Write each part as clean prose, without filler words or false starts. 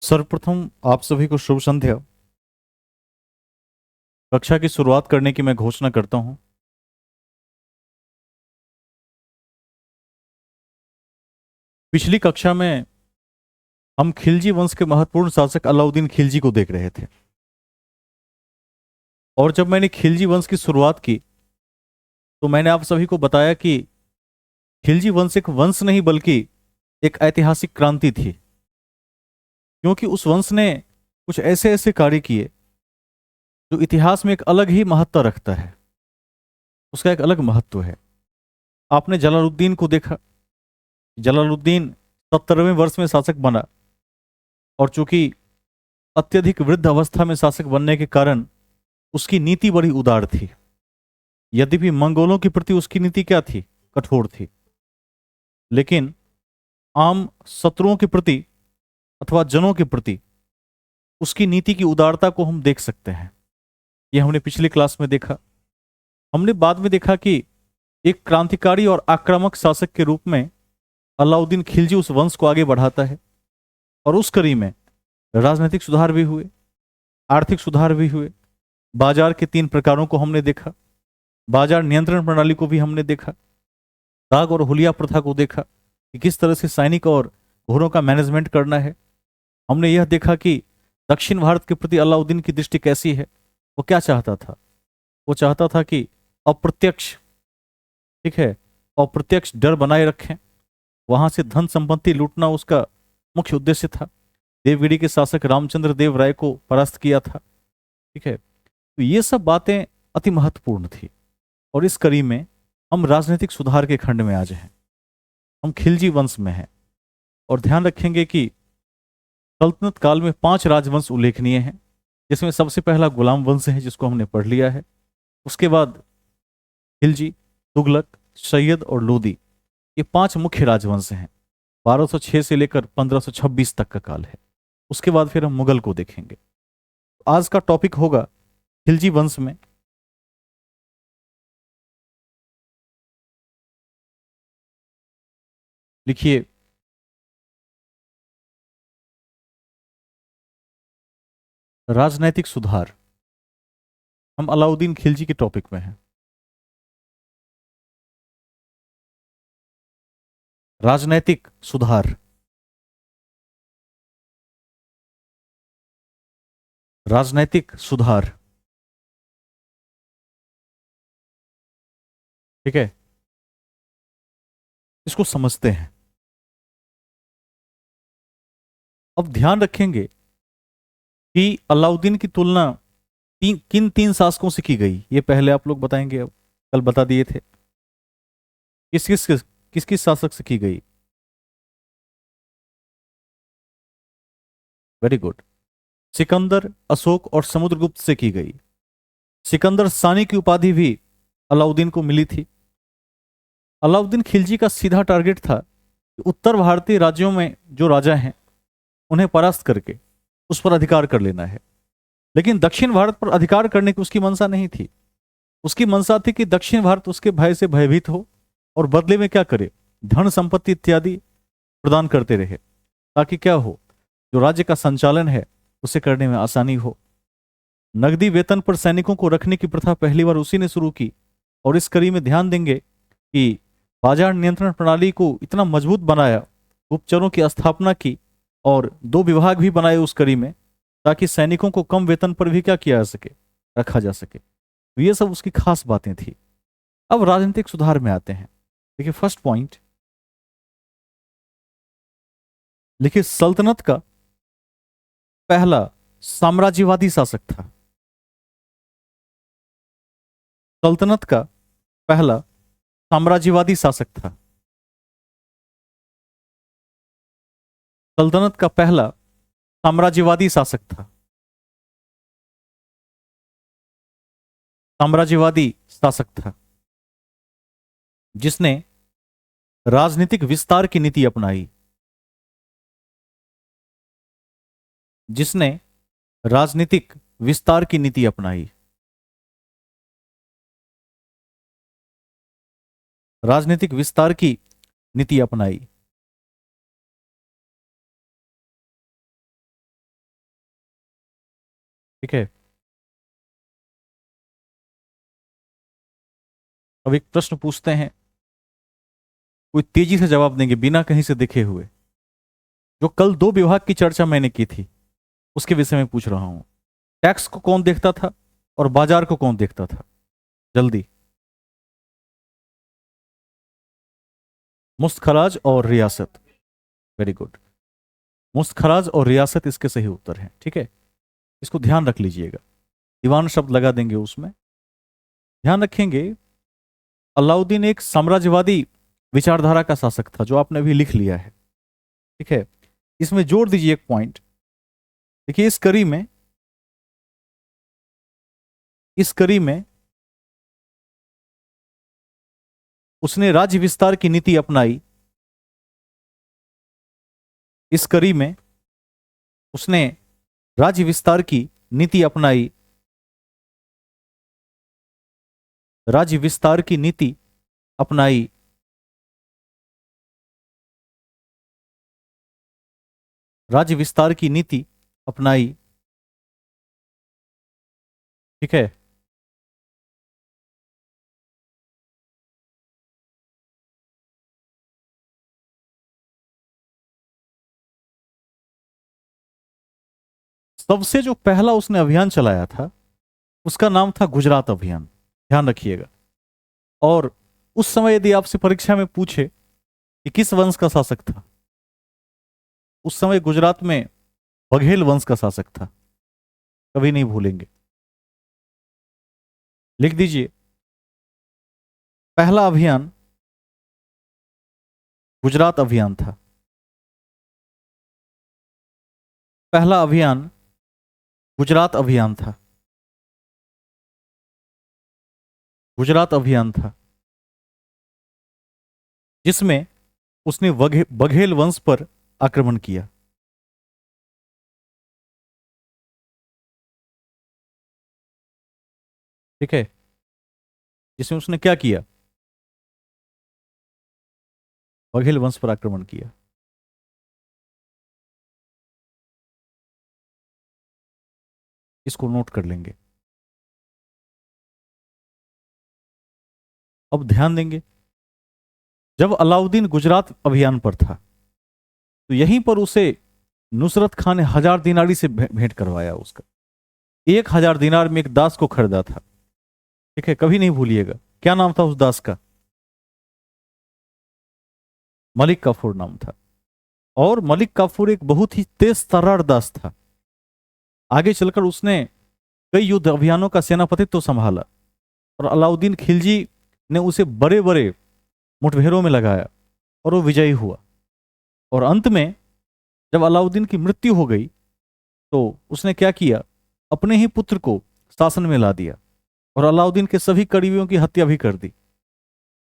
सर्वप्रथम आप सभी को शुभ संध्या। कक्षा की शुरुआत करने की मैं घोषणा करता हूं। पिछली कक्षा में हम खिलजी वंश के महत्वपूर्ण शासक अलाउद्दीन खिलजी को देख रहे थे, और जब मैंने खिलजी वंश की शुरुआत की तो मैंने आप सभी को बताया कि खिलजी वंश एक वंश नहीं बल्कि एक ऐतिहासिक क्रांति थी, क्योंकि उस वंश ने कुछ ऐसे ऐसे कार्य किए जो इतिहास में एक अलग ही महत्ता रखता है। उसका एक अलग महत्व है। आपने जलालुद्दीन को देखा। जलालुद्दीन 70वें वर्ष में शासक बना, और चूंकि अत्यधिक वृद्ध अवस्था में शासक बनने के कारण उसकी नीति बड़ी उदार थी। यद्यपि मंगोलों के प्रति उसकी नीति क्या थी? कठोर थी। लेकिन आम शत्रुओं के प्रति अथवा जनों के प्रति उसकी नीति की उदारता को हम देख सकते हैं। यह हमने पिछली क्लास में देखा। हमने बाद में देखा कि एक क्रांतिकारी और आक्रामक शासक के रूप में अलाउद्दीन खिलजी उस वंश को आगे बढ़ाता है, और उस कड़ी में राजनीतिक सुधार भी हुए, आर्थिक सुधार भी हुए। बाजार के 3 प्रकारों को हमने देखा। बाजार नियंत्रण प्रणाली को भी हमने देखा। दाग और हुलिया प्रथा को देखा कि किस तरह से सैनिक और घोड़ों का मैनेजमेंट करना है। हमने यह देखा कि दक्षिण भारत के प्रति अलाउद्दीन की दृष्टि कैसी है। वो क्या चाहता था? वो चाहता था कि अप्रत्यक्ष, ठीक है, अप्रत्यक्ष डर बनाए रखें। वहां से धन संपत्ति लूटना उसका मुख्य उद्देश्य था। देवगिरी के शासक रामचंद्र देव राय को परास्त किया था। ठीक है, तो ये सब बातें अति महत्वपूर्ण थी। और इस कड़ी में हम राजनीतिक सुधार के खंड में आज हैं। हम खिलजी वंश में हैं, और ध्यान रखेंगे कि सल्तनत काल में 5 राजवंश उल्लेखनीय हैं, जिसमें सबसे पहला गुलाम वंश है, जिसको हमने पढ़ लिया है। उसके बाद खिलजी, तुगलक, सैयद और लोदी, ये 5 मुख्य राजवंश हैं। 1206 से लेकर 1526 तक का काल है। उसके बाद फिर हम मुगल को देखेंगे। आज का टॉपिक होगा खिलजी वंश में लिखिए, राजनैतिक सुधार। हम अलाउद्दीन खिलजी के टॉपिक में हैं। राजनैतिक सुधार। राजनैतिक सुधार, ठीक है, इसको समझते हैं। अब ध्यान रखेंगे कि अलाउद्दीन की तुलना किन 3 शासकों से की गई, ये पहले आप लोग बताएंगे। अब कल बता दिए थे। किस किस शासक से की गई? Very good. सिकंदर, अशोक और समुद्रगुप्त से की गई। सिकंदर सानी की उपाधि भी अलाउद्दीन को मिली थी। अलाउद्दीन खिलजी का सीधा टारगेट था कि उत्तर भारतीय राज्यों में जो राजा हैं उन्हें परास्त करके उस पर अधिकार कर लेना है। लेकिन दक्षिण भारत पर अधिकार करने की उसकी मंशा नहीं थी। उसकी मंशा थी कि दक्षिण भारत उसके भय से भयभीत हो, और बदले में क्या करे? धन संपत्ति इत्यादि प्रदान करते रहे, ताकि क्या हो, जो राज्य का संचालन है उसे करने में आसानी हो। नगदी वेतन पर सैनिकों को रखने की प्रथा पहली बार उसी ने शुरू की। और इस कड़ी में ध्यान देंगे कि बाजार नियंत्रण प्रणाली को इतना मजबूत बनाया, उपचरों की स्थापना की, और 2 विभाग भी बनाए उस कड़ी में, ताकि सैनिकों को कम वेतन पर भी क्या किया जा सके, रखा जा सके। तो ये सब उसकी खास बातें थी। अब राजनीतिक सुधार में आते हैं। देखिए, फर्स्ट पॉइंट लिखिए, सल्तनत का पहला साम्राज्यवादी शासक था। सल्तनत का पहला साम्राज्यवादी शासक था। सल्तनत का पहला साम्राज्यवादी शासक था। साम्राज्यवादी शासक था जिसने राजनीतिक विस्तार की नीति अपनाई। जिसने राजनीतिक विस्तार की नीति अपनाई। राजनीतिक विस्तार की नीति अपनाई। ठीक है। अब एक प्रश्न पूछते हैं, कोई तेजी से जवाब देंगे बिना कहीं से देखे हुए। जो कल दो विभाग की चर्चा मैंने की थी उसके विषय में पूछ रहा हूं। टैक्स को कौन देखता था और बाजार को कौन देखता था? जल्दी। मुफ्त और रियासत। Very good. मुफ्त और रियासत इसके सही उत्तर हैं। ठीक है, इसको ध्यान रख लीजिएगा, दीवान शब्द लगा देंगे उसमें। ध्यान रखेंगे, अलाउद्दीन एक साम्राज्यवादी विचारधारा का शासक था, जो आपने अभी लिख लिया है। ठीक है, इसमें जोड़ दीजिए एक पॉइंट। देखिए, इस कड़ी में उसने राज्य विस्तार की नीति अपनाई। इस कड़ी में उसने राज्य विस्तार की नीति अपनाई। राज्य विस्तार की नीति अपनाई। राज्य विस्तार की नीति अपनाई। ठीक है, सबसे जो पहला उसने अभियान चलाया था उसका नाम था गुजरात अभियान। ध्यान रखिएगा। और उस समय यदि आपसे परीक्षा में पूछे कि किस वंश का शासक था, उस समय गुजरात में बघेल वंश का शासक था। कभी नहीं भूलेंगे, लिख दीजिए। पहला अभियान गुजरात अभियान था। पहला अभियान गुजरात अभियान था। गुजरात अभियान था जिसमें उसने बघेल वंश पर आक्रमण किया। ठीक है, जिसमें उसने क्या किया? बघेल वंश पर आक्रमण किया। इसको नोट कर लेंगे। अब ध्यान देंगे, जब अलाउद्दीन गुजरात अभियान पर था तो यहीं पर उसे नुसरत खान ने 1000 दिनारी से भेंट करवाया। उसका 1000 दिनार में एक दास को खरीदा था। ठीक है, कभी नहीं भूलिएगा। क्या नाम था उस दास का? मलिक काफूर नाम था। और मलिक काफूर एक बहुत ही तेज तर्रार दास था। आगे चलकर उसने कई युद्ध अभियानों का सेनापतित्व तो संभाला और अलाउद्दीन खिलजी ने उसे बड़े बड़े मुठभेड़ों में लगाया और वो विजयी हुआ। और अंत में जब अलाउद्दीन की मृत्यु हो गई तो उसने क्या किया? अपने ही पुत्र को शासन में ला दिया और अलाउद्दीन के सभी करीबियों की हत्या भी कर दी।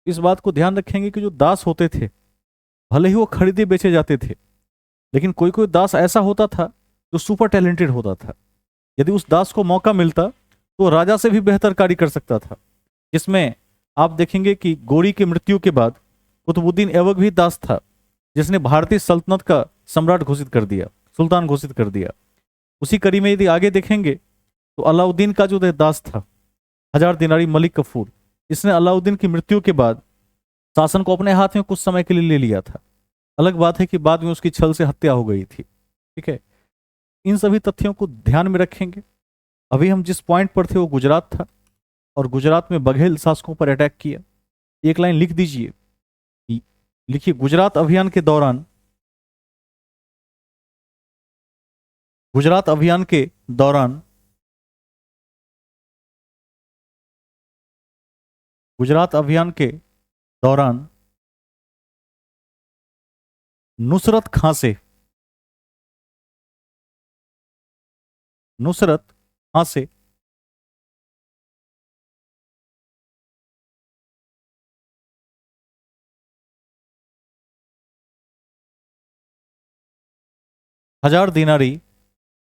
इस बात को ध्यान रखेंगे कि जो दास होते थे, भले ही वो खरीदे बेचे जाते थे, लेकिन कोई कोई दास ऐसा होता था जो सुपर टैलेंटेड होता था। यदि उस दास को मौका मिलता तो राजा से भी बेहतर कार्य कर सकता था। जिसमें आप देखेंगे कि गोरी की मृत्यु के बाद कुतुबुद्दीन ऐबक भी दास था, जिसने भारतीय सल्तनत का सम्राट घोषित कर दिया, सुल्तान घोषित कर दिया। उसी कड़ी में यदि आगे देखेंगे तो अलाउद्दीन का जो दास था 1000 दिनारी मलिक कफूर, इसने अलाउद्दीन की मृत्यु के बाद शासन को अपने हाथ में कुछ समय के लिए ले लिया था। अलग बात है कि बाद में उसकी छल से हत्या हो गई थी। ठीक है, इन सभी तथ्यों को ध्यान में रखेंगे। अभी हम जिस पॉइंट पर थे वो गुजरात था और गुजरात में बघेल शासकों पर अटैक किया। एक लाइन लिख दीजिए, लिखिए, गुजरात अभियान के दौरान, गुजरात अभियान के दौरान, गुजरात अभियान के दौरान नुसरत खां से, नुसरत खां से 1000 दिनारी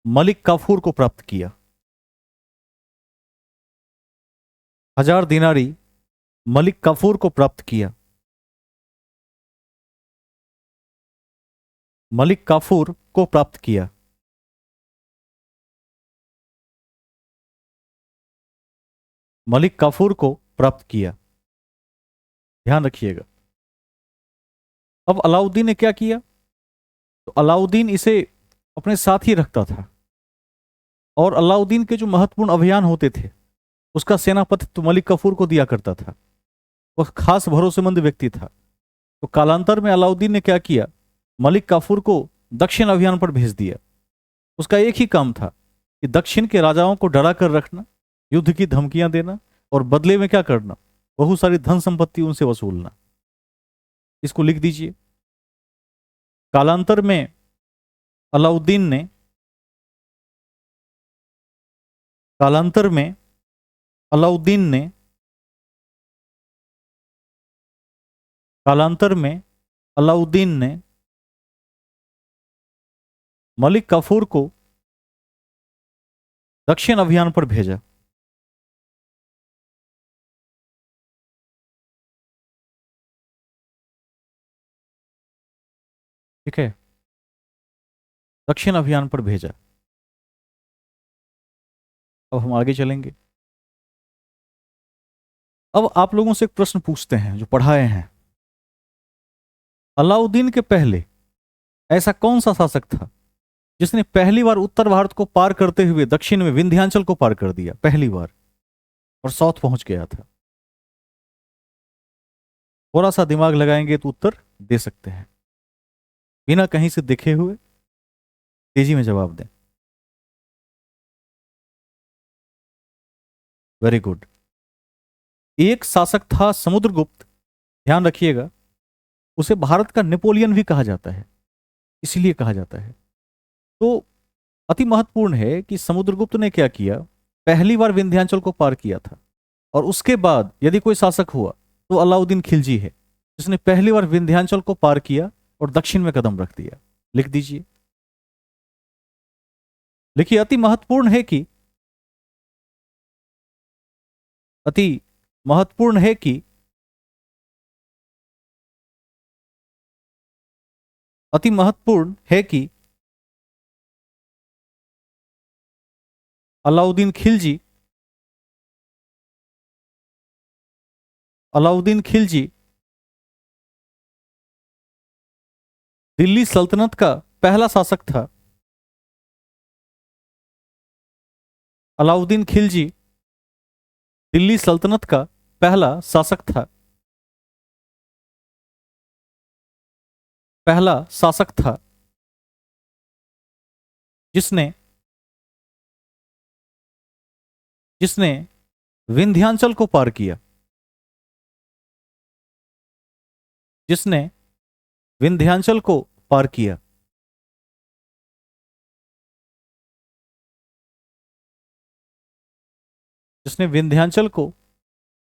मलिक काफूर को प्राप्त किया। 1000 दिनारी मलिक काफूर को प्राप्त किया। मलिक काफूर को प्राप्त किया। मलिक काफूर को प्राप्त किया। ध्यान रखिएगा। अब अलाउद्दीन ने क्या किया? तो अलाउद्दीन इसे अपने साथ ही रखता था, और अलाउद्दीन के जो महत्वपूर्ण अभियान होते थे उसका सेनापति तो मलिक काफूर को दिया करता था। वह खास भरोसेमंद व्यक्ति था। तो कालांतर में अलाउद्दीन ने क्या किया? मलिक काफूर को दक्षिण अभियान पर भेज दिया। उसका एक ही काम था कि दक्षिण के राजाओं को डरा कर रखना, युद्ध की धमकियां देना, और बदले में क्या करना? बहुत सारी धन संपत्ति उनसे वसूलना। इसको लिख दीजिए। कालांतर में अलाउद्दीन ने कालांतर में अलाउद्दीन ने कालांतर में अलाउद्दीन ने मलिक काफूर को दक्षिण अभियान पर भेजा। ठीक है, दक्षिण अभियान पर भेजा। अब हम आगे चलेंगे। अब आप लोगों से एक प्रश्न पूछते हैं जो पढ़ाए हैं। अलाउद्दीन के पहले ऐसा कौन सा शासक था जिसने पहली बार उत्तर भारत को पार करते हुए दक्षिण में विंध्याचल को पार कर दिया पहली बार, और साउथ पहुंच गया था? थोड़ा सा दिमाग लगाएंगे तो उत्तर दे सकते हैं, बिना कहीं से देखे हुए तेजी में जवाब दें। Very good. एक शासक था समुद्रगुप्त। ध्यान रखिएगा, उसे भारत का नेपोलियन भी कहा जाता है, इसलिए कहा जाता है। तो अति महत्वपूर्ण है कि समुद्रगुप्त ने क्या किया? पहली बार विंध्याचल को पार किया था। और उसके बाद यदि कोई शासक हुआ तो अलाउद्दीन खिलजी है, जिसने पहली बार विंध्याचल को पार किया और दक्षिण में कदम रख दिया। लिख दीजिए। लिखिए, अति महत्वपूर्ण है कि अति महत्वपूर्ण है कि अलाउद्दीन खिलजी अलाउद्दीन खिलजी दिल्ली सल्तनत का पहला शासक था। अलाउद्दीन खिलजी दिल्ली सल्तनत का पहला शासक था। पहला शासक था जिसने जिसने विंध्याचल को पार किया। जिसने विंध्याचल को पार किया। जिसने विंध्याचल को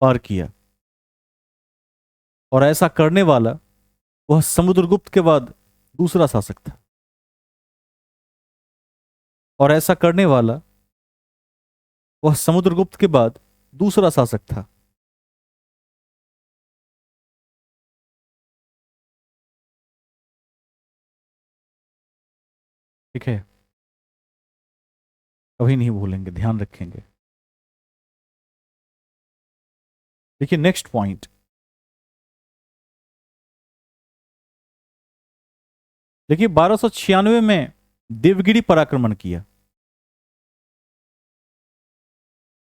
पार किया। और ऐसा करने वाला वह समुद्रगुप्त के बाद दूसरा शासक था। और ऐसा करने वाला वह समुद्रगुप्त के बाद दूसरा शासक था। ठीक है, कभी नहीं भूलेंगे, ध्यान रखेंगे। देखिए नेक्स्ट पॉइंट। देखिए 1296 में देवगिरी पर आक्रमण किया।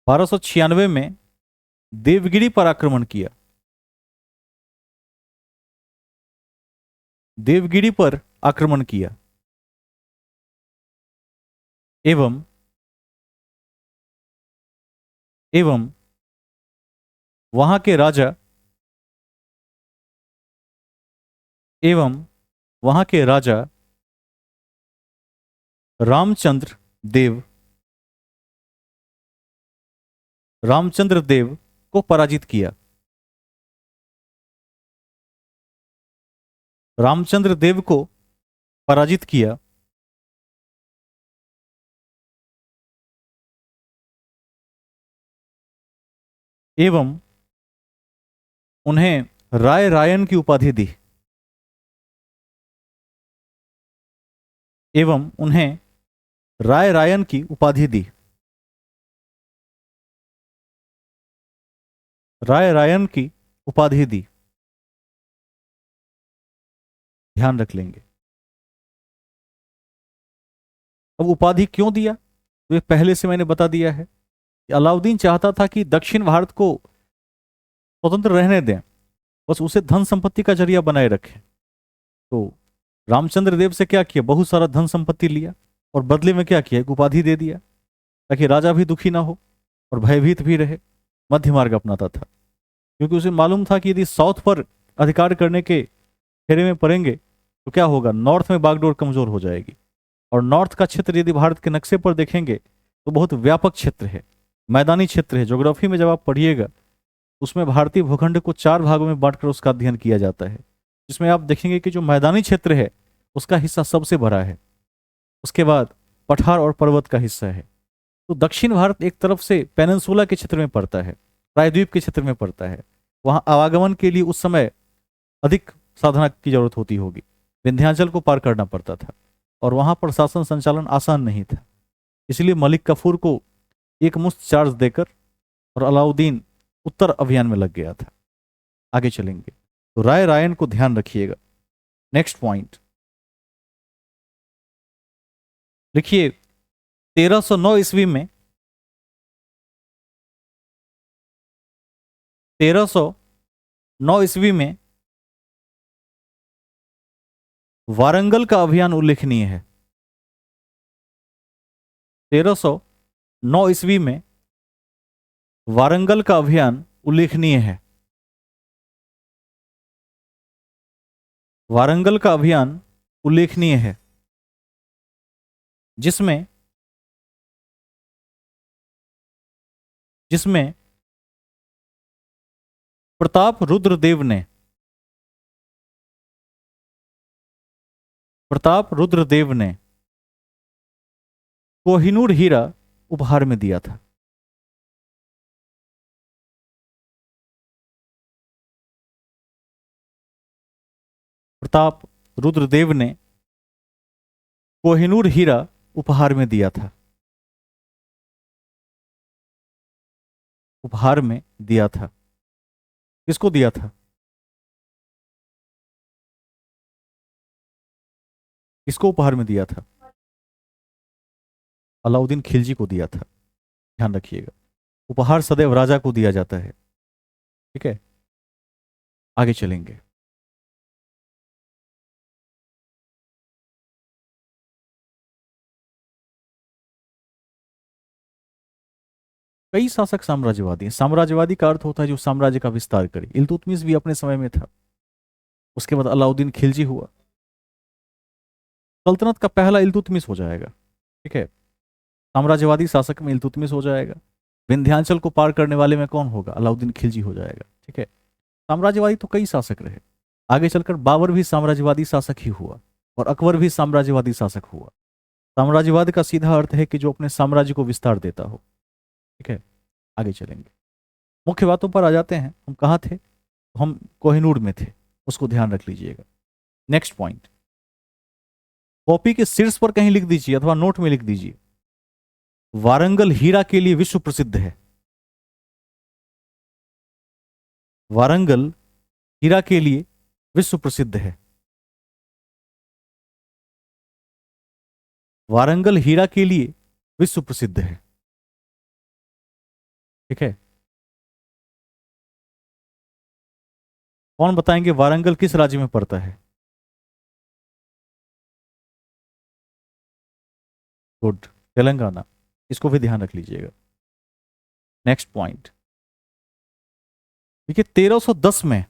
1296 में देवगिरी पर आक्रमण किया। देवगिरी पर आक्रमण किया एवं एवं वहां के राजा एवं वहां के राजा रामचंद्र देव रामचंद्र देव को पराजित किया। रामचंद्र देव को पराजित किया एवं उन्हें राय रायन की उपाधि दी। एवं उन्हें राय रायन की उपाधि दी। राय रायन की उपाधि दी। ध्यान रख लेंगे। अब उपाधि क्यों दिया, तो ये पहले से मैंने बता दिया है कि अलाउद्दीन चाहता था कि दक्षिण भारत को स्वतंत्र रहने दें, बस उसे धन संपत्ति का जरिया बनाए रखें। तो रामचंद्र देव से क्या किया, बहुत सारा धन संपत्ति लिया और बदले में क्या किया, एक उपाधि दे दिया, ताकि राजा भी दुखी ना हो और भयभीत भी रहे। मध्य मार्ग अपनाता था, क्योंकि उसे मालूम था कि यदि साउथ पर अधिकार करने के फेरे में पड़ेंगे तो क्या होगा, नॉर्थ में बागडोर कमजोर हो जाएगी। और नॉर्थ का क्षेत्र यदि भारत के नक्शे पर देखेंगे तो बहुत व्यापक क्षेत्र है, मैदानी क्षेत्र है। ज्योग्राफी में जब आप पढ़िएगा उसमें भारतीय भूखंड को 4 भागों में बांटकर उसका अध्ययन किया जाता है, जिसमें आप देखेंगे कि जो मैदानी क्षेत्र है उसका हिस्सा सबसे बड़ा है, उसके बाद पठार और पर्वत का हिस्सा है। तो दक्षिण भारत एक तरफ से पेनिनसुला के क्षेत्र में पड़ता है, प्रायद्वीप के क्षेत्र में पड़ता है। वहां आवागमन के लिए उस समय अधिक साधना की जरूरत होती होगी, विंध्याचल को पार करना पड़ता था और वहां पर शासन संचालन आसान नहीं था। इसलिए मलिक कफूर को एक मुश्त चार्ज देकर और अलाउद्दीन उत्तर अभियान में लग गया था। आगे चलेंगे तो राय रायन को ध्यान रखिएगा। नेक्स्ट पॉइंट लिखिए, 1309 ईस्वी में 1309 ईस्वी में वारंगल का अभियान उल्लेखनीय है। 1309 ईस्वी में वारंगल का अभियान उल्लेखनीय है। वारंगल का अभियान उल्लेखनीय है, जिसमें प्रताप रुद्रदेव ने कोहिनूर हीरा उपहार में दिया था। प्रताप रुद्रदेव ने कोहिनूर हीरा उपहार में दिया था। उपहार में दिया था। किसको दिया था? किसको उपहार में दिया था? अलाउद्दीन खिलजी को दिया था। ध्यान रखिएगा, उपहार सदैव राजा को दिया जाता है। ठीक है, आगे चलेंगे। कई शासक साम्राज्यवादी हैं। साम्राज्यवादी का अर्थ होता है जो साम्राज्य का विस्तार करे। इल्तुतमिश भी अपने समय में था, उसके बाद अलाउद्दीन खिलजी हुआ। सल्तनत का पहला इल्तुतमिश हो जाएगा। ठीक है, साम्राज्यवादी शासक में इल्तुतमिश हो जाएगा। विंध्याचल को पार करने वाले में कौन होगा? अलाउद्दीन खिलजी हो जाएगा। ठीक है, साम्राज्यवादी तो कई शासक रहे। आगे चलकर बाबर भी साम्राज्यवादी शासक ही हुआ और अकबर भी साम्राज्यवादी शासक हुआ। साम्राज्यवाद का सीधा अर्थ है कि जो अपने साम्राज्य को विस्तार देता हो। ठीक है, आगे चलेंगे, मुख्य बातों पर आ जाते हैं। हम कहाँ थे? हम कोहिनूर में थे, उसको ध्यान रख लीजिएगा। नेक्स्ट पॉइंट, कॉपी के शीर्ष पर कहीं लिख दीजिए अथवा नोट में लिख दीजिए, वारंगल हीरा के लिए विश्व प्रसिद्ध है। वारंगल हीरा के लिए विश्व प्रसिद्ध है। वारंगल हीरा के लिए विश्व प्रसिद्ध है। ठीक है, कौन बताएंगे वारंगल किस राज्य में पड़ता है? गुड, तेलंगाना। इसको भी ध्यान रख लीजिएगा। नेक्स्ट पॉइंट देखिए, 1310 में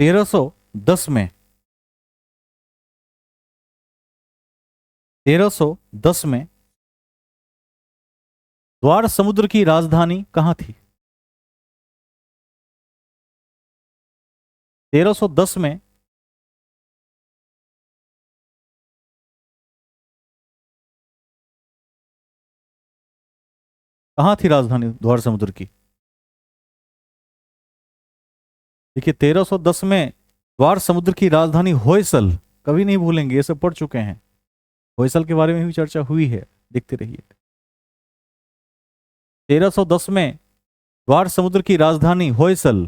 1310 में 1310 में द्वार समुद्र की राजधानी कहां थी? 1310 में कहां थी राजधानी द्वार समुद्र की? देखिए, 1310 में द्वार समुद्र की राजधानी होयसल। कभी नहीं भूलेंगे, ये सब पढ़ चुके हैं। होयसल के बारे में भी चर्चा हुई है, देखते रहिए। 1310 में द्वार समुद्र की राजधानी होयसल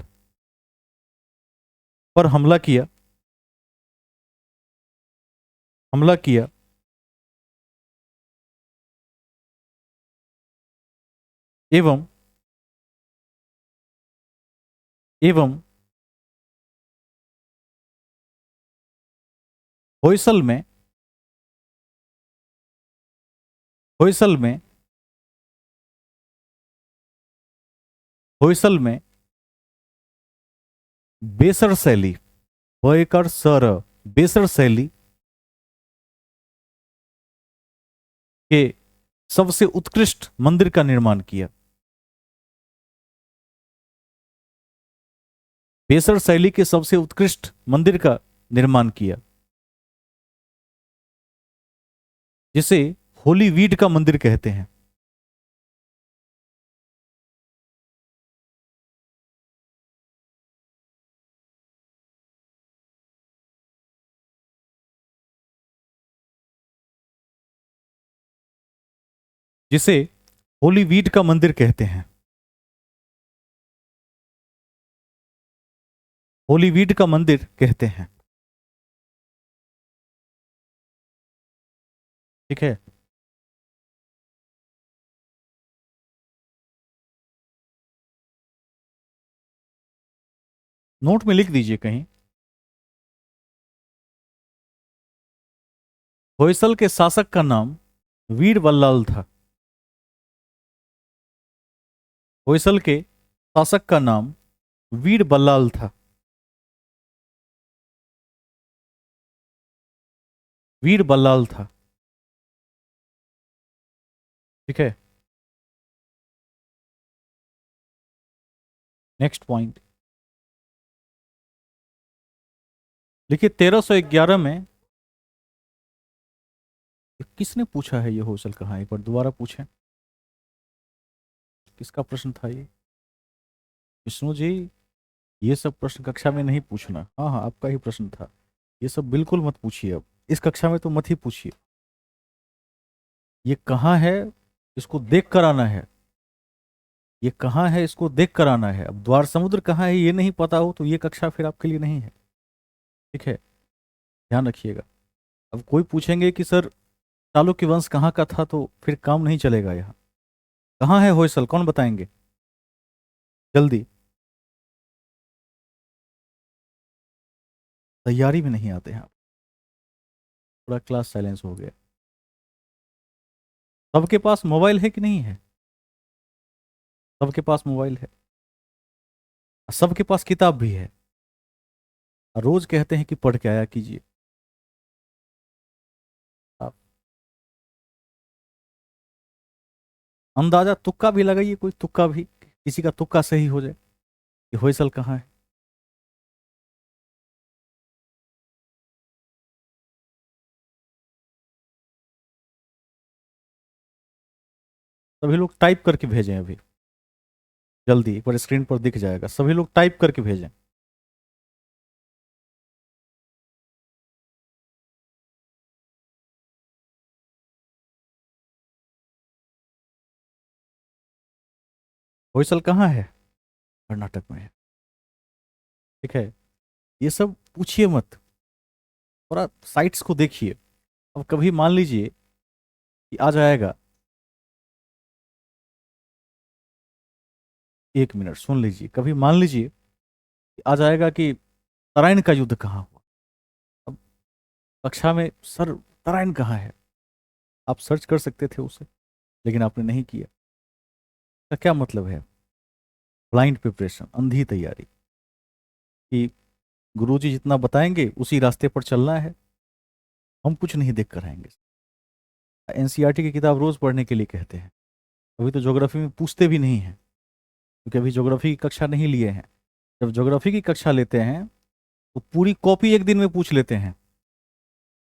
पर हमला किया एवं एवं होयसल में होयसल में होयसल में बेसर शैली, होयकर सर बेसर शैली के सबसे उत्कृष्ट मंदिर का निर्माण किया। बेसर शैली के सबसे उत्कृष्ट मंदिर का निर्माण किया, जिसे होली वीड का मंदिर कहते हैं। जिसे होली वीड का मंदिर कहते हैं। होली वीड का मंदिर कहते हैं। ठीक है। नोट में लिख दीजिए कहीं। होयसल के शासक का नाम वीर बल्लाल था। होयसल के शासक का नाम वीर बल्लाल था। वीर बल्लाल था। ठीक है। नेक्स्ट पॉइंट देखिए, 1311 में किसने पूछा है ये होयसल कहाँ है, एक बार दोबारा पूछें। किसका प्रश्न था ये? विष्णु जी, ये सब प्रश्न कक्षा में नहीं पूछना। हाँ हाँ, आपका ही प्रश्न था। ये सब बिल्कुल मत पूछिए, अब इस कक्षा में तो मत ही पूछिए। ये कहाँ है इसको देख कर आना है। ये कहाँ है इसको देख कर आना है। अब द्वार समुद्र कहाँ है ये नहीं पता हो तो ये कक्षा फिर आपके लिए नहीं है। ठीक है, ध्यान रखिएगा। अब कोई पूछेंगे कि सर चालुक्य वंश कहाँ का था, तो फिर काम नहीं चलेगा। यहाँ कहाँ है होयसल, कौन बताएंगे जल्दी? तैयारी में नहीं आते हैं आप। पूरा क्लास साइलेंस हो गया। सबके पास मोबाइल है कि नहीं है? सबके पास मोबाइल है, सबके पास किताब भी है। रोज कहते हैं कि पढ़ के आया कीजिए आप। अंदाजा तुक्का भी लगाइए, कोई तुक्का भी, किसी का तुक्का सही हो जाए कि होयसल कहाँ है। सभी लोग टाइप करके भेजें अभी जल्दी, एक बार स्क्रीन पर दिख जाएगा। सभी लोग टाइप करके भेजें। होयसल कहाँ है? कर्नाटक में है। ठीक है, ये सब पूछिए मत, थोड़ा साइट्स को देखिए। अब कभी मान लीजिए कि आ जाएगा, एक मिनट सुन लीजिए, कभी मान लीजिए कि आ जाएगा कि तराइन का युद्ध कहाँ हुआ। अब कक्षा में सर तराइन कहाँ है, आप सर्च कर सकते थे उसे, लेकिन आपने नहीं किया। इसका क्या मतलब है? ब्लाइंड प्रिपरेशन, अंधी तैयारी, कि गुरुजी जितना बताएंगे उसी रास्ते पर चलना है, हम कुछ नहीं देख कर आएंगे। एनसीईआरटी की किताब रोज पढ़ने के लिए कहते हैं। अभी तो ज्योग्राफी में पूछते भी नहीं हैं, क्योंकि अभी ज्योग्राफी की कक्षा नहीं लिए हैं। जब ज्योग्राफी की कक्षा लेते हैं तो पूरी कॉपी एक दिन में पूछ लेते हैं।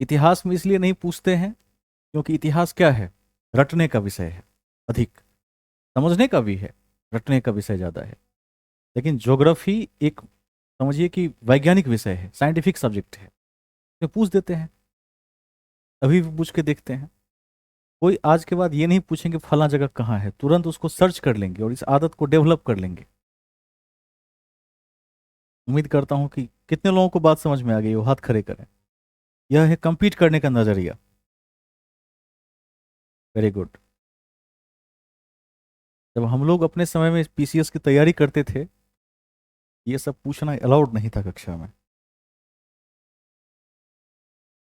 इतिहास में इसलिए नहीं पूछते हैं क्योंकि इतिहास क्या है, रटने का विषय है अधिक, समझने का भी है, रटने का विषय ज्यादा है। लेकिन ज्योग्राफी एक समझिए कि वैज्ञानिक विषय है, साइंटिफिक सब्जेक्ट है, तो पूछ देते हैं, अभी भी पूछ के देखते हैं। कोई आज के बाद ये नहीं पूछेंगे फला जगह कहाँ है, तुरंत उसको सर्च कर लेंगे और इस आदत को डेवलप कर लेंगे। उम्मीद करता हूं कि कितने लोगों को बात समझ में आ गई, वो हाथ खड़े करें। यह है कंपीट करने का नजरिया। Very good. जब हम लोग अपने समय में पीसीएस की तैयारी करते थे, ये सब पूछना अलाउड नहीं था कक्षा में।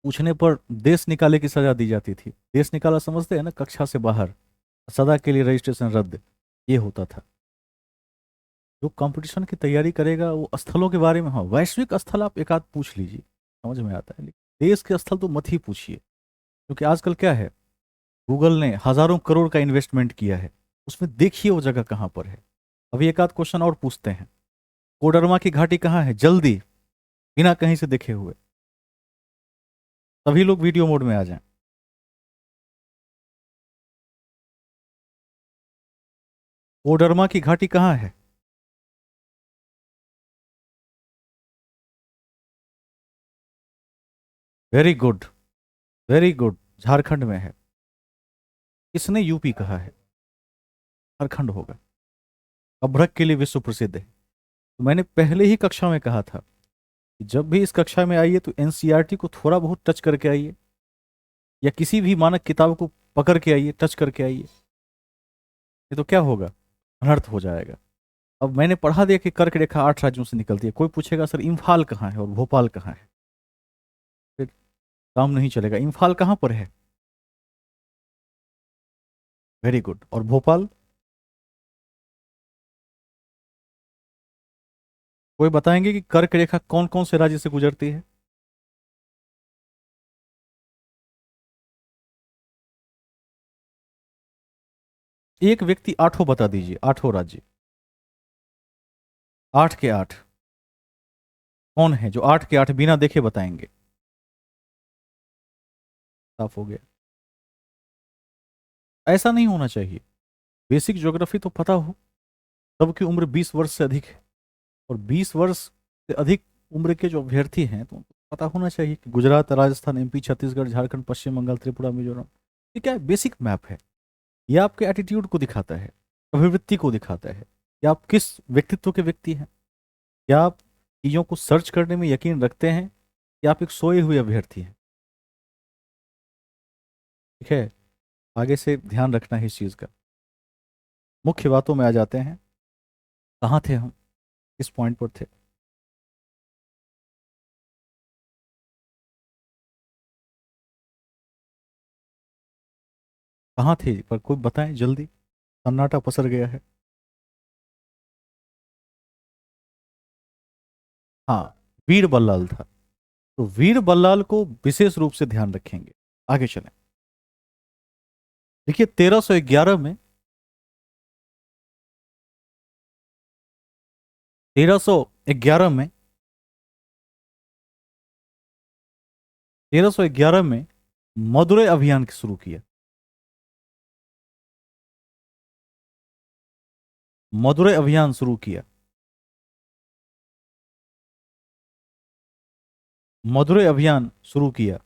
पूछने पर देश निकाले की सजा दी जाती थी। देश निकाला समझते हैं ना, कक्षा से बाहर, सदा के लिए रजिस्ट्रेशन रद्द, ये होता था। जो कंपटीशन की तैयारी करेगा वो स्थलों के बारे में, हाँ वैश्विक स्थल आप एक आध पूछ लीजिए, समझ में आता है, लेकिन देश के स्थल तो मत ही पूछिए। क्योंकि आजकल क्या है, गूगल ने हजारों करोड़ का इन्वेस्टमेंट किया है, उसमें देखिए वो जगह कहाँ पर है। अभी एक आध क्वेश्चन और पूछते हैं, कोडरमा की घाटी कहाँ है, जल्दी, बिना कहीं से देखे हुए। सभी लोग वीडियो मोड में आ जाएं। कोडरमा की घाटी कहाँ है? Very good, very good, Jharkhand में है। किसने यूपी कहा है? झारखंड होगा। अभ्रक के लिए विश्व प्रसिद्ध है। तो मैंने पहले ही कक्षा में कहा था कि जब भी इस कक्षा में आइए तो एनसीईआरटी को थोड़ा बहुत टच करके आइए, या किसी भी मानक किताब को पकड़ के आइए, टच करके आइए। ये तो क्या होगा, अनर्थ हो जाएगा। अब मैंने पढ़ा दिया कि कर्क रेखा 8 राज्यों से निकलती है, कोई पूछेगा सर इम्फाल कहाँ है और भोपाल कहाँ है, फिर काम नहीं चलेगा। इम्फाल कहाँ पर है? Very good. और भोपाल? कोई बताएंगे कि कर्क रेखा कौन कौन से राज्य से गुजरती है? एक व्यक्ति आठों बता दीजिए, आठों राज्य, 8 के 8। कौन है जो 8 के 8 बिना देखे बताएंगे? साफ हो गया। ऐसा नहीं होना चाहिए। बेसिक ज्योग्राफी तो पता हो। सबकी उम्र 20 वर्ष से अधिक है, और 20 वर्ष से अधिक उम्र के जो अभ्यर्थी हैं तो उनको पता होना चाहिए कि गुजरात, राजस्थान, एमपी, छत्तीसगढ़, झारखंड, पश्चिम बंगाल, त्रिपुरा, मिजोरम, ये क्या है, बेसिक मैप है। ये आपके एटीट्यूड को दिखाता है, अभिवृत्ति को दिखाता है कि आप किस व्यक्तित्व के व्यक्ति हैं। क्या आप चीज़ों को सर्च करने में यकीन रखते हैं, या आप एक सोए हुए अभ्यर्थी हैं? ठीक है, आगे से ध्यान रखना है इस चीज़ का। मुख्य बातों में आ जाते हैं। कहाँ थे हम, किस पॉइंट पर थे? कहाँ थे पर कोई बताएं जल्दी, सन्नाटा पसर गया है। हाँ, वीर बल्लाल था। तो वीर बल्लाल को विशेष रूप से ध्यान रखेंगे। आगे चलें। देखिए 1311 में, 1311 में, 1311 में मदुरै अभियान शुरू किया। मदुरै अभियान शुरू किया। मदुरै अभियान शुरू किया।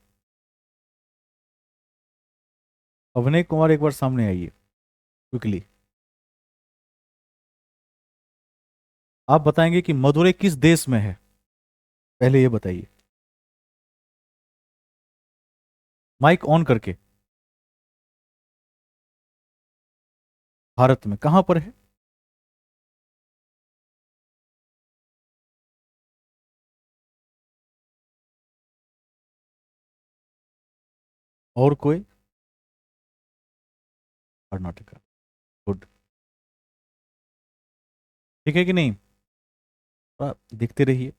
अभिनय कुमार एक बार सामने आइए क्विकली। आप बताएंगे कि मदुरै किस देश में है, पहले ये बताइए, माइक ऑन करके। भारत में कहां पर है? और कोई? कर्नाटका। गुड। ठीक है कि नहीं? थोड़ा देखते रहिए।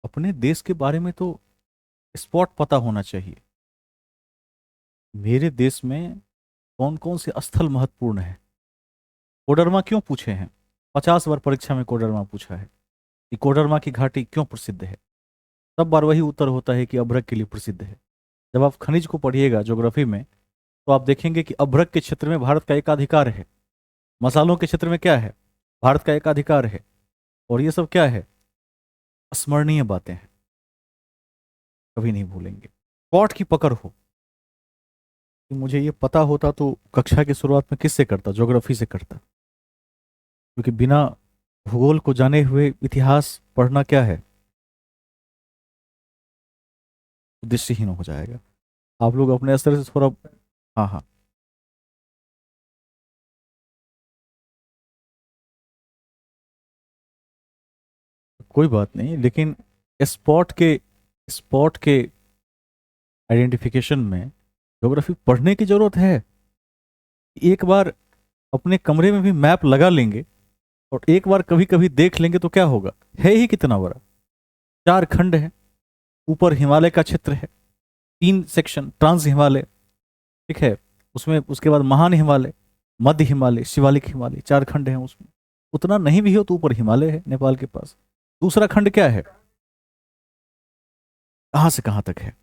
अपने देश के बारे में तो स्पॉट पता होना चाहिए। मेरे देश में कौन कौन से स्थल महत्वपूर्ण है? कोडरमा क्यों पूछे हैं? 50 बार परीक्षा में कोडरमा पूछा है कि कोडरमा की घाटी क्यों प्रसिद्ध है। सब बार वही उत्तर होता है कि अभ्रक के लिए प्रसिद्ध है। जब आप खनिज को पढ़िएगा ज्योग्राफी में, तो आप देखेंगे कि अभ्रक के क्षेत्र में भारत का एकाधिकार है। मसालों के क्षेत्र में क्या है, भारत का एकाधिकार है। और ये सब क्या है, स्मरणीय बातें हैं, कभी नहीं भूलेंगे। स्पॉट की पकड़ हो। कि मुझे ये पता होता तो कक्षा की शुरुआत में किससे करता, ज्योग्राफी से करता। क्योंकि बिना भूगोल को जाने हुए इतिहास पढ़ना क्या है, उद्देश्यहीन हो जाएगा। आप लोग अपने स्तर से थोड़ा। हाँ हाँ। कोई बात नहीं, लेकिन स्पॉट के स्पॉट के आइडेंटिफिकेशन में ज्योग्राफी पढ़ने की जरूरत है। एक बार अपने कमरे में भी मैप लगा लेंगे और एक बार कभी कभी देख लेंगे तो क्या होगा। है ही कितना बड़ा, 4 खंड है, ऊपर हिमालय का क्षेत्र है, 3 सेक्शन, ट्रांस हिमालय, ठीक है, उसमें उसके बाद महान हिमालय, मध्य हिमालय, शिवालिक हिमालय, 4 खंड हैं उसमें। उतना नहीं भी हो तो ऊपर हिमालय है नेपाल के पास। दूसरा खंड क्या है, कहां से कहां तक है,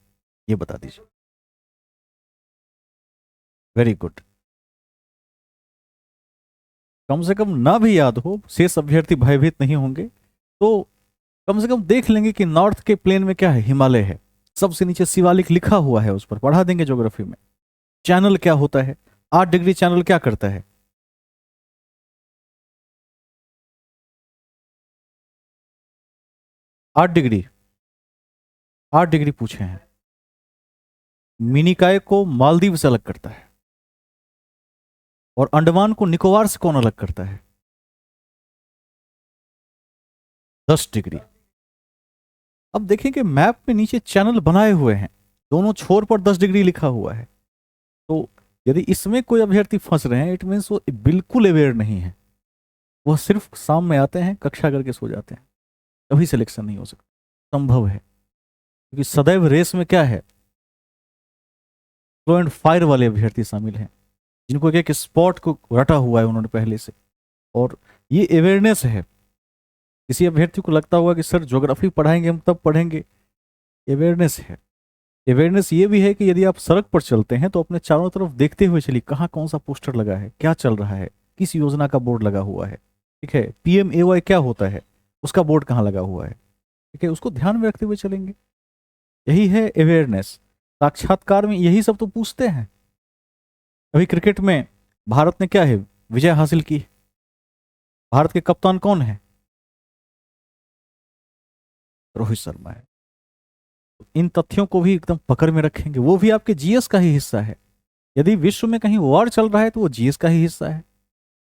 ये बता दीजिए। Very good. कम से कम ना भी याद हो, शेष अभ्यर्थी भयभीत नहीं होंगे, तो कम से कम देख लेंगे कि नॉर्थ के प्लेन में क्या है, हिमालय है, सबसे नीचे शिवालिक लिखा हुआ है, उस पर पढ़ा देंगे ज्योग्राफी में। चैनल क्या होता है, 8 डिग्री चैनल क्या करता है। 8 डिग्री, 8 डिग्री पूछे हैं। मिनिकाय को मालदीव से अलग करता है, और अंडमान को निकोबार से कौन अलग करता है, 10 डिग्री। अब देखेंगे मैप में नीचे चैनल बनाए हुए हैं, दोनों छोर पर 10 डिग्री लिखा हुआ है। तो यदि इसमें कोई अभ्यर्थी फंस रहे हैं, इट मीन्स वो बिल्कुल अवेयर नहीं है। वह सिर्फ शाम में आते हैं, कक्षा करके सो जाते हैं, कभी सिलेक्शन नहीं हो सकता, संभव है। क्योंकि सदैव रेस में क्या है, फ्लो एंड फायर वाले अभ्यर्थी शामिल हैं, जिनको एक एक स्पॉट को रटा हुआ है उन्होंने पहले से। और ये अवेयरनेस है। किसी अभ्यर्थी को लगता होगा कि सर ज्योग्राफी पढ़ाएंगे हम तब पढ़ेंगे, अवेयरनेस है। अवेयरनेस ये भी है कि यदि आप सड़क पर चलते हैं तो अपने चारों तरफ देखते हुए चलिए, कहाँ कौन सा पोस्टर लगा है, क्या चल रहा है, किस योजना का बोर्ड लगा हुआ है, ठीक है, PMAY क्या होता है, उसका बोर्ड कहाँ लगा हुआ है, ठीक है, उसको ध्यान में रखते हुए चलेंगे। यही है अवेयरनेस। साक्षात्कार में यही सब तो पूछते हैं। अभी क्रिकेट में भारत ने क्या है, विजय हासिल की। भारत के कप्तान कौन है, रोहित शर्मा है। तो इन तथ्यों को भी एकदम पकड़ में रखेंगे, वो भी आपके GS का ही हिस्सा है। यदि विश्व में कहीं वॉर चल रहा है तो वो GS का ही हिस्सा है।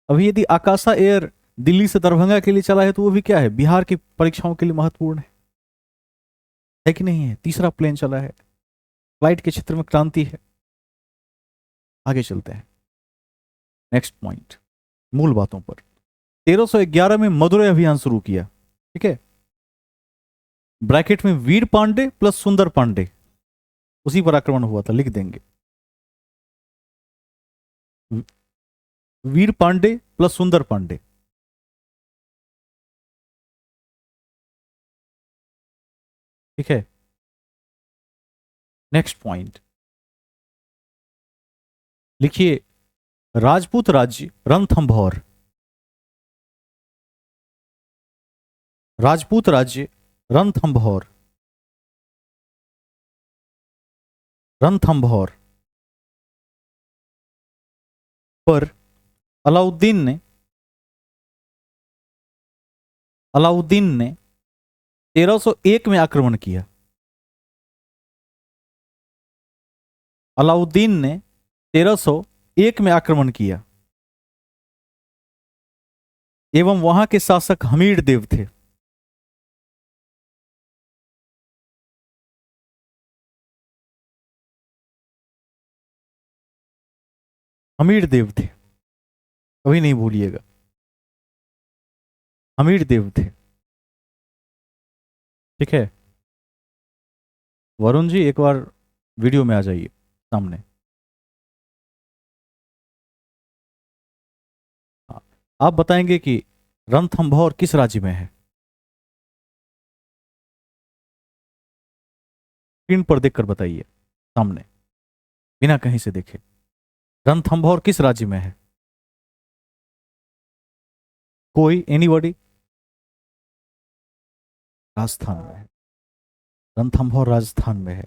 अभी यदि आकाशा एयर दिल्ली से दरभंगा के लिए चला है तो वो भी क्या है, बिहार की परीक्षाओं के लिए महत्वपूर्ण है कि नहीं है। तीसरा प्लेन चला है, फ्लाइट के क्षेत्र में क्रांति है। आगे चलते हैं, नेक्स्ट पॉइंट, मूल बातों पर। 1311 में मदुरै अभियान शुरू किया, ठीक है, ब्रैकेट में वीर पांडे प्लस सुंदर पांडे, उसी पर आक्रमण हुआ था, लिख देंगे। वीर पांडे प्लस सुंदर पांडे, ठीक है। नेक्स्ट पॉइंट लिखिए, राजपूत राज्य रणथंभौर, राजपूत राज्य रणथंभौर, रणथंभौर पर अलाउद्दीन ने अलाउद्दीन ने 1301 में आक्रमण किया। अलाउद्दीन ने 1301 में आक्रमण किया, एवं वहां के शासक हमीर देव थे। हमीर देव थे, कभी नहीं भूलिएगा, हमीर देव थे, ठीक है। वरुण जी एक बार वीडियो में आ जाइए सामने। हाँ, आप बताएंगे कि रणथंभौर किस राज्य में है, स्क्रीन पर देखकर बताइए सामने, बिना कहीं से देखे। रणथंभौर किस राज्य में है, कोई, एनीबॉडी। राजस्थान में है, रणथंभौर राजस्थान में है।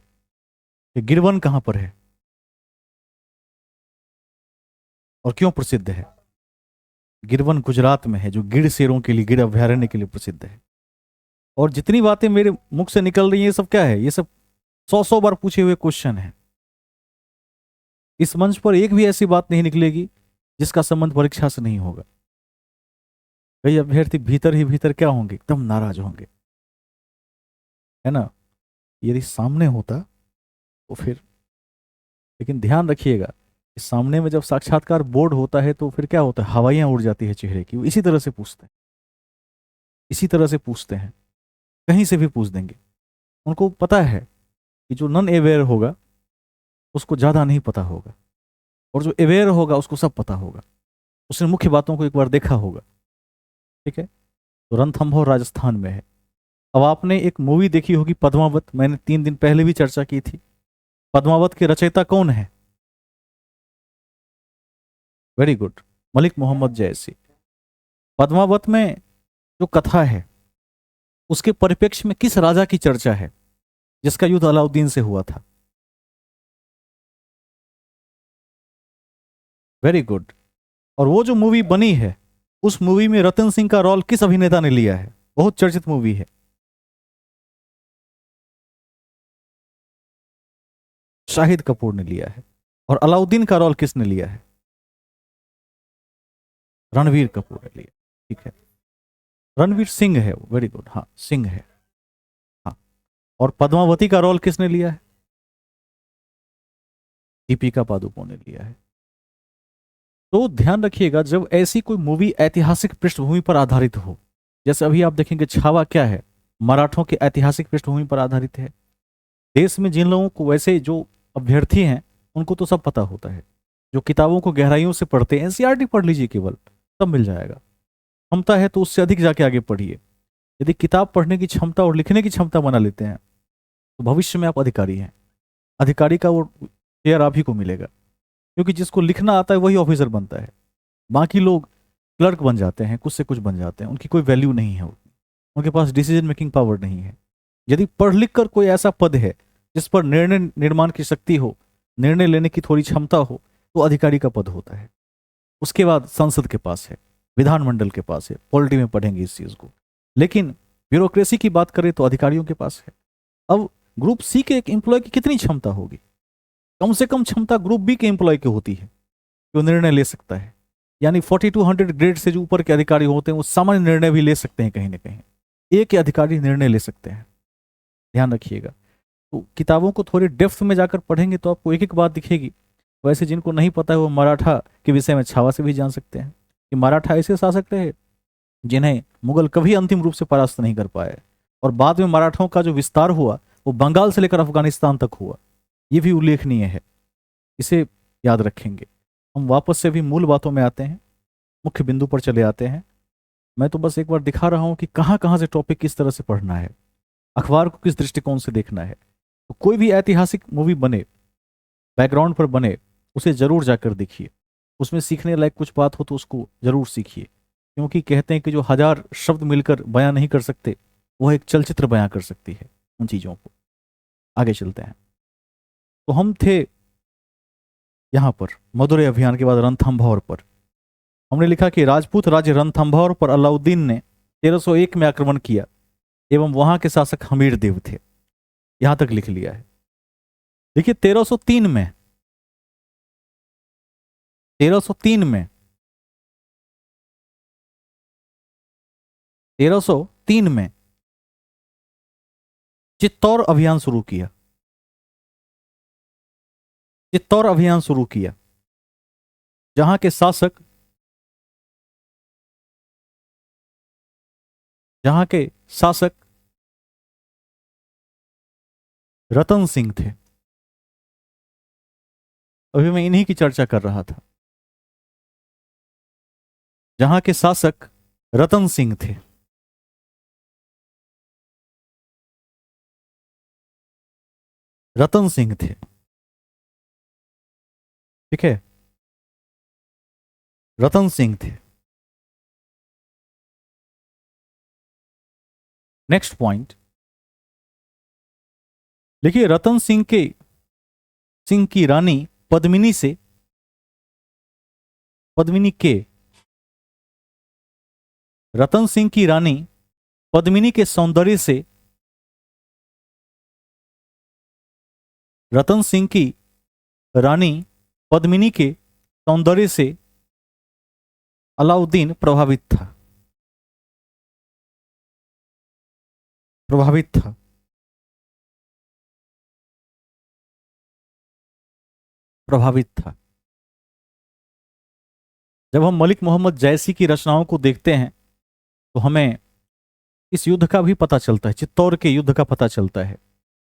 ये गिरवन कहां पर है, और क्यों प्रसिद्ध है? गिरवन गुजरात में है, जो गिर शेरों के लिए, गिर अभयारण्य के लिए प्रसिद्ध है। और जितनी बातें मेरे मुख से निकल रही हैं, ये सब क्या है? ये सब 100 बार पूछे हुए क्वेश्चन है। इस मंच पर एक भी ऐसी बात नहीं निकलेगी जिसका संबंध परीक्षा से नहीं होगा। कई अभ्यर्थी भीतर ही भीतर क्या होंगे? एकदम नाराज होंगे, है ना। यदि सामने होता तो फिर, लेकिन ध्यान रखिएगा कि सामने में जब साक्षात्कार बोर्ड होता है तो फिर क्या होता है? हवाइयां उड़ जाती है चेहरे की। वो इसी तरह से पूछते हैं, इसी तरह से पूछते हैं, कहीं से भी पूछ देंगे। उनको पता है कि जो नॉन अवेयर होगा उसको ज्यादा नहीं पता होगा, और जो अवेयर होगा उसको सब पता होगा, उसने मुख्य बातों को एक बार देखा होगा। ठीक है। तो रणथंभौर राजस्थान में है। अब आपने एक मूवी देखी होगी पद्मावत, मैंने 3 दिन पहले भी चर्चा की थी। पद्मावत के रचयिता कौन है? वेरी गुड, मलिक मोहम्मद जैसी। पद्मावत में जो कथा है उसके परिप्रेक्ष्य में किस राजा की चर्चा है जिसका युद्ध अलाउद्दीन से हुआ था? Very good. और वो जो मूवी बनी है, उस मूवी में रतन सिंह का रोल किस अभिनेता ने लिया है? बहुत चर्चित मूवी है। शाहिद कपूर ने लिया है। और अलाउद्दीन का रोल किसने लिया है? रणवीर कपूर ने लिया। ठीक है, रणवीर सिंह है। वेरी गुड, हाँ सिंह है। हाँ। और पद्मावती का रोल किसने लिया है? दीपिका पादुकोण ने लिया है। तो ध्यान रखिएगा, जब ऐसी कोई मूवी ऐतिहासिक पृष्ठभूमि पर आधारित हो, जैसे अभी आप देखेंगे छावा क्या है, मराठों के ऐतिहासिक पृष्ठभूमि पर आधारित है। देश में जिन लोगों को, वैसे जो अभ्यर्थी हैं उनको तो सब पता होता है, जो किताबों को गहराइयों से पढ़ते हैं, एनसीईआरटी पढ़ लीजिए केवल, सब मिल जाएगा। क्षमता है तो उससे अधिक जाके आगे पढ़िए। यदि किताब पढ़ने की क्षमता और लिखने की क्षमता बना लेते हैं तो भविष्य में आप अधिकारी हैं। अधिकारी का वो शेयर आप ही को मिलेगा, क्योंकि जिसको लिखना आता है वही ऑफिसर बनता है। बाकी लोग क्लर्क बन जाते हैं, कुछ से कुछ बन जाते हैं, उनकी कोई वैल्यू नहीं है, उनके पास डिसीजन मेकिंग पावर नहीं है। यदि पढ़ लिख कर कोई ऐसा पद है जिस पर निर्णय निर्माण की शक्ति हो, निर्णय लेने की थोड़ी क्षमता हो, तो अधिकारी का पद होता है। उसके बाद संसद के पास है, विधानमंडल के पास है, पॉलिटी में पढ़ेंगे इस चीज को। लेकिन ब्यूरोक्रेसी की बात करें तो अधिकारियों के पास है। अब ग्रुप सी के एक एम्प्लॉय की कितनी क्षमता होगी? कम से कम क्षमता ग्रुप बी के एम्प्लॉय की होती है, जो निर्णय ले सकता है। यानी 4200 ग्रेड से जो ऊपर के अधिकारी होते हैं वो सामान्य निर्णय भी ले सकते हैं कहीं ना कहीं। एक अधिकारी निर्णय ले सकते हैं। ध्यान रखिएगा। तो किताबों को थोड़ी डेप्थ में जाकर पढ़ेंगे तो आपको एक एक बात दिखेगी। वैसे जिनको नहीं पता है वो मराठा के विषय में छावा से भी जान सकते हैं कि मराठा ऐसे शासक रहे जिन्हें मुगल कभी अंतिम रूप से परास्त नहीं कर पाए, और बाद में मराठों का जो विस्तार हुआ वो बंगाल से लेकर अफगानिस्तान तक हुआ। ये भी उल्लेखनीय है, इसे याद रखेंगे। हम वापस से भी मूल बातों में आते हैं, मुख्य बिंदु पर चले आते हैं। मैं तो बस एक बार दिखा रहा हूं कि कहाँ कहाँ से टॉपिक किस तरह से पढ़ना है, अखबार को किस दृष्टिकोण से देखना है। तो कोई भी ऐतिहासिक मूवी बने, बैकग्राउंड पर बने, उसे जरूर जाकर देखिए। उसमें सीखने लायक कुछ बात हो तो उसको जरूर सीखिए, क्योंकि कहते हैं कि जो 1000 शब्द मिलकर बयां नहीं कर सकते, वह एक चलचित्र बयां कर सकती है उन चीजों को। आगे चलते हैं। तो हम थे यहां पर मदुरै अभियान के बाद रणथंभौर पर। हमने लिखा कि राजपूत राज्य रणथंभौर पर अलाउद्दीन ने 1301 में आक्रमण किया एवं वहां के शासक हमीर देव थे। यहां तक लिख लिया है। देखिए 1303 में, 1303 में, 1303 में चित्तौर अभियान शुरू किया। चित्तौर अभियान शुरू किया, जहां के शासक, जहां के शासक रतन सिंह थे। अभी मैं इन्हीं की चर्चा कर रहा था। जहां के शासक रतन सिंह थे। रतन सिंह थे। ठीक है, रतन सिंह थे। नेक्स्ट पॉइंट देखिए, रतन सिंह के, सिंह की रानी पद्मिनी से पद्मिनी के रतन सिंह की रानी पद्मिनी के सौंदर्य से रतन सिंह की रानी पद्मिनी के सौंदर्य से अलाउद्दीन प्रभावित था। प्रभावित था। प्रभावित था। जब हम मलिक मोहम्मद जैसी की रचनाओं को देखते हैं तो हमें इस युद्ध का भी पता चलता है, चित्तौड़ के युद्ध का पता चलता है,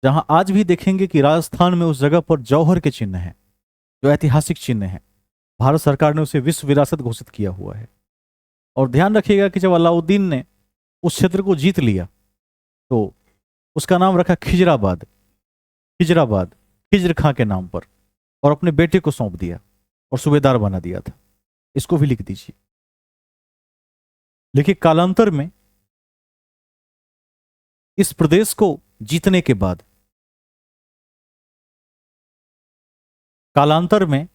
जहां आज भी देखेंगे कि राजस्थान में उस जगह पर जौहर के चिन्ह हैं, जो ऐतिहासिक चिन्ह हैं। भारत सरकार ने उसे विश्व विरासत घोषित किया हुआ है। और ध्यान रखिएगा कि जब अलाउद्दीन ने उस क्षेत्र को जीत लिया तो उसका नाम रखा खिजराबाद। खिजराबाद खिज्र खां के नाम पर, और अपने बेटे को सौंप दिया और सूबेदार बना दिया था। इसको भी लिख दीजिए। लेकिन कालांतर में इस प्रदेश को जीतने के बाद, कालांतर में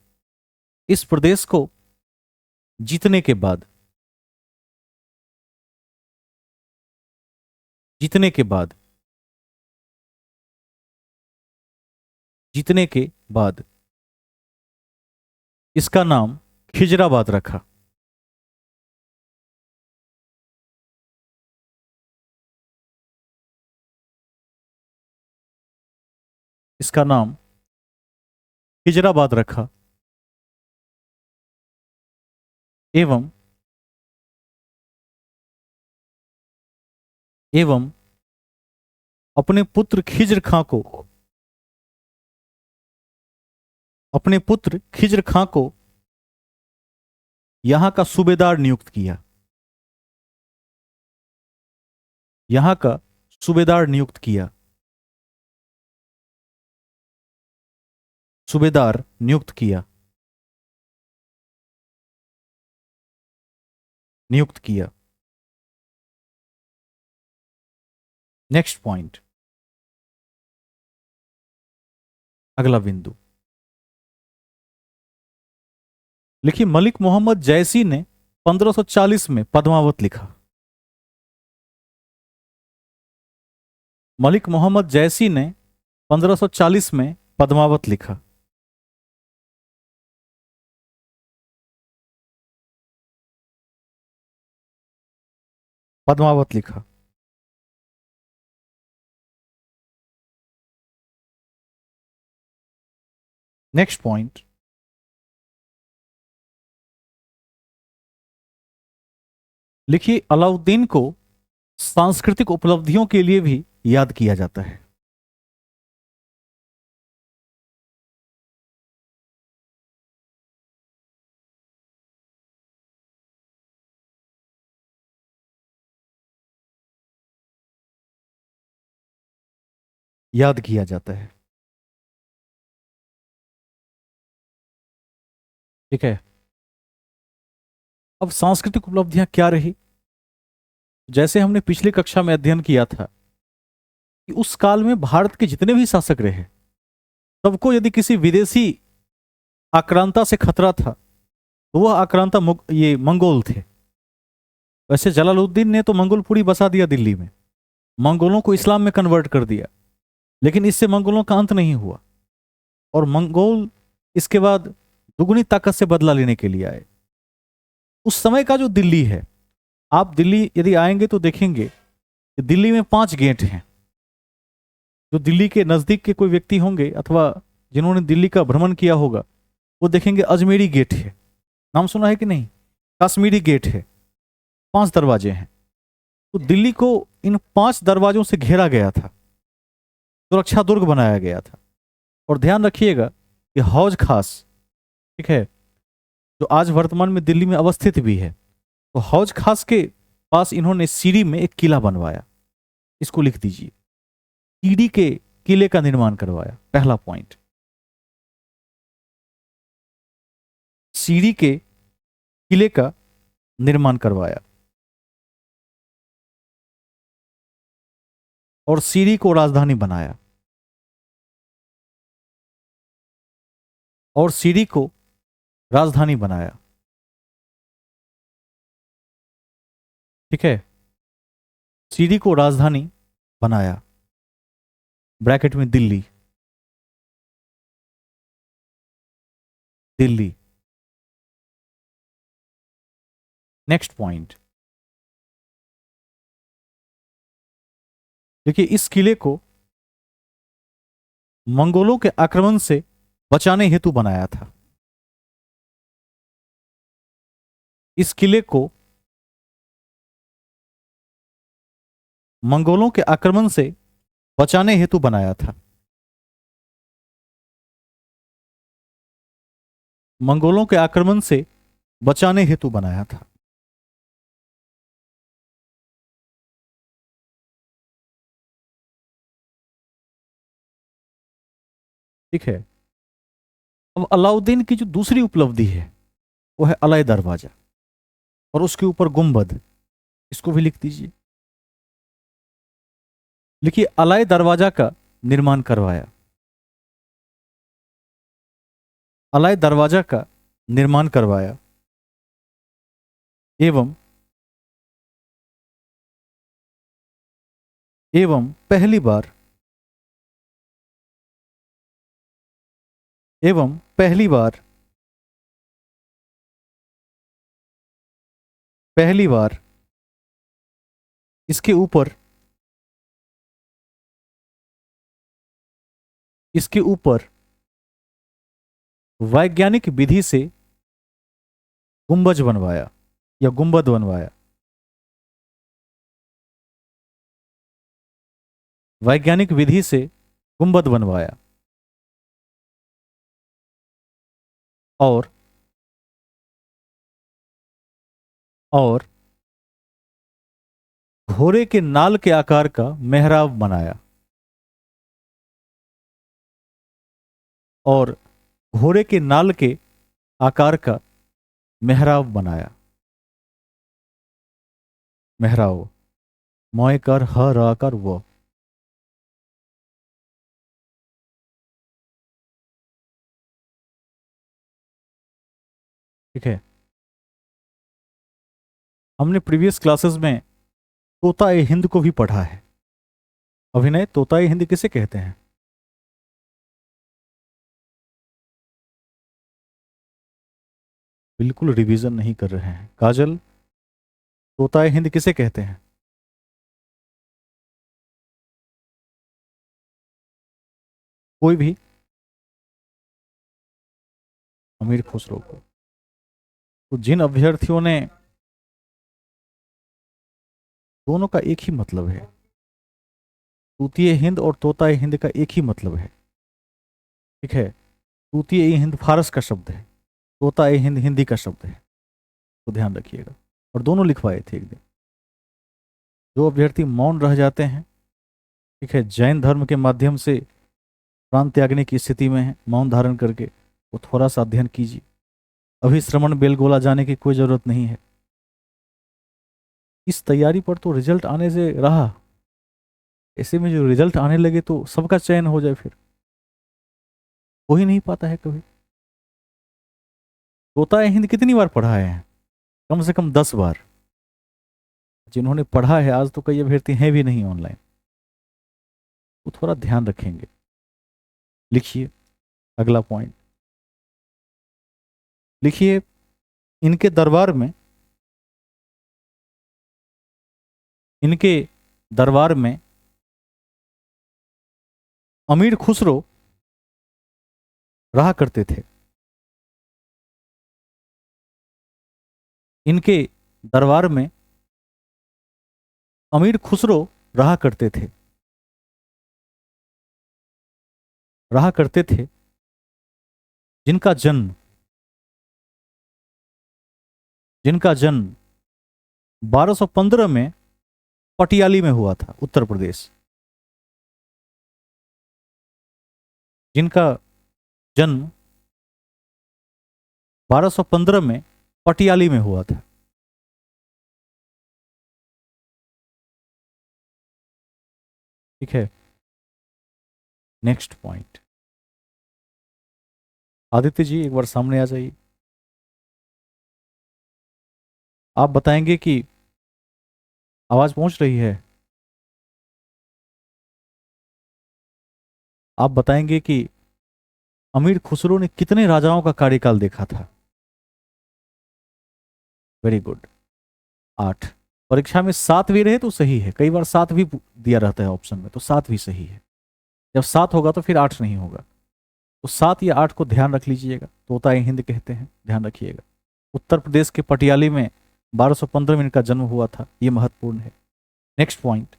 इस प्रदेश को जीतने के बाद, जीतने के बाद, जीतने के बाद इसका नाम खिजराबाद रखा। इसका नाम खिजराबाद रखा एवं एवं अपने पुत्र खिज्र खां को, अपने पुत्र खिज्र खां को यहां का सूबेदार नियुक्त किया। यहां का सूबेदार नियुक्त किया। सूबेदार नियुक्त किया। नियुक्त किया। नेक्स्ट पॉइंट, अगला बिंदु लिखिए। मलिक मोहम्मद जैसी ने 1540 में पद्मावत लिखा। मलिक मोहम्मद जैसी ने 1540 में पद्मावत लिखा। पद्मावत लिखा। नेक्स्ट पॉइंट, लिखिए अलाउद्दीन को सांस्कृतिक उपलब्धियों के लिए भी याद किया जाता है। याद किया जाता है। ठीक है। अब सांस्कृतिक उपलब्धियां क्या रही? जैसे हमने पिछली कक्षा में अध्ययन किया था कि उस काल में भारत के जितने भी शासक रहे, सबको यदि किसी विदेशी आक्रांता से खतरा था तो वह आक्रांता ये मंगोल थे। वैसे जलालुद्दीन ने तो मंगोलपुरी बसा दिया दिल्ली में, मंगोलों को इस्लाम में कन्वर्ट कर दिया, लेकिन इससे मंगोलों का अंत नहीं हुआ और मंगोल इसके बाद दुगनी ताकत से बदला लेने के लिए आए। उस समय का जो दिल्ली है, आप दिल्ली यदि आएंगे तो देखेंगे कि दिल्ली में 5 गेट हैं। जो दिल्ली के नजदीक के कोई व्यक्ति होंगे अथवा जिन्होंने दिल्ली का भ्रमण किया होगा वो देखेंगे अजमेरी गेट है, नाम सुना है कि नहीं? कश्मीरी गेट है, 5 दरवाजे हैं। तो दिल्ली को इन 5 दरवाजों से घेरा गया था, सुरक्षा दुर्ग बनाया गया था। और ध्यान रखिएगा कि हौज खास, ठीक है, जो आज वर्तमान में दिल्ली में अवस्थित भी है, तो हौज खास के पास इन्होंने सीरी में एक किला बनवाया। इसको लिख दीजिए, सीरी के किले का निर्माण करवाया। पहला पॉइंट, सीरी के किले का निर्माण करवाया और सीरी को राजधानी बनाया। और सीरी को राजधानी बनाया। ठीक है, सीडी को राजधानी बनाया, ब्रैकेट में दिल्ली, दिल्ली। नेक्स्ट पॉइंट, देखिए इस किले को मंगोलों के आक्रमण से बचाने हेतु बनाया था। इस किले को मंगोलों के आक्रमण से बचाने हेतु बनाया था। मंगोलों के आक्रमण से बचाने हेतु बनाया था। ठीक है, अब अलाउद्दीन की जो दूसरी उपलब्धि है वो है अलाई दरवाजा, और उसके ऊपर गुंबद, इसको भी लिख दीजिए। लिखिए, अलाई दरवाजा का निर्माण करवाया, अलाई दरवाजा का निर्माण करवाया, एवं पहली बार पहली बार इसके ऊपर वैज्ञानिक विधि से गुंबज बनवाया या गुंबद बनवाया। वैज्ञानिक विधि से गुंबद बनवाया, और घोड़े के नाल के आकार का मेहराब बनाया, और घोड़े के नाल के आकार का मेहराब बनाया। मेहराब, मोयकर ह राकर वो। ठीक है, हमने प्रीवियस क्लासेस में तोता ए हिंद को भी पढ़ा है। अभिनय, तोता ए हिंद किसे कहते हैं? बिल्कुल रिवीजन नहीं कर रहे हैं। काजल, तोता ए हिंद किसे कहते हैं? कोई भी? अमीर खुसरो को। तो जिन अभ्यर्थियों ने, दोनों का एक ही मतलब है, तूतीय हिंद और तोता ए हिंद का एक ही मतलब है। ठीक है, तूतीय ए हिंद फारस का शब्द है, तोता ए हिंद हिंदी का शब्द है, तो ध्यान रखिएगा। और दोनों लिखवाए थे एक दिन। जो अभ्यर्थी मौन रह जाते हैं, ठीक है, जैन धर्म के माध्यम से प्राण त्यागने की स्थिति में है, मौन धारण करके, वो थोड़ा सा अध्ययन कीजिए। अभी श्रवण बेलगोला जाने की कोई जरूरत नहीं है। इस तैयारी पर तो रिजल्ट आने से रहा, ऐसे में जो रिजल्ट आने लगे तो सबका चयन हो जाए, फिर हो ही नहीं पाता है कभी। तोता ए हिंद कितनी बार पढ़ाए हैं? कम से कम 10 बार। जिन्होंने पढ़ा है, आज तो कई अभ्यर्थी हैं भी नहीं ऑनलाइन, वो थोड़ा ध्यान रखेंगे। लिखिए अगला पॉइंट, लिखिए, इनके दरबार में अमीर खुसरो रहा करते थे। इनके दरबार में अमीर खुसरो रहा करते थे, जिनका जन्म 1215 में पटियाली में हुआ था, उत्तर प्रदेश। जिनका जन्म 1215 में पटियाली में हुआ था। ठीक है, नेक्स्ट पॉइंट। आदित्य जी एक बार सामने आ जाइए। आप बताएंगे कि आवाज पहुंच रही है? आप बताएंगे कि अमीर खुसरो ने कितने राजाओं का कार्यकाल देखा था? Very good, 8। परीक्षा में 7 भी रहे तो सही है, कई बार 7 भी दिया रहता है ऑप्शन में, तो 7 भी सही है। जब 7 होगा तो फिर 8 नहीं होगा। तो 7 या 8 को ध्यान रख लीजिएगा, तोता ए हिंद कहते हैं, ध्यान रखिएगा। उत्तर प्रदेश के पटियाली में 1215 में इनका जन्म हुआ था, यह महत्वपूर्ण है। नेक्स्ट पॉइंट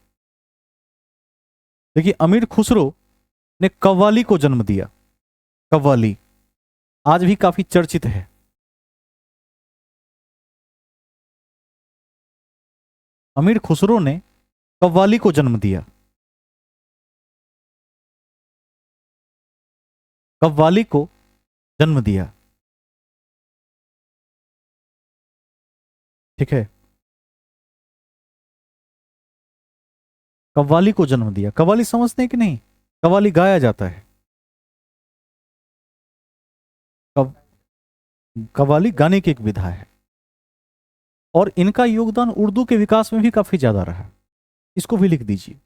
देखिए, अमीर खुसरो ने कव्वाली को जन्म दिया। कव्वाली आज भी काफी चर्चित है। अमीर खुसरो ने कव्वाली को जन्म दिया। कव्वाली को जन्म दिया, ठीक है। कव्वाली को जन्म दिया। कव्वाली समझते हैं कि नहीं? कव्वाली गाया जाता है। कव, कव्वाली गाने की एक विधा है, और इनका योगदान उर्दू के विकास में भी काफी ज्यादा रहा। इसको भी लिख दीजिए,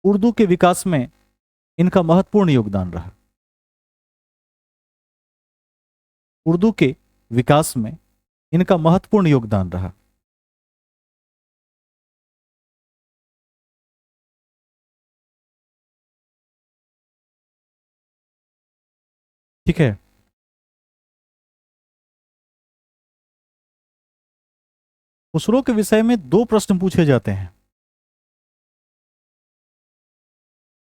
उर्दू के विकास में इनका महत्वपूर्ण योगदान रहा। उर्दू के विकास में इनका महत्वपूर्ण योगदान रहा। ठीक है। खुसरो के विषय में 2 प्रश्न पूछे जाते हैं।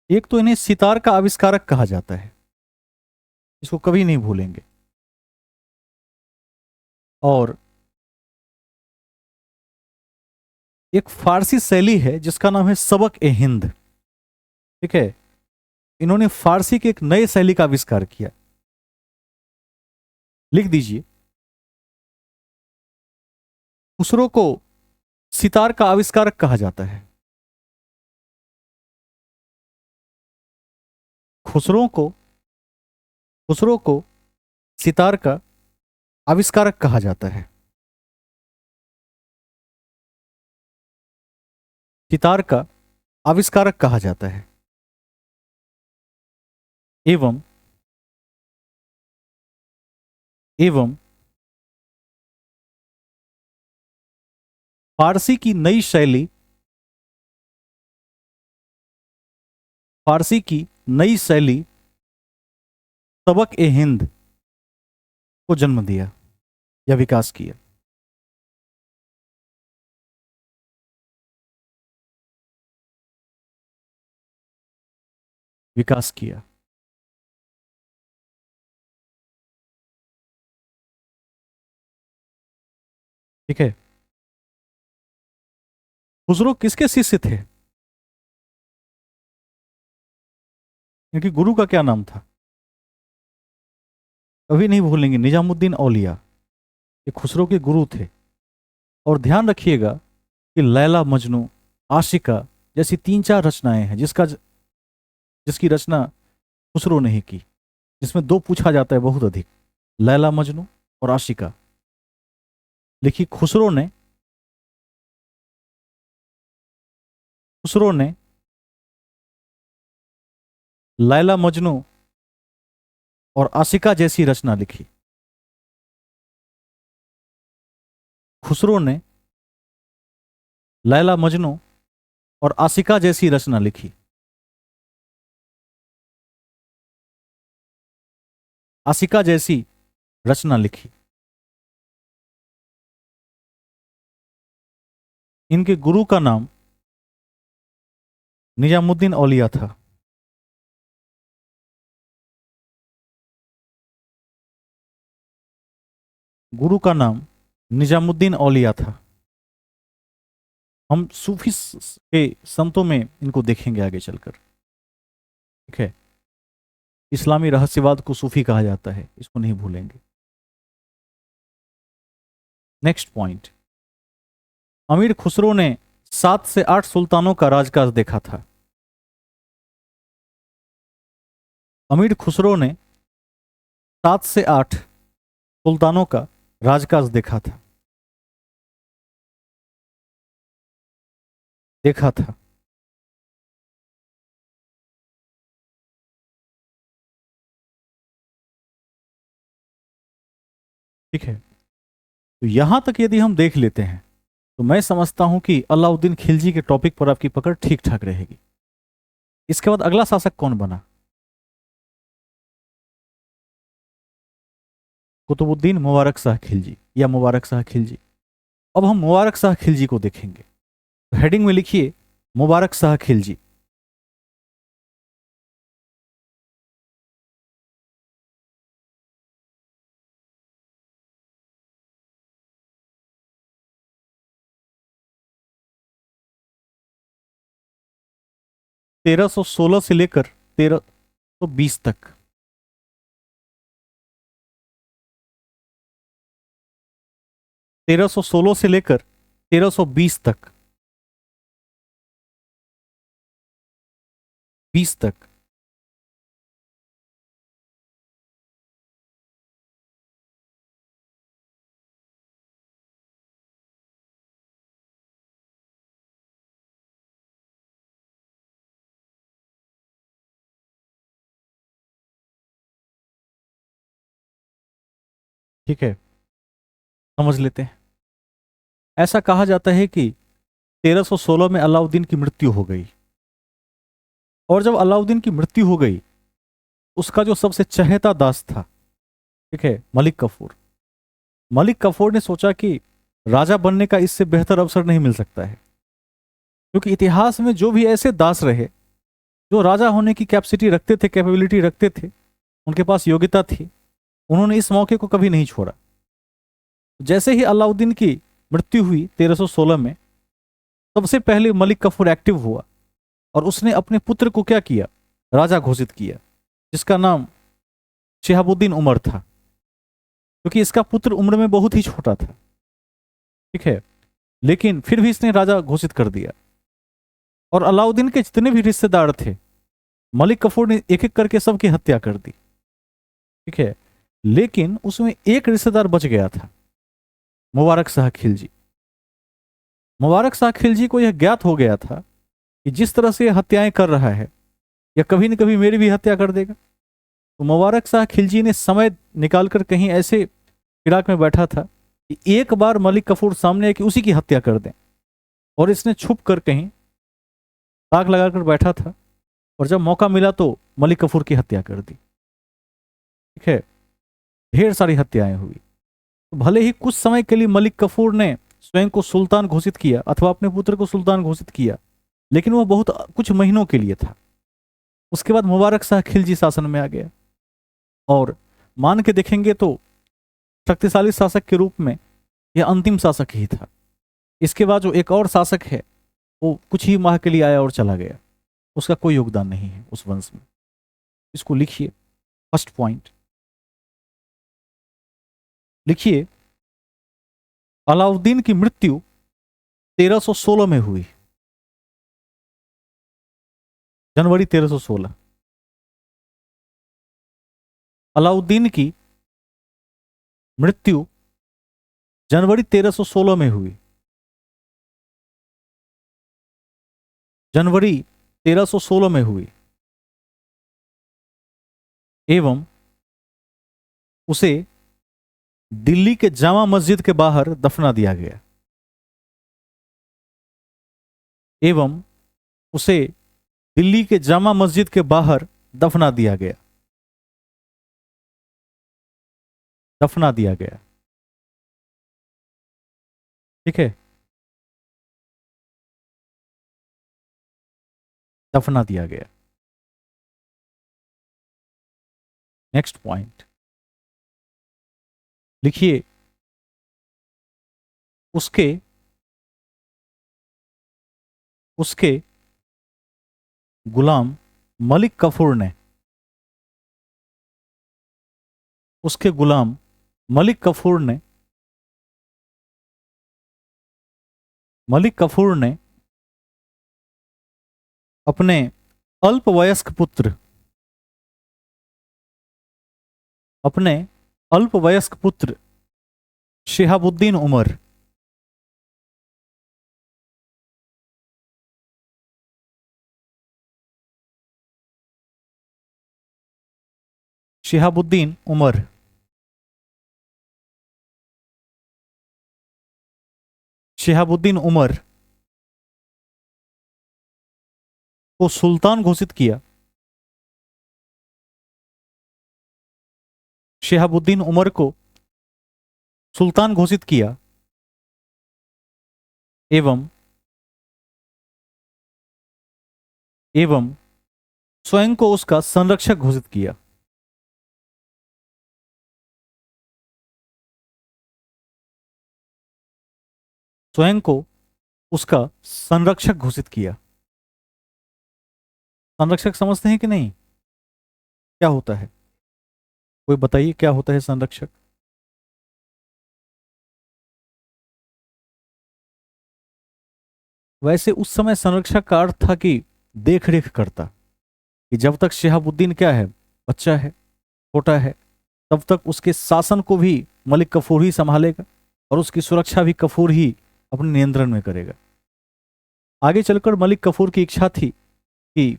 एक तो इन्हें सितार का आविष्कारक कहा जाता है, इसको कभी नहीं भूलेंगे। और एक फारसी शैली है जिसका नाम है सबक ए हिंद, ठीक है। इन्होंने फारसी के एक नए शैली का आविष्कार किया। लिख दीजिए, खुसरो को सितार का आविष्कारक कहा जाता है। खुसरो को खुसरो को सितार का आविष्कारक कहा जाता है। सितार का आविष्कारक कहा जाता है। एवं एवं फारसी की नई शैली फारसी की नई शैली सबक ए हिंद को जन्म दिया या विकास किया। विकास किया, ठीक है। खुसरो किसके शिष्य थे? इनके गुरु का क्या नाम था? कभी नहीं भूलेंगे, निजामुद्दीन औलिया। ये खुसरो के गुरु थे। और ध्यान रखिएगा कि लैला मजनू, आशिका जैसी 3-4 रचनाएं हैं जिसकी रचना खुसरो ने ही की, जिसमें 2 पूछा जाता है बहुत अधिक, लैला मजनू और आशिका। लिखी खुसरो ने लैला मजनू और आशिका जैसी रचना लिखी। खुसरो ने लैला मजनू और आशिका जैसी रचना लिखी। आशिका जैसी रचना लिखी। इनके गुरु का नाम निजामुद्दीन औलिया था। गुरु का नाम निजामुद्दीन औलिया था। हम सूफी के संतों में इनको देखेंगे आगे चलकर, ठीक है। इस्लामी रहस्यवाद को सूफी कहा जाता है, इसको नहीं भूलेंगे। नेक्स्ट पॉइंट, अमीर खुसरो ने 7 से 8 सुल्तानों का राजकाज देखा था। अमीर खुसरो ने 7 से 8 सुल्तानों का राजकाज देखा था। देखा था। ठीक है, तो यहां तक यदि हम देख लेते हैं तो मैं समझता हूं कि अलाउद्दीन खिलजी के टॉपिक पर आपकी पकड़ ठीक ठाक रहेगी। इसके बाद अगला शासक कौन बना? कुतुबुद्दीन मुबारक शाह खिलजी या मुबारक शाह खिलजी। अब हम मुबारक शाह खिलजी को देखेंगे, तो हेडिंग में लिखिए मुबारक शाह खिलजी। तेरह सौ सोलह से लेकर 1320 तक। 1316 से लेकर 1320 तक। 20 तक। ठीक है, समझ लेते हैं। ऐसा कहा जाता है कि 1316 में अलाउद्दीन की मृत्यु हो गई, और जब अलाउद्दीन की मृत्यु हो गई, उसका जो सबसे चहेता दास था, ठीक है, मलिक कफूर, मलिक कफूर ने सोचा कि राजा बनने का इससे बेहतर अवसर नहीं मिल सकता है, क्योंकि इतिहास में जो भी ऐसे दास रहे जो राजा होने की कैपेसिटी रखते थे, कैपेबिलिटी रखते थे, उनके पास योग्यता थी, उन्होंने इस मौके को कभी नहीं छोड़ा। जैसे ही अलाउद्दीन की मृत्यु हुई 1316 में, सबसे पहले मलिक कफूर एक्टिव हुआ और उसने अपने पुत्र को क्या किया, राजा घोषित किया, जिसका नाम शिहाबुद्दीन उमर था, क्योंकि इसका पुत्र उम्र में बहुत ही छोटा था। ठीक है, लेकिन फिर भी इसने राजा घोषित कर दिया, और अलाउद्दीन के जितने भी रिश्तेदार थे, मलिक कफूर ने एक एक करके सबकी हत्या कर दी। ठीक है, लेकिन उसमें एक रिश्तेदार बच गया था, मुबारक शाह खिलजी। मुबारक शाह खिलजी को यह ज्ञात हो गया था कि जिस तरह से यह हत्याएं कर रहा है, यह कभी न कभी मेरी भी हत्या कर देगा। तो मुबारक शाह खिलजी ने समय निकालकर कहीं ऐसे इराक में बैठा था कि एक बार मलिक कफूर सामने है कि उसी की हत्या कर दें, और इसने छुप कर कहीं ताक लगाकर बैठा था, और जब मौका मिला तो मलिक कफूर की हत्या कर दी। ठीक है, ढेर सारी हत्याएं हुई। तो भले ही कुछ समय के लिए मलिक कफूर ने स्वयं को सुल्तान घोषित किया अथवा अपने पुत्र को सुल्तान घोषित किया, लेकिन वह बहुत कुछ महीनों के लिए था। उसके बाद मुबारक शाह खिलजी शासन में आ गया, और मान के देखेंगे तो शक्तिशाली शासक के रूप में यह अंतिम शासक ही था। इसके बाद जो एक और शासक है, वो कुछ ही माह के लिए आया और चला गया, उसका कोई योगदान नहीं है उस वंश में। इसको लिखिए, फर्स्ट पॉइंट लिखिए, अलाउद्दीन की मृत्यु 1316 में हुई, जनवरी 1316। अलाउद्दीन की मृत्यु जनवरी 1316 में हुई, जनवरी 1316 में हुई, एवं उसे दिल्ली के जामा मस्जिद के बाहर दफना दिया गया, एवं उसे दिल्ली के जामा मस्जिद के बाहर दफना दिया गया, दफना दिया गया। ठीक है, दफना दिया गया। नेक्स्ट पॉइंट लिखिए, उसके उसके गुलाम मलिक कफूर ने, उसके गुलाम मलिक कफूर ने, मलिक कफूर ने अपने अल्पवयस्क पुत्र, अपने अल्पवयस्क पुत्र शिहाबुद्दीन उमर, शिहाबुद्दीन उमर शिहाबुद्दीन उमर को सुल्तान घोषित किया। शिहाबुद्दीन उमर को सुल्तान घोषित किया एवं एवं स्वयं को उसका संरक्षक घोषित किया। स्वयं को उसका संरक्षक घोषित किया। संरक्षक समझते हैं कि नहीं? क्या होता है? कोई बताइए क्या होता है संरक्षक? वैसे उस समय संरक्षक का अर्थ था कि देख रेख करता, कि जब तक शिहाबुद्दीन क्या है, बच्चा है, छोटा है, तब तक उसके शासन को भी मलिक कफूर ही संभालेगा और उसकी सुरक्षा भी कफूर ही अपने नियंत्रण में करेगा। आगे चलकर मलिक कफूर की इच्छा थी कि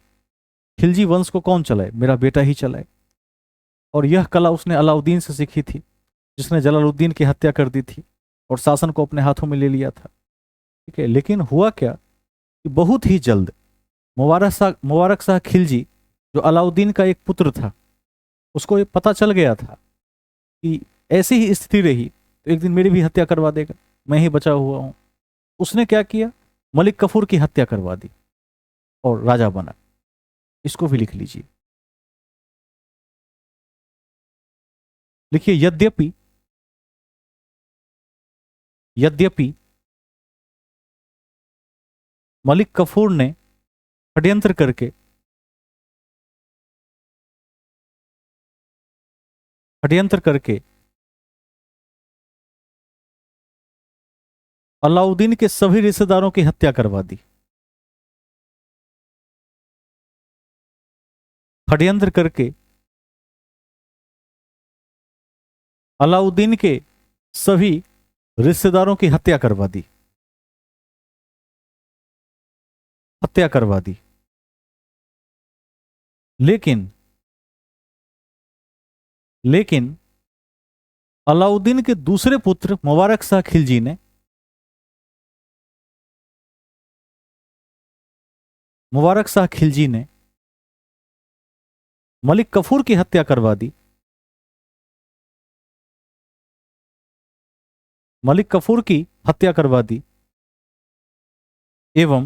खिलजी वंश को कौन चलाए, मेरा बेटा ही चलाए। और यह कला उसने अलाउद्दीन से सीखी थी, जिसने जलालुद्दीन की हत्या कर दी थी और शासन को अपने हाथों में ले लिया था। ठीक है, लेकिन हुआ क्या कि बहुत ही जल्द मुबारक शाह खिलजी, जो अलाउद्दीन का एक पुत्र था, उसको ये पता चल गया था कि ऐसी ही स्थिति रही तो एक दिन मेरी भी हत्या करवा देगा, मैं ही बचा हुआ हूं। उसने क्या किया, मलिक कफूर की हत्या करवा दी और राजा बना। इसको भी लिख लीजिए। लिखिए, यद्यपि यद्यपि मलिक कफूर ने षड्यंत्र करके षड्यंत्र करके अलाउद्दीन के सभी रिश्तेदारों की हत्या करवा दी। षड्यंत्र करके अलाउद्दीन के सभी रिश्तेदारों की हत्या करवा दी। हत्या करवा दी। लेकिन लेकिन अलाउद्दीन के दूसरे पुत्र मुबारक शाह खिलजी ने मुबारक शाह खिलजी ने मलिक कफूर की हत्या करवा दी। मलिक कफूर की हत्या करवा दी एवं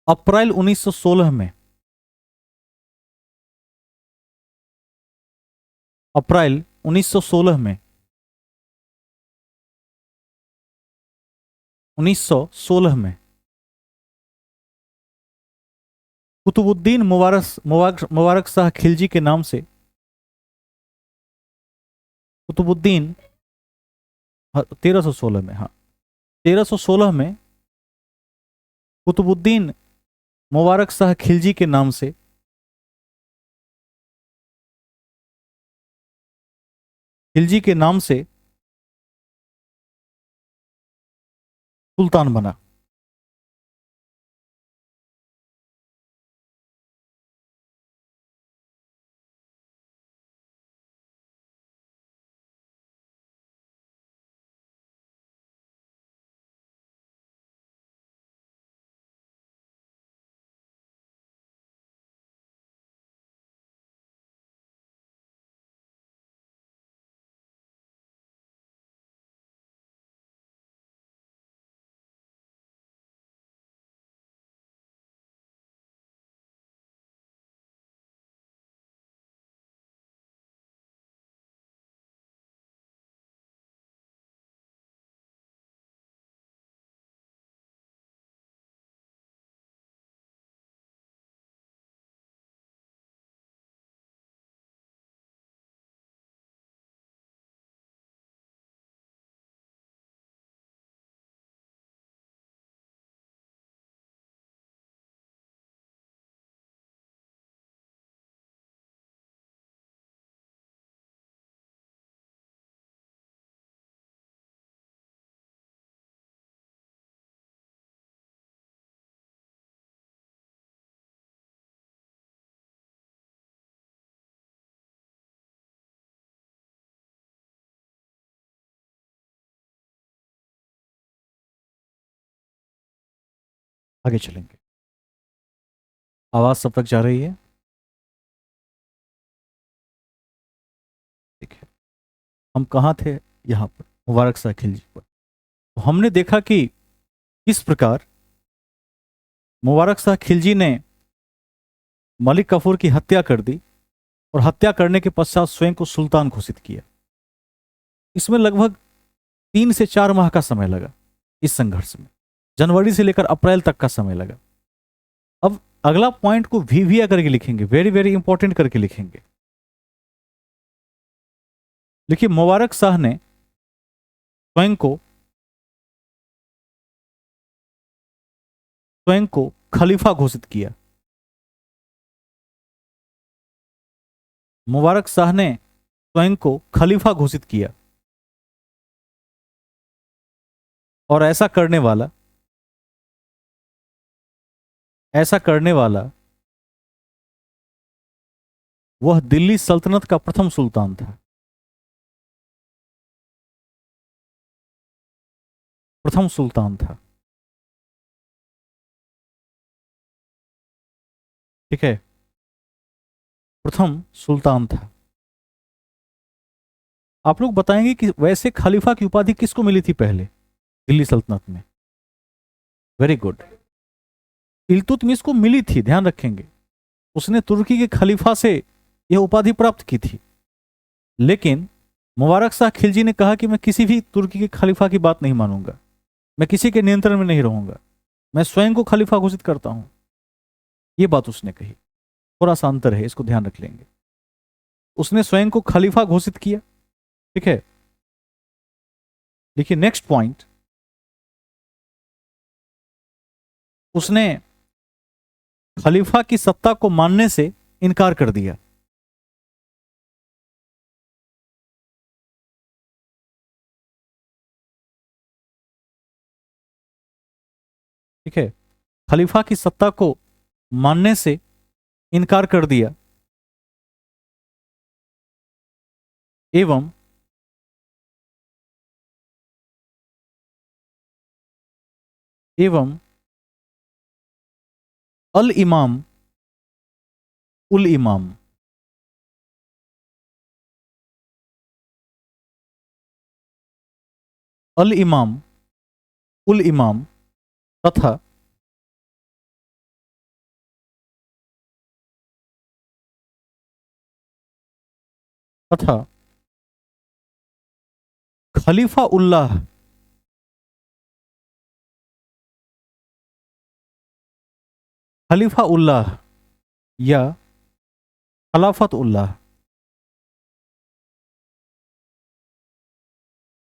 अप्रैल 1916 में अप्रैल 1916 में 1916 में कुतुबुद्दीन मुबारक शाह खिलजी के नाम से कुतुबुद्दीन 1316 में, हाँ, 1316 में कुतुबुद्दीन मुबारक शाह खिलजी के नाम से खिलजी के नाम से सुल्तान बना। आगे चलेंगे। आवाज सब तक जा रही है? ठीक है। हम कहाँ थे? यहाँ पर मुबारक शाह खिलजी पर। तो हमने देखा कि किस प्रकार मुबारक शाह खिलजी ने मलिक कफूर की हत्या कर दी और हत्या करने के पश्चात स्वयं को सुल्तान घोषित किया। इसमें लगभग 3 से 4 माह का समय लगा इस संघर्ष में। जनवरी से लेकर अप्रैल तक का समय लगा। अब अगला पॉइंट को वीविया करके लिखेंगे, वेरी वेरी इंपॉर्टेंट करके लिखेंगे। देखिए, मुबारक शाह ने स्वयं को खलीफा घोषित किया। मुबारक शाह ने स्वयं को खलीफा घोषित किया और ऐसा करने वाला वह दिल्ली सल्तनत का प्रथम सुल्तान था। प्रथम सुल्तान था। ठीक है, प्रथम सुल्तान था। आप लोग बताएंगे कि वैसे खलीफा की उपाधि किसको मिली थी पहले दिल्ली सल्तनत में? वेरी गुड, इल्तुतमिश को मिली थी, ध्यान रखेंगे। उसने तुर्की के खलीफा से यह उपाधि प्राप्त की थी। लेकिन मुबारक शाह खिलजी ने कहा कि मैं किसी भी तुर्की के खलीफा की बात नहीं मानूंगा, मैं किसी के नियंत्रण में नहीं रहूंगा, मैं स्वयं को खलीफा घोषित करता हूं। यह बात उसने कही। थोड़ा सा अंतर है, इसको ध्यान रख लेंगे। उसने स्वयं को खलीफा घोषित किया। ठीक है, देखिए नेक्स्ट पॉइंट, उसने खलीफा की सत्ता को मानने से इनकार कर दिया। ठीक है, खलीफा की सत्ता को मानने से इनकार कर दिया एवं एवं अल इमाम उल इमाम अल इमाम उल इमाम तथा तथा खलीफा उल्लाह खलीफा उल्लाह या खलाफत उल्लाह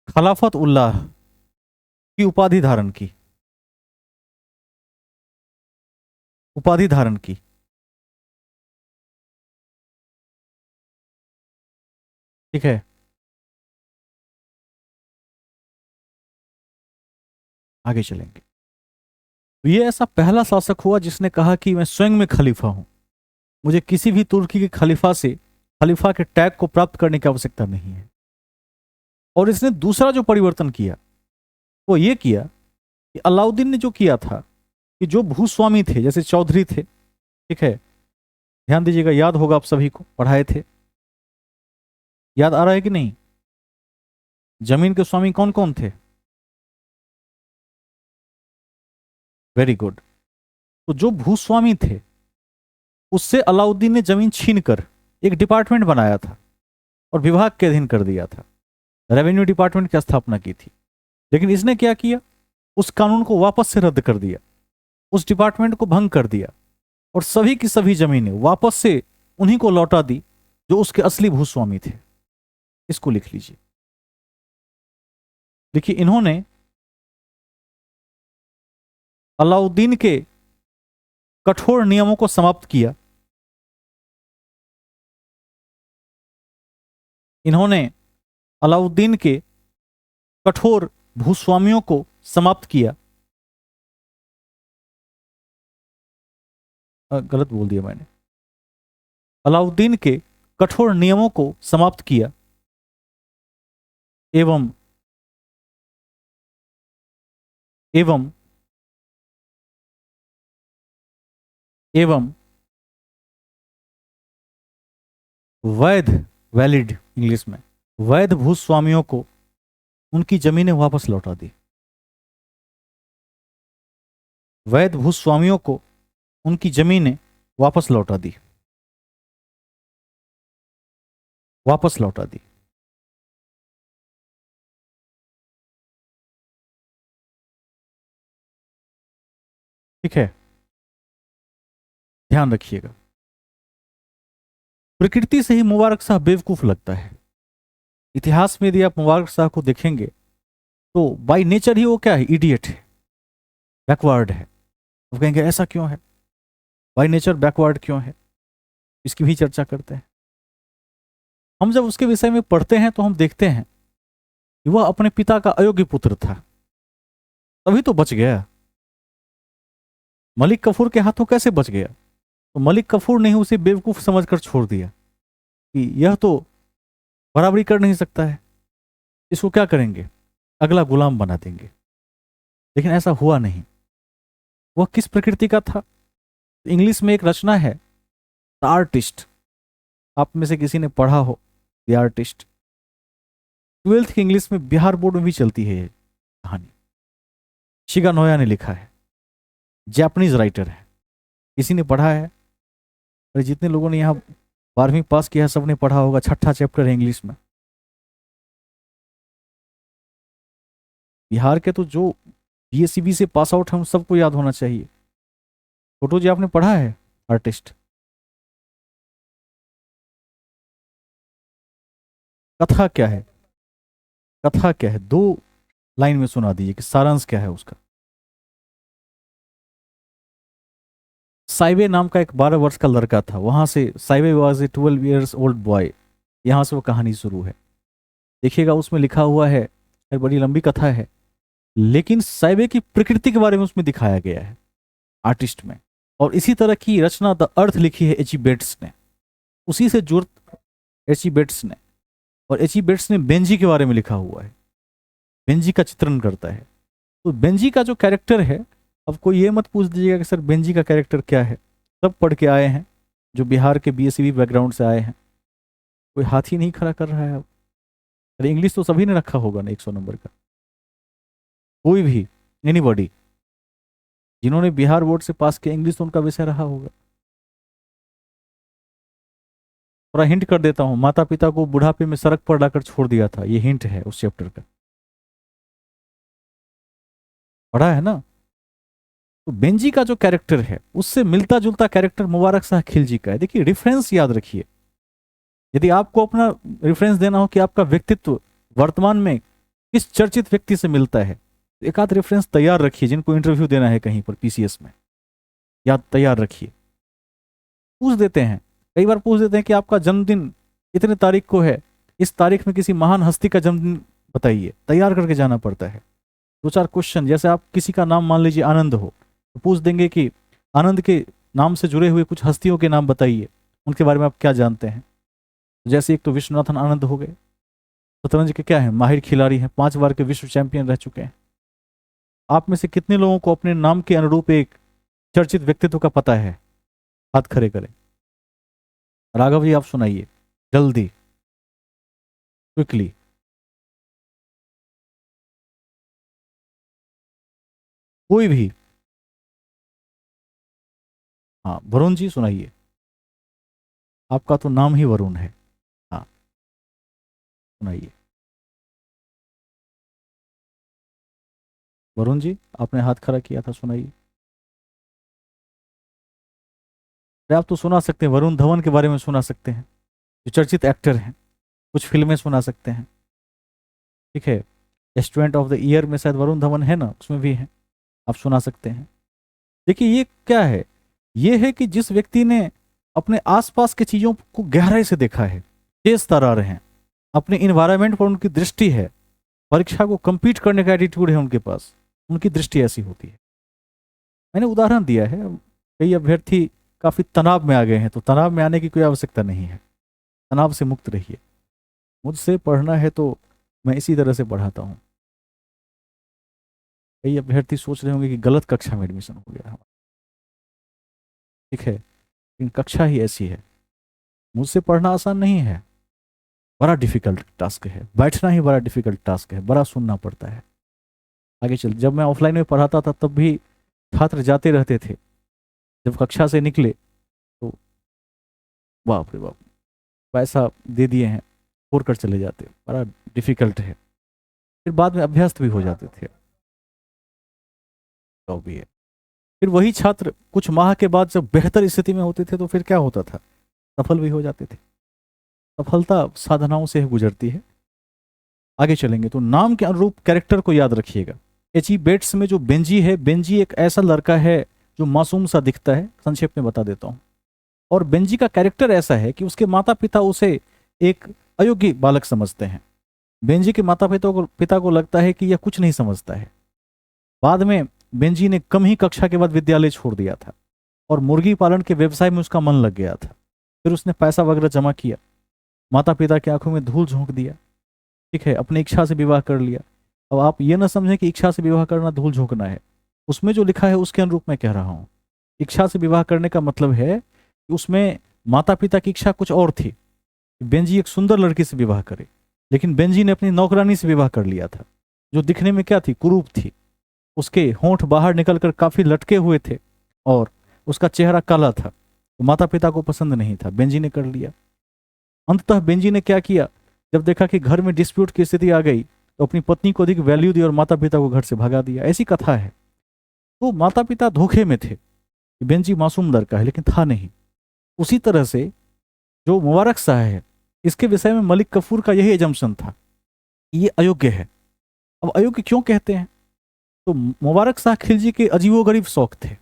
खलाफत उल्लाह की उपाधि धारण की। ठीक है, आगे चलेंगे। तो ये ऐसा पहला शासक हुआ जिसने कहा कि मैं स्वयं में खलीफा हूं, मुझे किसी भी तुर्की के खलीफा से खलीफा के टैग को प्राप्त करने की आवश्यकता नहीं है। और इसने दूसरा जो परिवर्तन किया वो ये किया कि अलाउद्दीन ने जो किया था कि जो भूस्वामी थे, जैसे चौधरी थे, ठीक है, ध्यान दीजिएगा, याद होगा आप सभी को पढ़ाए थे, याद आ रहा है कि नहीं? जमीन के स्वामी कौन कौन थे? Very good. तो जो भूस्वामी थे उससे अलाउद्दीन ने जमीन छीनकर एक डिपार्टमेंट बनाया था और विभाग के अधीन कर दिया था, रेवेन्यू डिपार्टमेंट की स्थापना की थी। लेकिन इसने क्या किया, उस कानून को वापस से रद्द कर दिया, उस डिपार्टमेंट को भंग कर दिया और सभी की सभी जमीनें वापस से उन्हीं को लौटा दी जो उसके असली भूस्वामी थे। इसको लिख लीजिए। देखिए, इन्होंने अलाउद्दीन के कठोर नियमों को समाप्त किया। इन्होंने अलाउद्दीन के कठोर भूस्वामियों को समाप्त किया। गलत बोल दिया मैंने। अलाउद्दीन के कठोर नियमों को समाप्त किया एवं एवं एवं वैध, वैलिड इंग्लिश में, वैध भूस्वामियों को उनकी जमीनें वापस लौटा दी। वैध भूस्वामियों को उनकी जमीनें वापस लौटा दी, वापस लौटा दी। ठीक है, ध्यान रखिएगा। प्रकृति से ही मुबारक शाह बेवकूफ लगता है। इतिहास में यदि आप मुबारक शाह को देखेंगे तो बाय नेचर ही वो क्या है, इडियट है, बैकवर्ड है। आप कहेंगे ऐसा क्यों है, बाय नेचर बैकवर्ड क्यों है, इसकी भी चर्चा करते हैं। हम जब उसके विषय में पढ़ते हैं तो हम देखते हैं कि वह अपने पिता का अयोग्य पुत्र था, तभी तो बच गया। मलिक कफूर के हाथों कैसे बच गया? तो मलिक कफूर ने ही उसे बेवकूफ समझकर छोड़ दिया कि यह तो बराबरी कर नहीं सकता है, इसको क्या करेंगे, अगला गुलाम बना देंगे। लेकिन ऐसा हुआ नहीं। वह किस प्रकृति का था? इंग्लिश में एक रचना है द आर्टिस्ट, आप में से किसी ने पढ़ा हो द आर्टिस्ट? 12th की इंग्लिश में बिहार बोर्ड में भी चलती है ये कहानी। शिगा नोया ने लिखा है, जापानीज राइटर है। किसी ने पढ़ा है? और जितने लोगों ने यहाँ 12वीं पास किया है सबने पढ़ा होगा, 6ठा चैप्टर है इंग्लिश में। बिहार के तो जो बीएससीबी से पास आउट हम सबको याद होना चाहिए। फोटो जी आपने पढ़ा है आर्टिस्ट? कथा क्या है, कथा क्या है, 2 लाइन में सुना दीजिए कि सारांश क्या है उसका। साइबे नाम का एक 12 वर्ष का लड़का था, वहां से साइबे was a 12 years old boy, यहां से वो कहानी शुरू है। देखिएगा उसमें लिखा हुआ है, एक बड़ी लंबी कथा है, लेकिन साइबे की प्रकृति के बारे में उसमें दिखाया गया है आर्टिस्ट में। और इसी तरह की रचना द अर्थ लिखी है एची बेट्स ने, उसी से जुड़ एची बेट्स ने। और एची बेट्स ने बेंजी के बारे में लिखा हुआ है, बेंजी का चित्रण करता है। तो बेंजी का जो कैरेक्टर है, अब कोई ये मत पूछ दीजिएगा कि सर बेंजी का कैरेक्टर क्या है, सब पढ़ के आए हैं जो बिहार के बीएससीबी बैकग्राउंड से आए हैं। कोई हाथ ही नहीं खड़ा कर रहा है अब। अरे इंग्लिश तो सभी ने रखा होगा ना 100 नंबर का, कोई भी, एनीबॉडी जिन्होंने बिहार बोर्ड से पास किया, इंग्लिश तो उनका विषय रहा होगा। थोड़ा हिंट कर देता हूं, माता पिता को बुढ़ापे में सड़क पर लाकर छोड़ दिया था, ये हिंट है उस चैप्टर का, पढ़ा है ना? तो बेंजी का जो कैरेक्टर है उससे मिलता जुलता कैरेक्टर मुबारक शाह खिलजी का है। देखिए रेफरेंस याद रखिए, यदि आपको अपना रेफरेंस देना हो कि आपका व्यक्तित्व वर्तमान में किस चर्चित व्यक्ति से मिलता है, तो एक आध रेफरेंस तैयार रखिए। जिनको इंटरव्यू देना है कहीं पर पीसीएस में, याद तैयार रखिए। पूछ देते हैं, कई बार पूछ देते हैं कि आपका जन्मदिन इतने तारीख को है, इस तारीख में किसी महान हस्ती का जन्मदिन बताइए, तैयार करके जाना पड़ता है। 2-4 क्वेश्चन, जैसे आप किसी का नाम मान लीजिए आनंद हो, तो पूछ देंगे कि आनंद के नाम से जुड़े हुए कुछ हस्तियों के नाम बताइए, उनके बारे में आप क्या जानते हैं। जैसे एक तो विश्वनाथन आनंद हो गए, शतरंज के क्या है, माहिर खिलाड़ी हैं, 5 बार के विश्व चैंपियन रह चुके हैं। आप में से कितने लोगों को अपने नाम के अनुरूप एक चर्चित व्यक्तित्व का पता है? हाथ खड़े करें। राघव जी आप सुनाइए जल्दी, क्विकली। कोई भी। हाँ वरुण जी सुनाइए, आपका तो नाम ही वरुण है। हाँ सुनाइए। वरुण जी आपने हाथ खड़ा किया था, सुनाइए। अरे आप तो सुना सकते हैं, वरुण धवन के बारे में सुना सकते हैं, जो चर्चित एक्टर हैं, कुछ फिल्में सुना सकते हैं। ठीक है, स्टूडेंट ऑफ द ईयर में शायद वरुण धवन है ना, उसमें भी है, आप सुना सकते हैं। देखिए ये क्या है, ये है कि जिस व्यक्ति ने अपने आसपास की चीजों को गहराई से देखा है, तेज तरार हैं, अपने इन्वायरमेंट पर उनकी दृष्टि है, परीक्षा को कंपीट करने का एटीट्यूड है उनके पास, उनकी दृष्टि ऐसी होती है। मैंने उदाहरण दिया है, कई अभ्यर्थी काफी तनाव में आ गए हैं, तो तनाव में आने की कोई आवश्यकता नहीं है, तनाव से मुक्त रहिए। मुझसे पढ़ना है तो मैं इसी तरह से पढ़ाता हूँ। कई अभ्यर्थी सोच रहे होंगे कि गलत कक्षा में एडमिशन हो गया। ठीक है, लेकिन कक्षा ही ऐसी है। मुझसे पढ़ना आसान नहीं है, बड़ा डिफिकल्ट टास्क है, बैठना ही बड़ा डिफिकल्ट टास्क है, बड़ा सुनना पड़ता है। आगे चल, जब मैं ऑफलाइन में पढ़ाता था तब भी छात्र जाते रहते थे, जब कक्षा से निकले तो बाप रे बाप, पैसा दे दिए हैं, छोड़ कर चले जाते, बड़ा डिफिकल्ट है। फिर बाद में अभ्यस्त भी हो जाते थे, तो भी है। फिर वही छात्र कुछ माह के बाद जब बेहतर स्थिति में होते थे तो फिर क्या होता था, सफल भी हो जाते थे। सफलता साधनाओं से ही गुजरती है। आगे चलेंगे तो नाम के अनुरूप कैरेक्टर को याद रखिएगा। एच ई बेट्स में जो बेंजी है, बेंजी एक ऐसा लड़का है जो मासूम सा दिखता है, संक्षेप में बता देता हूं। और बेंजी का कैरेक्टर ऐसा है कि उसके माता पिता उसे एक अयोग्य बालक समझते हैं। बेंजी के माता पिता को लगता है कि यह कुछ नहीं समझता है। बाद में बेंजी ने कम ही कक्षा के बाद विद्यालय छोड़ दिया था और मुर्गी पालन के व्यवसाय में उसका मन लग गया था। फिर उसने पैसा वगैरह जमा किया, माता पिता की आंखों में धूल झोंक दिया, ठीक है, अपनी इच्छा से विवाह कर लिया। अब आप ये ना समझें कि इच्छा से विवाह करना धूल झोंकना है, उसमें जो लिखा है उसके अनुरूप मैं कह रहा हूं। इच्छा से विवाह करने का मतलब है कि उसमें माता पिता की इच्छा कुछ और थी, बेंजी एक सुंदर लड़की से विवाह करे, लेकिन बेंजी ने अपनी नौकरानी से विवाह कर लिया था, जो दिखने में क्या थी, कुरूप थी। उसके होंठ बाहर निकलकर काफी लटके हुए थे और उसका चेहरा काला था, तो माता पिता को पसंद नहीं था, बेंजी ने कर लिया। अंततः बेंजी ने क्या किया, जब देखा कि घर में डिस्प्यूट की स्थिति आ गई तो अपनी पत्नी को अधिक वैल्यू दी और माता पिता को घर से भगा दिया। ऐसी कथा है। तो माता पिता धोखे में थे, बेंजी मासूम लड़का है, लेकिन था नहीं। उसी तरह से जो मुबारक शाह है, इसके विषय में मलिक कफूर का यही एजम्पशन था, ये अयोग्य है। अब अयोग्य क्यों कहते हैं, तो मुबारक शाह खिलजी के अजीबोगरीब शौक थे।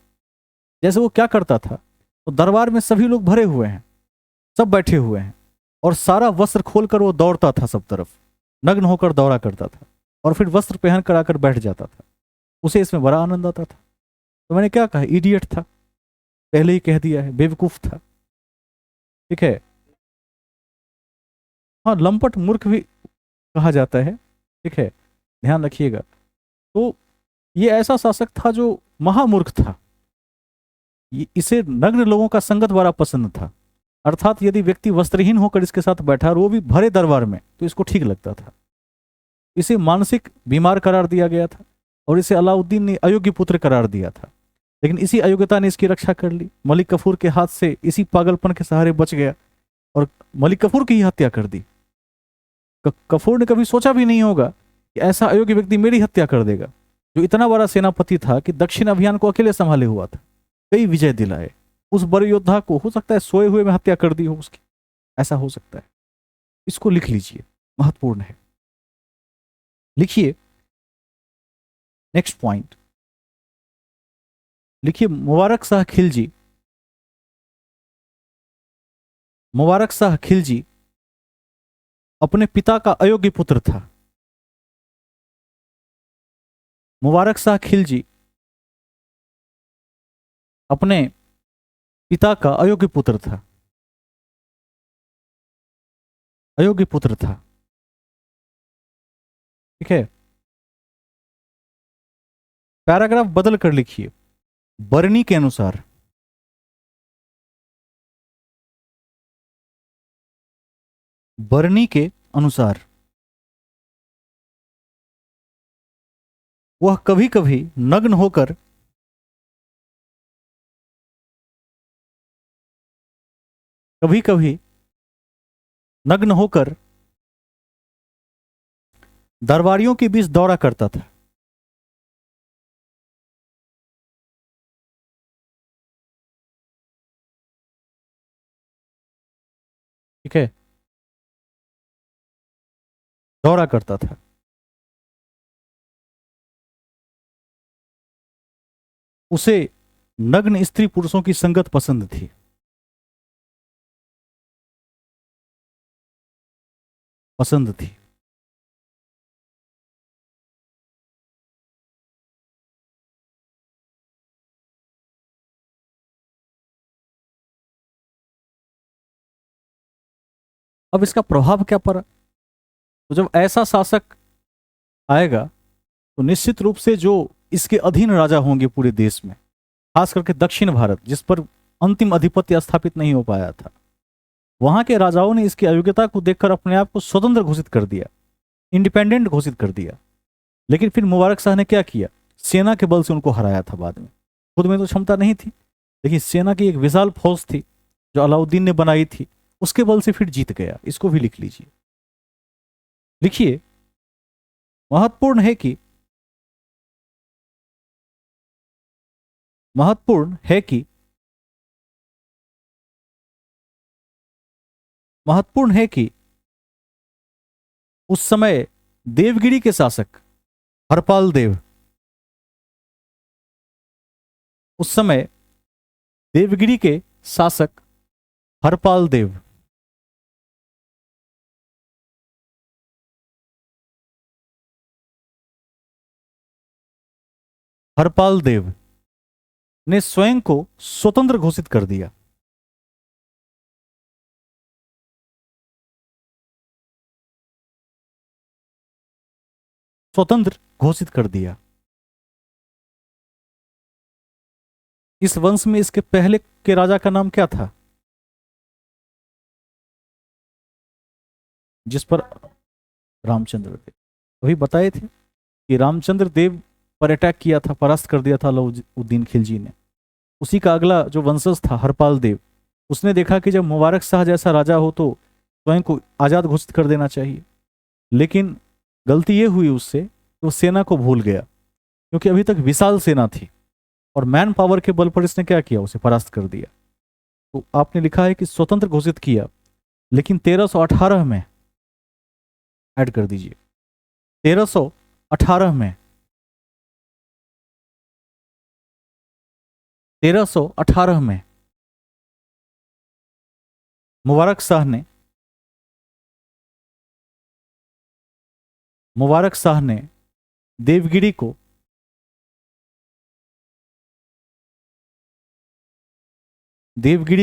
जैसे वो क्या करता था, तो दरबार में सभी लोग भरे हुए हैं, सब बैठे हुए हैं, और सारा वस्त्र खोलकर वो दौड़ता था, सब तरफ नग्न होकर दौड़ा करता था, और फिर वस्त्र पहन कर आकर बैठ जाता था। उसे इसमें बड़ा आनंद आता था। तो मैंने क्या कहा, इडियट था, पहले ही कह दिया है, बेवकूफ था, ठीक है। हाँ, लंपट मूर्ख भी कहा जाता है, ठीक है, ध्यान रखिएगा। तो ये ऐसा शासक था जो महामूर्ख था। इसे नग्न लोगों का संगत बड़ा पसंद था, अर्थात यदि व्यक्ति वस्त्रहीन होकर इसके साथ बैठा और वो भी भरे दरबार में, तो इसको ठीक लगता था। इसे मानसिक बीमार करार दिया गया था और इसे अलाउद्दीन ने अयोग्य पुत्र करार दिया था, लेकिन इसी अयोग्यता ने इसकी रक्षा कर ली। मलिक कफूर के हाथ से इसी पागलपन के सहारे बच गया और मलिक कफूर की ही हत्या कर दी। कफूर ने कभी सोचा भी नहीं होगा कि ऐसा अयोग्य व्यक्ति मेरी हत्या कर देगा, जो इतना बड़ा सेनापति था कि दक्षिण अभियान को अकेले संभाले हुआ था, कई विजय दिलाए। उस बड़े योद्धा को हो सकता है सोए हुए में हत्या कर दी हो उसकी, ऐसा हो सकता है। इसको लिख लीजिए, महत्वपूर्ण है। लिखिए नेक्स्ट पॉइंट, लिखिए मुबारक शाह खिलजी। मुबारक शाह खिलजी अपने पिता का अयोग्य पुत्र था। मुबारक शाह खिलजी अपने पिता का अयोग्य पुत्र था, अयोग्य पुत्र था, ठीक है। पैराग्राफ बदल कर लिखिए, बरनी के अनुसार। बरनी के अनुसार वह कभी कभी नग्न होकर कभी कभी नग्न होकर दरबारियों के बीच दौड़ा करता था। ठीक है, दौड़ा करता था। उसे नग्न स्त्री पुरुषों की संगत पसंद थी, पसंद थी। अब इसका प्रभाव क्या पड़ा, तो जब ऐसा शासक आएगा तो निश्चित रूप से जो इसके अधीन राजा होंगे पूरे देश में, खास करके दक्षिण भारत जिस पर अंतिम अधिपत्य स्थापित नहीं हो पाया था। वहां के राजाओं ने इसकी अयोग्यता को देखकर अपने आप को स्वतंत्र घोषित कर दिया, इंडिपेंडेंट घोषित कर दिया। लेकिन फिर मुबारक शाह ने क्या किया? सेना के बल से उनको हराया था बाद में। खुद में तो क्षमता नहीं थी, लेकिन सेना की एक विशाल फौज थी जो अलाउद्दीन ने बनाई थी, उसके बल से फिर जीत गया। इसको भी लिख लीजिए। लिखिए, महत्वपूर्ण है कि महत्वपूर्ण है कि महत्वपूर्ण है कि उस समय देवगिरी के शासक हरपाल देव उस समय देवगिरी के शासक हरपाल देव हरपाल देव ने स्वयं को स्वतंत्र घोषित कर दिया। स्वतंत्र घोषित कर दिया। इस वंश में इसके पहले के राजा का नाम क्या था, जिस पर रामचंद्र देव? अभी बताए थे कि रामचंद्र देव पर अटैक किया था, परास्त कर दिया था अलाउद्दीन खिलजी ने। उसी का अगला जो वंशज था हरपाल देव, उसने देखा कि जब मुबारक शाह जैसा राजा हो तो स्वयं को आजाद घोषित कर देना चाहिए। लेकिन गलती ये हुई उससे कि वो सेना को भूल गया, क्योंकि अभी तक विशाल सेना थी और मैन पावर के बल पर इसने क्या किया? उसे परास्त कर दिया। तो आपने लिखा है कि स्वतंत्र घोषित किया, लेकिन 1318 में ऐड कर दीजिए। 1318 में 1318 में मुबारक शाह ने देवगिरी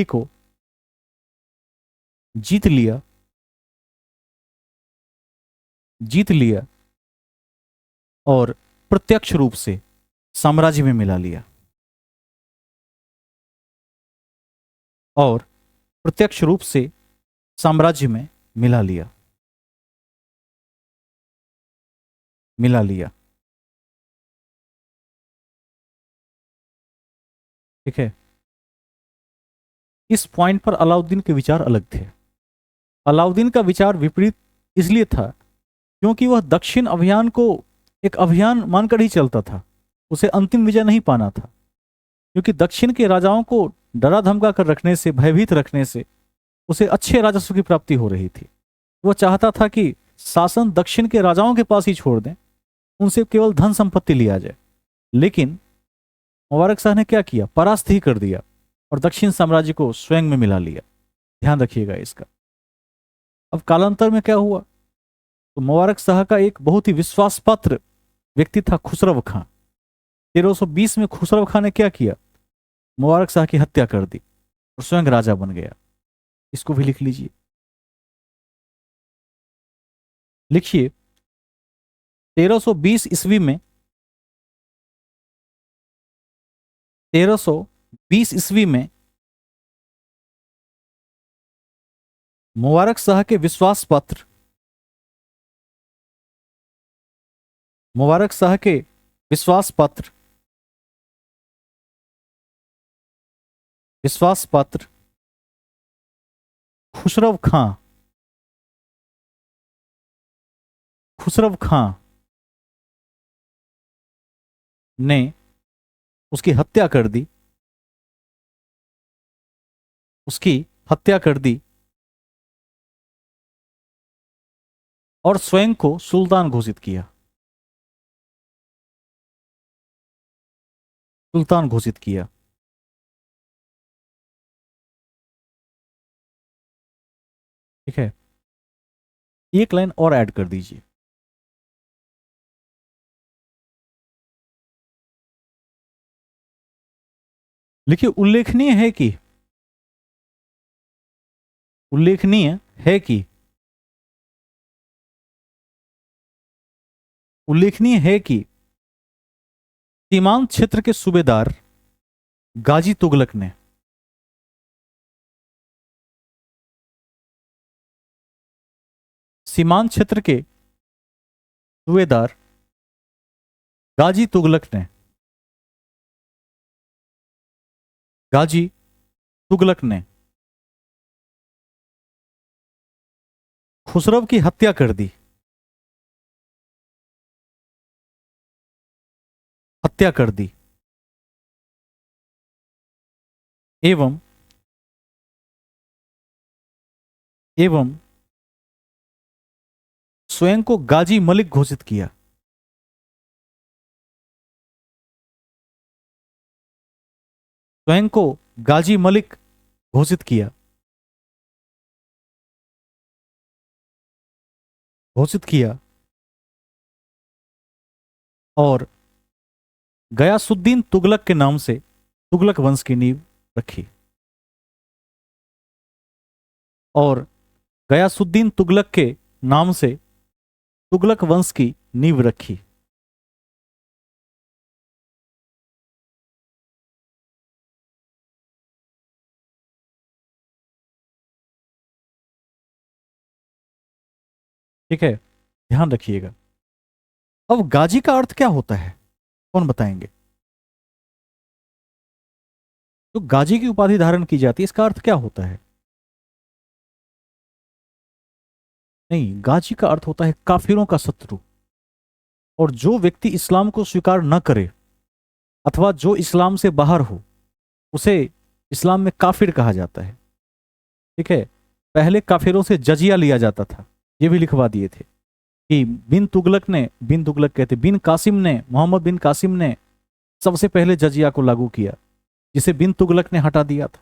को जीत लिया और प्रत्यक्ष रूप से साम्राज्य में मिला लिया। और प्रत्यक्ष रूप से साम्राज्य में मिला लिया। ठीक है। इस पॉइंट पर अलाउद्दीन के विचार अलग थे। अलाउद्दीन का विचार विपरीत इसलिए था क्योंकि वह दक्षिण अभियान को एक अभियान मानकर ही चलता था। उसे अंतिम विजय नहीं पाना था, क्योंकि दक्षिण के राजाओं को डरा धमका कर रखने से, भयभीत रखने से उसे अच्छे राजस्व की प्राप्ति हो रही थी। वह चाहता था कि शासन दक्षिण के राजाओं के पास ही छोड़ दें, उनसे केवल धन संपत्ति लिया जाए। लेकिन मुबारक शाह ने क्या किया? परास्त ही कर दिया और दक्षिण साम्राज्य को स्वयं में मिला लिया। ध्यान रखिएगा इसका। अब कालांतर में क्या हुआ? तो मुबारक शाह का एक बहुत ही विश्वास पात्र व्यक्ति था खुसरव खां। 1320 में खुसरव खां ने क्या किया? मुबारक शाह की हत्या कर दी और स्वयं राजा बन गया। इसको भी लिख लीजिए। लिखिए, 1320 ईस्वी में 1320 ईस्वी में मुबारक शाह के विश्वास पात्र विश्वास पात्र खुसरव खां ने उसकी हत्या कर दी और स्वयं को सुल्तान घोषित किया। ठीक है। एक लाइन और ऐड कर दीजिए। लिखिए, उल्लेखनीय है कि सीमांत क्षेत्र के सूबेदार गाजी तुगलक ने सीमांत क्षेत्र के सूबेदार गाजी तुगलक ने खुसरव की हत्या कर दी। एवं स्वयं को गाजी मलिक घोषित किया। और गयासुद्दीन तुगलक के नाम से तुगलक वंश की नींव रखी। और गयासुद्दीन तुगलक के नाम से तुगलक वंश की नींव रखी। ठीक है, ध्यान रखिएगा। अब गाजी का अर्थ क्या होता है, कौन बताएंगे? तो गाजी की उपाधि धारण की जाती है, इसका अर्थ क्या होता है? नहीं, गाजी का अर्थ होता है काफिरों का शत्रु। और जो व्यक्ति इस्लाम को स्वीकार न करे अथवा जो इस्लाम से बाहर हो, उसे इस्लाम में काफिर कहा जाता है। ठीक है, पहले काफिरों से जजिया लिया जाता था, ये भी लिखवा दिए थे कि बिन कासिम ने, मोहम्मद बिन कासिम ने सबसे पहले जजिया को लागू किया, जिसे बिन तुगलक ने हटा दिया था।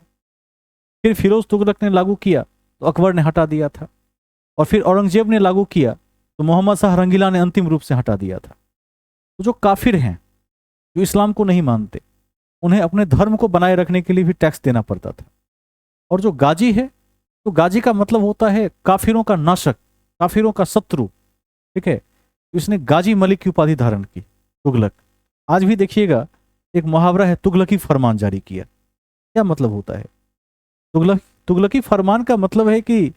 फिर फिरोज तुगलक ने लागू किया तो अकबर ने हटा दिया था। और फिर औरंगजेब ने लागू किया तो मोहम्मद शाह रंगीला ने अंतिम रूप से हटा दिया था। तो जो काफिर हैं, जो इस्लाम को नहीं मानते, उन्हें अपने धर्म को बनाए रखने के लिए भी टैक्स देना पड़ता था। और जो गाजी है, तो गाजी का मतलब होता है काफिरों का नाशक, काफिरों का शत्रु। ठीक है, तो इसने गाजी मलिक की उपाधि धारण की, तुगलक। आज भी देखिएगा, एक मुहावरा है, तुगलकी फरमान जारी किया। क्या मतलब होता है? तुगलकी फरमान का मतलब है कि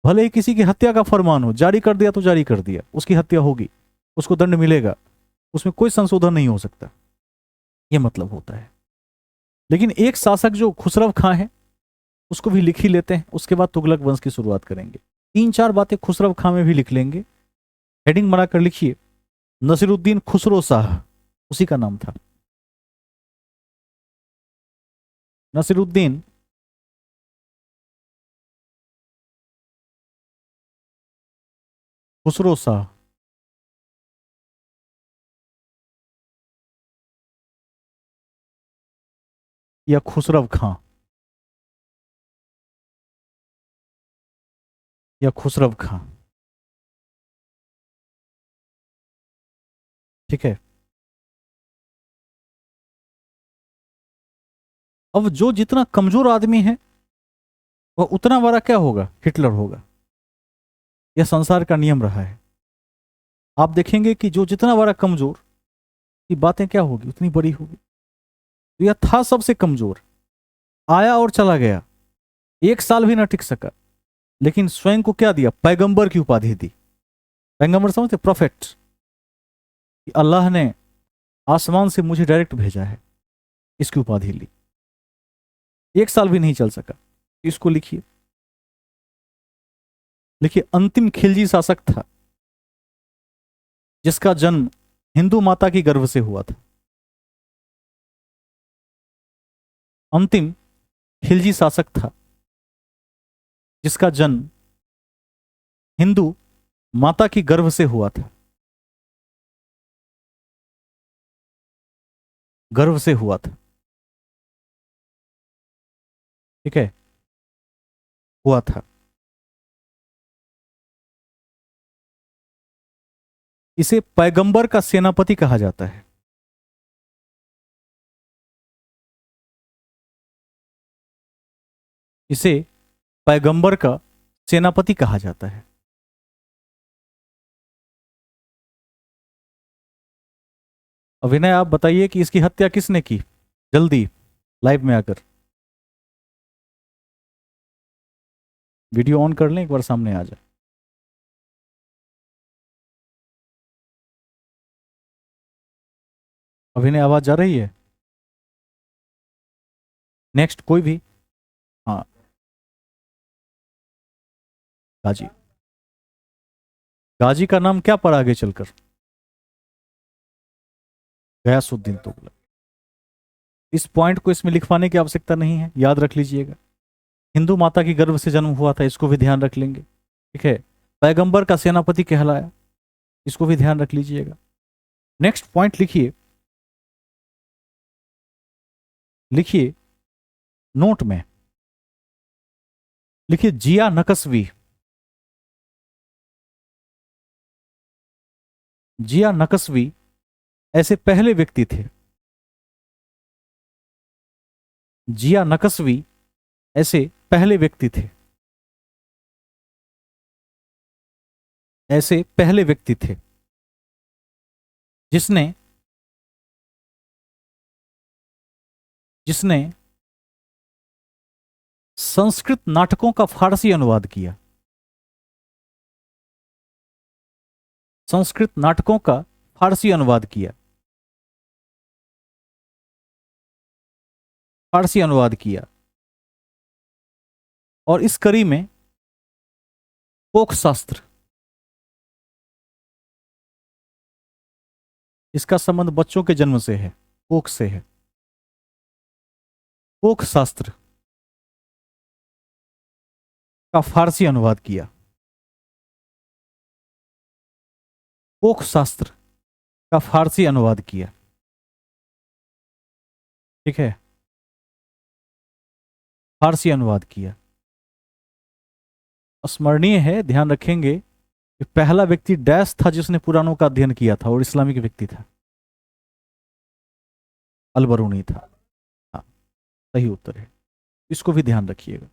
भले ही किसी की हत्या का फरमान हो, जारी कर दिया तो जारी कर दिया, उसकी हत्या होगी, उसको दंड मिलेगा, उसमें कोई संशोधन नहीं हो सकता, यह मतलब होता है। लेकिन एक शासक जो खुसरव खां है, उसको भी लिख ही लेते हैं, उसके बाद तुगलक वंश की शुरुआत करेंगे। 3-4 बातें खुसरव खां में भी लिख लेंगे, हेडिंग बनाकर लिखिए, नसीरुद्दीन खुसरो शाह, उसी का नाम था, नसीरुद्दीन खुसरो शाह। या खुसरव खां, या खुसरव खां। ठीक है, अब जो जितना कमजोर आदमी है, वह उतना बड़ा क्या होगा? हिटलर होगा। यह संसार का नियम रहा है। आप देखेंगे कि जो जितना बड़ा कमजोर, की बातें क्या होगी, उतनी बड़ी होगी। तो यह था सबसे कमजोर, आया और चला गया, 1 साल भी ना टिक सका, लेकिन स्वयं को क्या दिया? पैगंबर की उपाधि दी। पैगंबर समझते? प्रोफेट। अल्लाह ने आसमान से मुझे डायरेक्ट भेजा है, इसकी उपाधि ली। 1 साल भी नहीं चल सका। इसको लिखिए, लिखिए, अंतिम खिलजी शासक था जिसका जन्म हिंदू माता की गर्भ से हुआ था। अंतिम खिलजी शासक था जिसका जन्म हिंदू माता की गर्भ से हुआ था। गर्भ से हुआ था। ठीक है, हुआ था। इसे पैगंबर का सेनापति कहा जाता है। इसे पैगंबर का सेनापति कहा जाता है। अब विनय, आप बताइए कि इसकी हत्या किसने की? जल्दी लाइव में आकर वीडियो ऑन कर लें, एक बार सामने आ जाए। अभिनय आवाज जा रही है? नेक्स्ट कोई भी? हाँ, गाजी। गाजी का नाम क्या पड़ा आगे चलकर? गयासुद्दीन तुगलक। इस पॉइंट को इसमें लिखवाने की आवश्यकता नहीं है, याद रख लीजिएगा। हिंदू माता की गर्भ से जन्म हुआ था, इसको भी ध्यान रख लेंगे। ठीक है। पैगंबर का सेनापति कहलाया, इसको भी ध्यान रख लीजिएगा। नेक्स्ट पॉइंट लिखिए, लिखिए नोट में, लिखिए जिया नकसवी। जिया नकसवी ऐसे पहले व्यक्ति थे, जिया नकसवी ऐसे पहले व्यक्ति थे, ऐसे पहले व्यक्ति थे जिसने जिसने संस्कृत नाटकों का फारसी अनुवाद किया। संस्कृत नाटकों का फारसी अनुवाद किया, फारसी अनुवाद किया। और इस कड़ी में कोक शास्त्र, इसका संबंध बच्चों के जन्म से है, कोक से है। कोक शास्त्र का फारसी अनुवाद किया। कोक शास्त्र का फारसी अनुवाद किया। ठीक है, फारसी अनुवाद किया। स्मरणीय है, ध्यान रखेंगे कि पहला व्यक्ति डैश था जिसने पुराणों का अध्ययन किया था और इस्लामिक व्यक्ति था, अलबरूनी था। हाँ, सही उत्तर है, इसको भी ध्यान रखिएगा।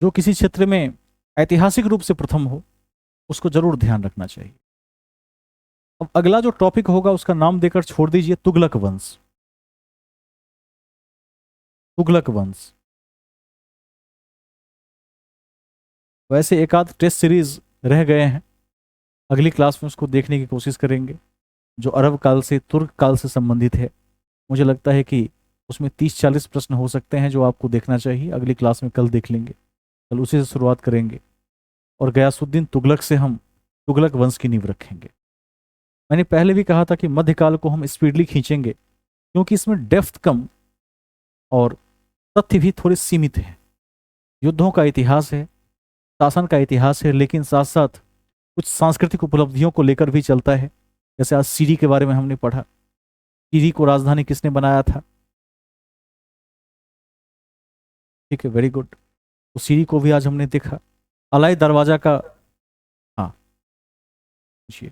जो किसी क्षेत्र में ऐतिहासिक रूप से प्रथम हो उसको जरूर ध्यान रखना चाहिए। अब अगला जो टॉपिक होगा उसका नाम देकर छोड़ दीजिए, तुगलक वंश। तुगलक वंश। वैसे एक आध टेस्ट सीरीज रह गए हैं, अगली क्लास में उसको देखने की कोशिश करेंगे, जो अरब काल से तुर्क काल से संबंधित है। मुझे लगता है कि उसमें 30-40 प्रश्न हो सकते हैं जो आपको देखना चाहिए। अगली क्लास में कल देख लेंगे, कल उसी से शुरुआत करेंगे और गयासुद्दीन तुगलक से हम तुगलक वंश की नींव रखेंगे। मैंने पहले भी कहा था कि मध्यकाल को हम स्पीडली खींचेंगे क्योंकि इसमें डेप्थ कम और तथ्य भी थोड़े सीमित हैं। युद्धों का इतिहास है, शासन का इतिहास है, लेकिन साथ साथ कुछ सांस्कृतिक उपलब्धियों को लेकर भी चलता है। जैसे आज सीरी के बारे में हमने पढ़ा, सीरी को राजधानी किसने बनाया था। ठीक है, वेरी गुड। तो सीरी को भी आज हमने देखा। अलाई दरवाजा का, हाँ पूछिए।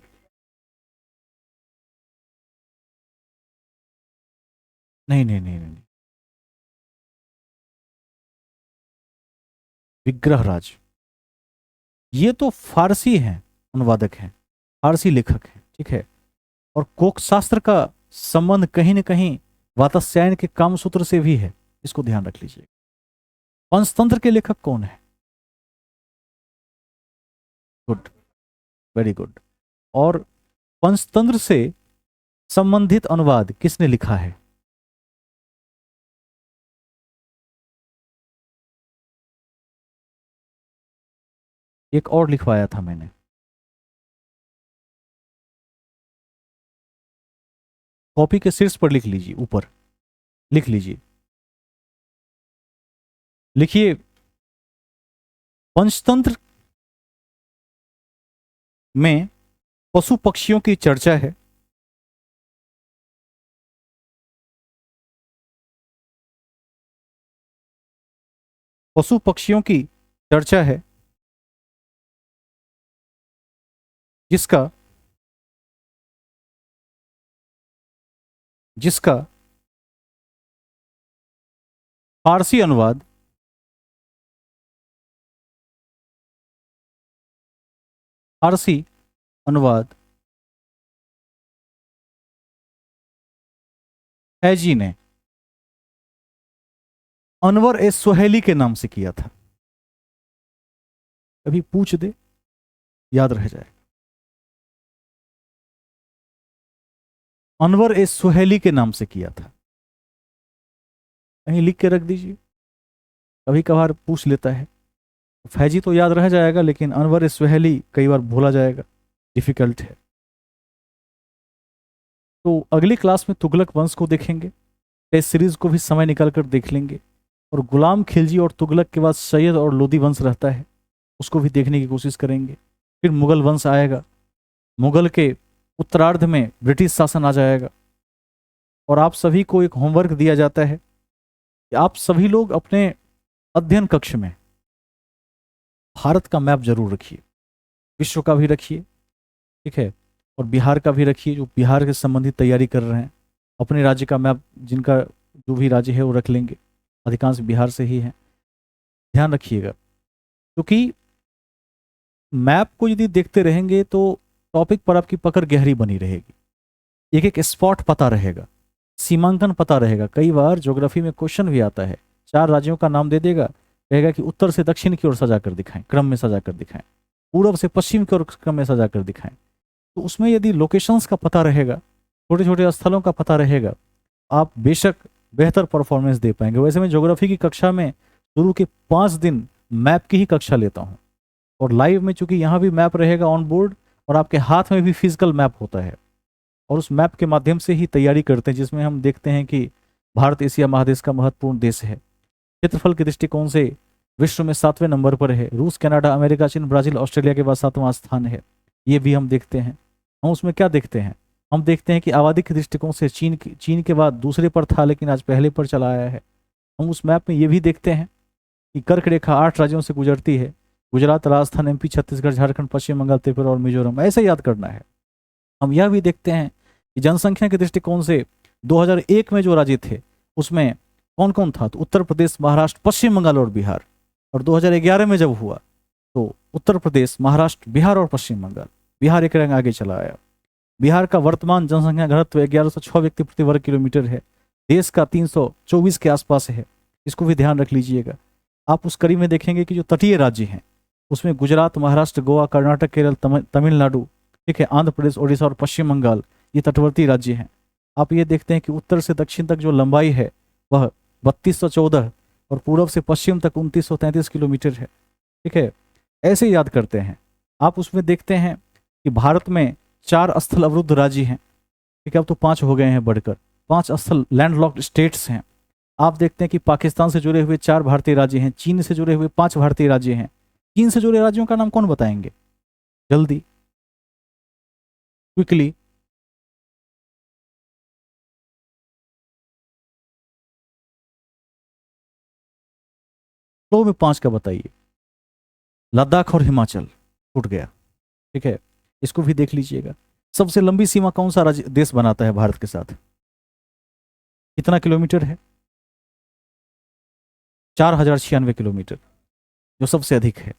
नहीं नहीं नहीं नहीं, विग्रहराज ये तो फारसी हैं, अनुवादक हैं, फारसी लेखक हैं। ठीक है। और कोक शास्त्र का संबंध कहीं न कहीं वात्स्यायन के कामसूत्र से भी है, इसको ध्यान रख लीजिए। पंचतंत्र के लेखक कौन है? Good, very good. और पंचतंत्र से संबंधित अनुवाद किसने लिखा है? एक और लिखवाया था मैंने, कॉपी के शीर्ष पर लिख लीजिए, ऊपर लिख लीजिए, लिखिए पंचतंत्र में पशु पक्षियों की चर्चा है। पशु पक्षियों की चर्चा है जिसका जिसका फारसी अनुवाद फारसी अनुवाद हैजी ने अनवर ए सुहेली के नाम से किया था। कभी पूछ दे, याद रह जाए। अनवर ए सुहेली के नाम से किया था। कहीं लिख के रख दीजिए, कभी कभार पूछ लेता है। फैजी तो याद रह जाएगा, लेकिन अनवर ए सुहेली कई बार भूला जाएगा, डिफिकल्ट है। तो अगली क्लास में तुगलक वंश को देखेंगे, टेस्ट सीरीज को भी समय निकाल कर देख लेंगे, और गुलाम खिलजी और तुगलक के बाद सैयद और लोदी वंश रहता है, उसको भी देखने की कोशिश करेंगे। फिर मुगल वंश आएगा, मुगल के उत्तरार्ध में ब्रिटिश शासन आ जाएगा, और आप सभी को एक होमवर्क दिया जाता है कि आप सभी लोग अपने अध्ययन कक्ष में भारत का मैप जरूर रखिए, विश्व का भी रखिए, ठीक है, और बिहार का भी रखिए, जो बिहार के संबंधित तैयारी कर रहे हैं। अपने राज्य का मैप, जिनका जो भी राज्य है वो रख लेंगे, अधिकांश बिहार से ही है, ध्यान रखिएगा। क्योंकि मैप को यदि देखते रहेंगे तो टॉपिक पर आपकी पकड़ गहरी बनी रहेगी, एक एक स्पॉट पता रहेगा, सीमांकन पता रहेगा। कई बार ज्योग्राफी में क्वेश्चन भी आता है, 4 राज्यों का नाम दे देगा, कहेगा कि उत्तर से दक्षिण की ओर सजा कर दिखाएं, क्रम में सजा कर दिखाएं, पूर्व से पश्चिम की ओर क्रम में सजा कर दिखाएं। तो उसमें यदि लोकेशंस का पता रहेगा, छोटे छोटे स्थलों का पता रहेगा, आप बेशक बेहतर परफॉर्मेंस दे पाएंगे। वैसे मैं ज्योग्राफी की कक्षा में शुरू के 5 दिन मैप की ही कक्षा लेता हूँ, और लाइव में चूंकि यहाँ भी मैप रहेगा ऑन बोर्ड, और आपके हाथ में भी फिजिकल मैप होता है, और उस मैप के माध्यम से ही तैयारी करते हैं, जिसमें हम देखते हैं कि भारत एशिया महादेश का महत्वपूर्ण देश है, क्षेत्रफल के दृष्टिकोण से विश्व में 7वें नंबर पर है, रूस, कनाडा, अमेरिका, चीन, ब्राजील, ऑस्ट्रेलिया के बाद 7वां स्थान है, ये भी हम देखते हैं। हम उसमें क्या देखते हैं, हम देखते हैं कि आबादी के दृष्टिकोण से चीन के बाद दूसरे पर था, लेकिन आज पहले पर चला आया है। हम उस मैप में ये भी देखते हैं कि कर्क रेखा 8 राज्यों से गुजरती है, गुजरात, राजस्थान, एमपी, छत्तीसगढ़, झारखंड, पश्चिम बंगाल, त्रिपुरा और मिजोरम, ऐसे याद करना है। हम यह भी देखते हैं कि जनसंख्या के दृष्टिकोण से 2001 में जो राज्य थे उसमें कौन कौन था, तो उत्तर प्रदेश, महाराष्ट्र, पश्चिम बंगाल और बिहार। और 2011 में जब हुआ तो उत्तर प्रदेश, महाराष्ट्र, बिहार और पश्चिम बंगाल, बिहार एक रंग आगे चला आया। बिहार का वर्तमान जनसंख्या घनत्व 1106 व्यक्ति प्रति वर्ग किलोमीटर है, देश का 324 के आसपास है, इसको भी ध्यान रख लीजिएगा। आप उस कड़ी में देखेंगे कि जो तटीय राज्य हैं उसमें गुजरात, महाराष्ट्र, गोवा, कर्नाटक, केरल, तमिलनाडु, ठीक है, आंध्र प्रदेश, ओडिशा और पश्चिम बंगाल, ये तटवर्ती राज्य हैं। आप ये देखते हैं कि उत्तर से दक्षिण तक जो लंबाई है वह 3214, और पूर्व से पश्चिम तक 2933 किलोमीटर है, ठीक है, ऐसे याद करते हैं। आप उसमें देखते हैं कि भारत में 4 स्थल अवरुद्ध राज्य हैं, ठीक है, अब तो 5 हो गए हैं बढ़कर, 5 स्थल लैंडलॉक्ड स्टेट्स हैं। आप देखते हैं कि पाकिस्तान से जुड़े हुए 4 भारतीय राज्य हैं, चीन से जुड़े हुए 5 भारतीय राज्य हैं। चीन से जुड़े राज्यों का नाम कौन बताएंगे, जल्दी, क्विकली। तो में 5 का बताइए। लद्दाख और हिमाचल छूट गया, ठीक है, इसको भी देख लीजिएगा। सबसे लंबी सीमा कौन सा राज्य देश बनाता है भारत के साथ, कितना किलोमीटर है, 4096 किलोमीटर, जो सबसे अधिक है।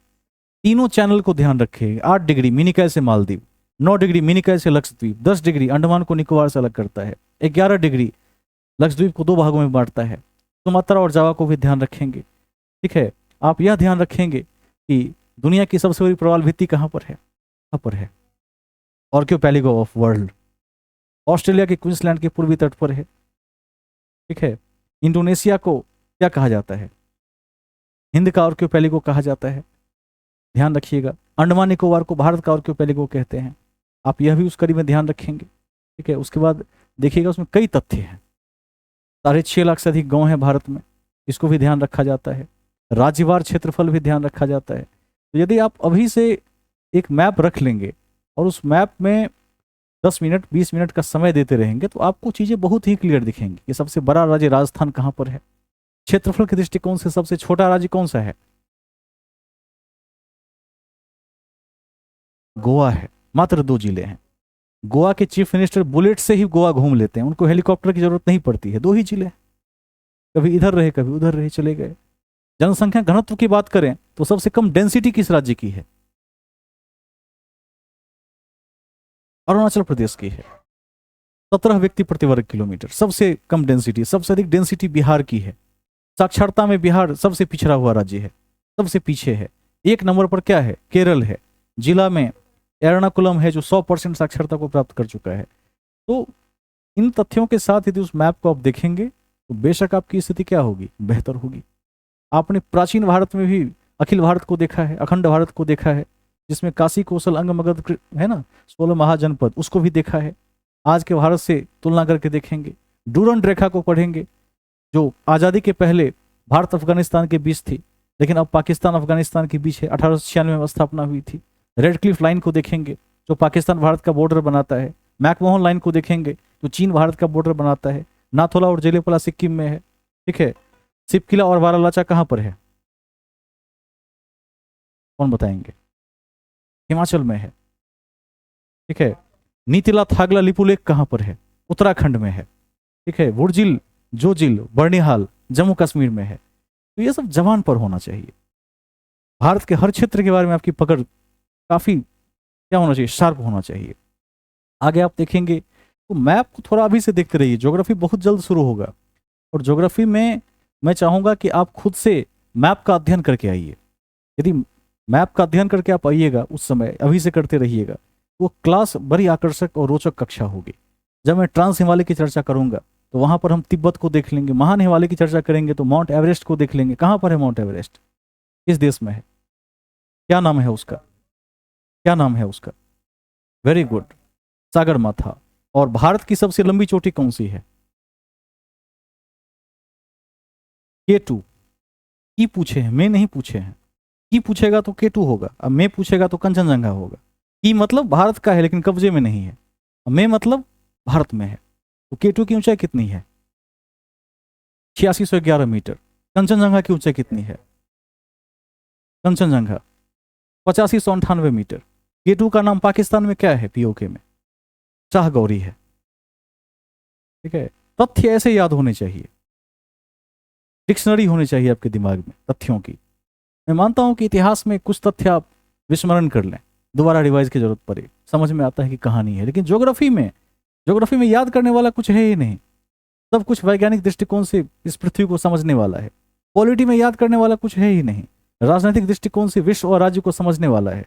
तीनों चैनल को ध्यान रखें। 8 डिग्री मिनिकॉय से मालदीव, 9 डिग्री मिनिकॉय से लक्षद्वीप, 10 डिग्री अंडमान को निकोबार से अलग करता है, 11 डिग्री लक्षद्वीप को 2 भागों में बांटता है। सुमात्रा और जावा को भी ध्यान रखेंगे, ठीक है। आप यह ध्यान रखेंगे कि दुनिया की सबसे बड़ी प्रवाल भित्ति कहाँ पर है, कहाँ पर है, आर्कियोपेलिगो ऑफ वर्ल्ड, ऑस्ट्रेलिया के क्वींसलैंड के पूर्वी तट पर है, ठीक है। इंडोनेशिया को क्या कहा जाता है, हिंद का आर्कियोपेलिगो कहा जाता है, ध्यान रखिएगा। अंडमान निकोबार को भारत का आर्कियोपेलिगो कहते हैं, आप यह भी उस कड़ी में ध्यान रखेंगे, ठीक है। उसके बाद देखिएगा उसमें कई तथ्य हैं, 6.5 लाख से अधिक गांव हैं भारत में, इसको भी ध्यान रखा जाता है। राज्यवार क्षेत्रफल भी ध्यान रखा जाता है। तो यदि आप अभी से एक मैप रख लेंगे और उस मैप में 10 मिनट 20 मिनट का समय देते रहेंगे तो आपको चीज़ें बहुत ही क्लियर दिखेंगी कि सबसे बड़ा राज्य राजस्थान कहाँ पर है, क्षेत्रफल के दृष्टिकोण से सबसे छोटा राज्य कौन सा है, गोवा है, मात्र 2 जिले हैं। गोवा के चीफ मिनिस्टर बुलेट से ही गोवा घूम लेते हैं, उनको हेलीकॉप्टर की जरूरत नहीं पड़ती है, 2 ही जिले, कभी इधर रहे कभी उधर रहे, चले गए। जनसंख्या घनत्व की बात करें तो सबसे कम डेंसिटी किस राज्य की है, अरुणाचल प्रदेश की है, 17 व्यक्ति प्रति वर्ग किलोमीटर, सबसे कम डेंसिटी। सबसे अधिक डेंसिटी बिहार की है। साक्षरता में बिहार सबसे पिछड़ा हुआ राज्य है, सबसे पीछे है। 1 नंबर पर क्या है, केरल है। जिला में एर्नाकुलम है जो 100% साक्षरता को प्राप्त कर चुका है। तो इन तथ्यों के साथ यदि उस मैप को आप देखेंगे तो बेशक आपकी स्थिति क्या होगी, बेहतर होगी। आपने प्राचीन भारत में भी अखिल भारत को देखा है, अखंड भारत को देखा है, जिसमें काशी कौशल अंग मगध है ना, 16 महाजनपद, उसको भी देखा है। आज के भारत से तुलना करके देखेंगे, डूरंड रेखा को पढ़ेंगे जो आज़ादी के पहले भारत अफगानिस्तान के बीच थी, लेकिन अब पाकिस्तान अफगानिस्तान के बीच है, 1896 में स्थापना हुई थी। रेड क्लिफ लाइन को देखेंगे जो पाकिस्तान भारत का बॉर्डर बनाता है। मैकमोहन लाइन को देखेंगे जो चीन भारत का बॉर्डर बनाता है। नाथोला और जेलेपला सिक्किम में है, ठीक है। सिपकिला और बारालाचा कहाँ पर है, कौन बताएंगे? हिमाचल में है, ठीक है। नीतिला थागला लिपुलेख कहाँ पर है, उत्तराखंड में है, ठीक है। वुरजिल जोजिल बर्निहाल जम्मू कश्मीर में है। तो ये सब जबान पर होना चाहिए। भारत के हर क्षेत्र के बारे में आपकी पकड़ काफी क्या होना चाहिए, शार्प होना चाहिए। आगे आप देखेंगे तो मैप को थोड़ा अभी से देखते रहिए, ज्योग्राफी बहुत जल्द शुरू होगा। और ज्योग्राफी में मैं चाहूंगा कि आप खुद से मैप का अध्ययन करके आइए। यदि मैप का अध्ययन करके आप आइएगा उस समय, अभी से करते रहिएगा, वो क्लास बड़ी आकर्षक और रोचक कक्षा होगी। जब मैं ट्रांस हिमालय की चर्चा करूंगा तो वहां पर हम तिब्बत को देख लेंगे। महान हिमालय की चर्चा करेंगे तो माउंट एवरेस्ट को देख लेंगे। कहाँ पर है माउंट एवरेस्ट, किस देश में है, क्या नाम है उसका, क्या नाम है उसका? Very good, Sagarmatha. और भारत की सबसे लंबी चोटी कौन सी है? K2। की पूछे हैं, मैं नहीं पूछे हैं। की पूछेगा तो K2 होगा, अब मैं पूछेगा तो कंचनजंगा होगा। की मतलब भारत का है लेकिन कब्जे में नहीं है, अब मैं मतलब भारत में है। तो K2 की ऊंचाई कितनी है? 8611 मीटर। कंचनजंगा की ऊंचाई कितनी है? कंचनजंगा 8598 मीटर। K2 का नाम पाकिस्तान में क्या है, POK में? शाह गौरी है, ठीक है। तथ्य ऐसे याद होने चाहिए, डिक्शनरी होनी चाहिए आपके दिमाग में तथ्यों की। मैं मानता हूं कि इतिहास में कुछ तथ्य आप विस्मरण कर लें, दोबारा रिवाइज की जरूरत पड़े, समझ में आता है कि कहानी है। लेकिन ज्योग्राफी में याद करने वाला कुछ है ही नहीं। सब कुछ वैज्ञानिक दृष्टिकोण से इस पृथ्वी को समझने वाला है। पॉलिटी में याद करने वाला कुछ है ही नहीं। राजनीतिक दृष्टिकोण से विश्व और राज्य को समझने वाला है।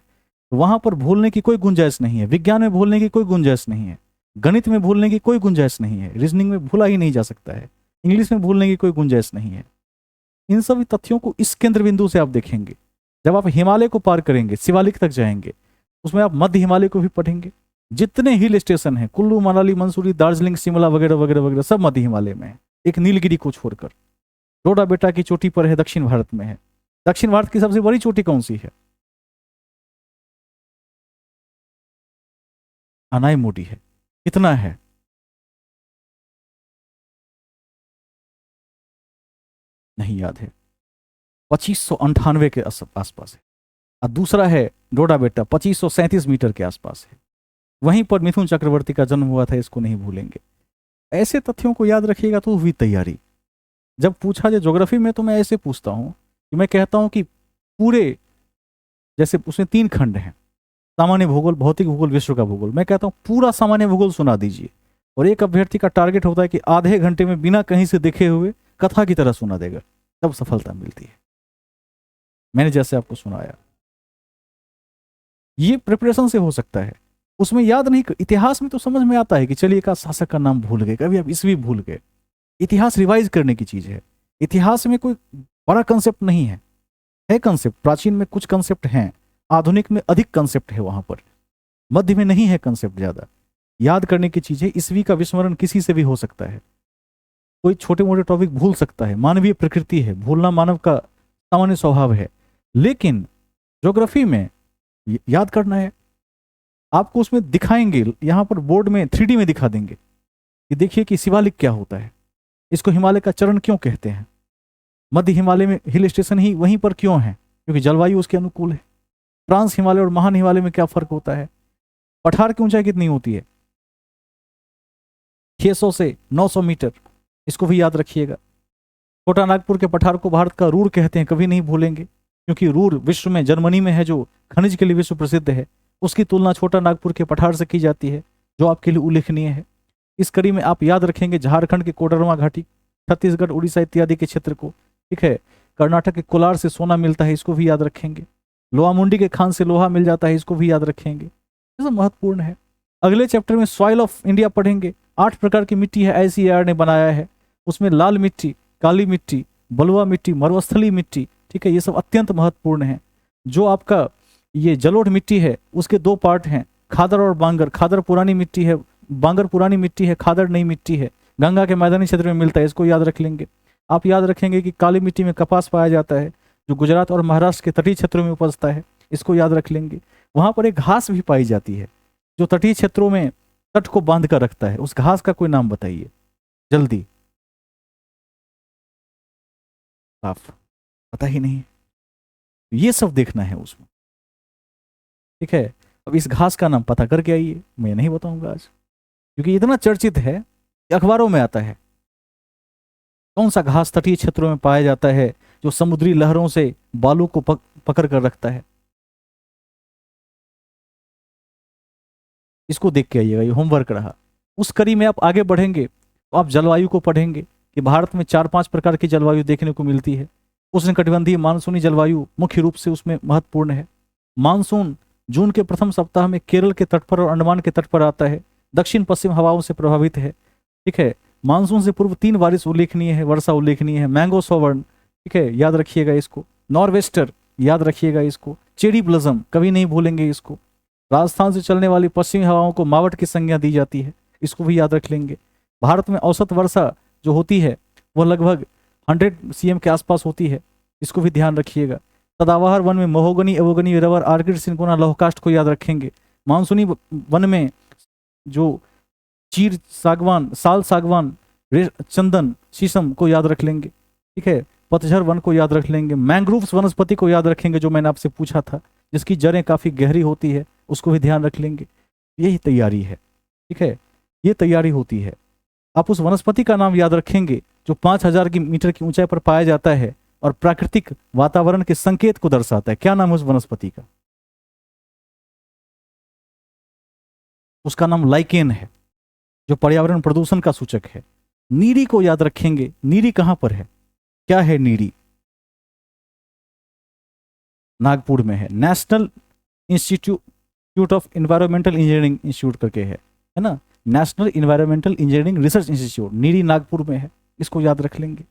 वहां पर भूलने की कोई गुंजाइश नहीं है। विज्ञान में भूलने की कोई गुंजाइश नहीं है। गणित में भूलने की कोई गुंजाइश नहीं है। रीजनिंग में भूला ही नहीं जा सकता है। इंग्लिश में भूलने की कोई गुंजाइश नहीं है। इन सभी तथ्यों को इस केंद्र बिंदु से आप देखेंगे। जब आप हिमालय को पार करेंगे, शिवालिक तक जाएंगे, उसमें आप मध्य हिमालय को भी पढ़ेंगे। जितने हिल स्टेशन हैं, कुल्लू मनाली मंसूरी दार्जिलिंग शिमला वगैरह वगैरह वगैरह, सब मध्य हिमालय में है, एक नीलगिरी को छोड़कर। डोडा बेटा की चोटी पर है, दक्षिण भारत में है। दक्षिण भारत की सबसे बड़ी चोटी कौन सी है? अनाईमुडी है। कितना है? नहीं याद है, 2598 के आसपास है। और दूसरा है डोडा बेटा, 2537 मीटर के आसपास है। वहीं पर मिथुन चक्रवर्ती का जन्म हुआ था, इसको नहीं भूलेंगे। ऐसे तथ्यों को याद रखिएगा तो हुई तैयारी। जब पूछा जाए ज्योग्राफी में तो मैं ऐसे पूछता हूं कि मैं कहता हूं कि पूरे, जैसे उसमें 3 खंड हैं, सामान्य भूगोल, भौतिक भूगोल, विश्व का भूगोल। मैं कहता हूं पूरा सामान्य भूगोल सुना दीजिए, और एक अभ्यर्थी का टारगेट होता है कि आधे घंटे में बिना कहीं से देखे हुए कथा की तरह सुना देगा, तब सफलता मिलती है। मैंने जैसे आपको सुनाया, ये प्रिपरेशन से हो सकता है। उसमें याद नहीं, इतिहास में तो समझ में आता है कि चलिए का शासक का नाम भूल गए, कभी आप ईस्वी भूल गए। इतिहास रिवाइज करने की चीज है। इतिहास में कोई बड़ा कंसेप्ट नहीं है, है कंसेप्ट। प्राचीन में कुछ कंसेप्ट हैं, आधुनिक में अधिक कंसेप्ट है, वहां पर मध्य में नहीं है कंसेप्ट ज्यादा। याद करने की चीज है। ईस्वी का विस्मरण किसी से भी हो सकता है, कोई छोटे मोटे टॉपिक भूल सकता है, मानवीय प्रकृति है, भूलना मानव का सामान्य स्वभाव है। लेकिन ज्योग्राफी में याद करना है। आपको उसमें दिखाएंगे, यहां पर बोर्ड में 3D में दिखा देंगे कि देखिए कि शिवालिक क्या होता है, इसको हिमालय का चरण क्यों कहते हैं, मध्य हिमालय में हिल स्टेशन ही वहीं पर क्यों है, क्योंकि जलवायु उसके अनुकूल है। ट्रांस हिमालय और महान हिमालय में क्या फर्क होता है, पठार की ऊंचाई कितनी होती है, 600 से 900 मीटर, इसको भी याद रखिएगा। छोटा नागपुर के पठार को भारत का रूर कहते हैं, कभी नहीं भूलेंगे, क्योंकि रूर विश्व में जर्मनी में है, जो खनिज के लिए विश्व प्रसिद्ध है। उसकी तुलना छोटा नागपुर के पठार से की जाती है, जो आपके लिए उल्लेखनीय है। इस कड़ी में आप याद रखेंगे झारखंड की कोडरमा घाटी, छत्तीसगढ़ उड़ीसा इत्यादि के क्षेत्र को, ठीक है। कर्नाटक के कोलार से सोना मिलता है, इसको भी याद रखेंगे। लोहा मुंडी के खान से लोहा मिल जाता है, इसको भी याद रखेंगे। ये सब महत्वपूर्ण है। अगले चैप्टर में सॉइल ऑफ इंडिया पढ़ेंगे, 8 प्रकार की मिट्टी है ICAR ने बनाया है। उसमें लाल मिट्टी, काली मिट्टी, बलुआ मिट्टी, मरुस्थलीय मिट्टी, ठीक है, ये सब अत्यंत महत्वपूर्ण है। जो आपका ये जलोढ़ मिट्टी है उसके 2 पार्ट हैं, खादर और बांगर। खादर पुरानी मिट्टी है, बांगर पुरानी मिट्टी है, खादर नई मिट्टी है। गंगा के मैदानी क्षेत्र में मिलता है, इसको याद रख लेंगे। आप याद रखेंगे कि काली मिट्टी में कपास पाया जाता है, जो गुजरात और महाराष्ट्र के तटीय क्षेत्रों में उपजता है, इसको याद रख लेंगे। वहां पर एक घास भी पाई जाती है जो तटीय क्षेत्रों में तट को बांध कर रखता है। उस घास का कोई नाम बताइए जल्दी। साफ पता ही नहीं, ये सब देखना है उसमें, ठीक है। अब इस घास का नाम पता करके आइए, मैं नहीं बताऊंगा आज, क्योंकि इतना चर्चित है कि अखबारों में आता है। कौन सा घास तटीय क्षेत्रों में पाया जाता है जो समुद्री लहरों से बालू को पकड़ कर रखता है? इसको देख के आइएगा, ये होमवर्क रहा। उस कड़ी में आप आगे बढ़ेंगे तो आप जलवायु को पढ़ेंगे कि भारत में 4-5 प्रकार की जलवायु देखने को मिलती है। उष्णकटिबंधीय मानसूनी जलवायु मुख्य रूप से उसमें महत्वपूर्ण है। मानसून जून के प्रथम सप्ताह में केरल के तट पर और अंडमान के तट पर आता है, दक्षिण पश्चिम हवाओं से प्रभावित है, ठीक है। मानसून से पूर्व 3 बारिश उल्लेखनीय है, वर्षा उल्लेखनीय है। मैंगो सोवर्न, ठीक है, याद रखिएगा इसको। नॉर्वेस्टर, याद रखिएगा इसको। चेरी ब्लजम, कभी नहीं भूलेंगे इसको। राजस्थान से चलने वाली पश्चिमी हवाओं को मावट की संज्ञा दी जाती है, इसको भी याद रख लेंगे। भारत में औसत वर्षा जो होती है वह लगभग 100 cm के आसपास होती है, इसको भी ध्यान रखिएगा। सदाबहार वन में महोगनी, एवोगनी, रबर, आर्किड, सिनकोना, लौहकाष्ठ को याद रखेंगे। मानसूनी वन में जो चीर सागवान, साल सागवान, चंदन, शीशम को याद रख लेंगे, ठीक है। पतझर वन को याद रख लेंगे। मैंग्रोव्स वनस्पति को याद रखेंगे, जो मैंने आपसे पूछा था, जिसकी जड़ें काफ़ी गहरी होती है, उसको भी ध्यान रख लेंगे। यही तैयारी है, ठीक है, ये तैयारी होती है। आप उस वनस्पति का नाम याद रखेंगे जो 5000 मीटर की ऊंचाई पर पाया जाता है और प्राकृतिक वातावरण के संकेत को दर्शाता है। क्या नाम है उस वनस्पति का? उसका नाम लाइकेन है, जो पर्यावरण प्रदूषण का सूचक है। नीरी को याद रखेंगे। नीरी कहां पर है? क्या है नीरी? नागपुर में है। National institute of environmental engineering institute करके है ना, national environmental engineering research institute, NEERI Nagpur में है, इसको याद रख लेंगे।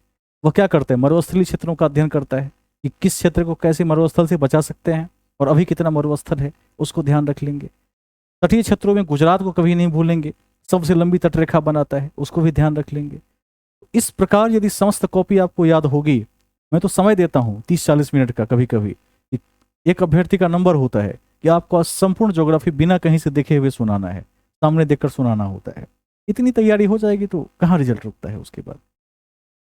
वह क्या करता है? मरुस्थलीय क्षेत्रों का अध्ययन करता है कि किस क्षेत्र को कैसे मरुस्थल से बचा सकते हैं और अभी कितना मरुस्थल है, उसको ध्यान रख लेंगे। तटीय क्षेत्रों में गुजरात को कभी नहीं भूलेंगे, सबसे लंबी तटरेखा बनाता है, उसको भी ध्यान रख लेंगे। इस प्रकार यदि समस्त कॉपी आपको याद होगी, मैं तो समय देता हूँ 30-40 मिनट का, कभी कभी एक अभ्यर्थी का नंबर होता है कि आपको संपूर्ण ज्योग्राफी बिना कहीं से देखे हुए सुनाना है, सामने देखकर सुनाना होता है। इतनी तैयारी हो जाएगी तो कहाँ रिजल्ट रुकता है? उसके बाद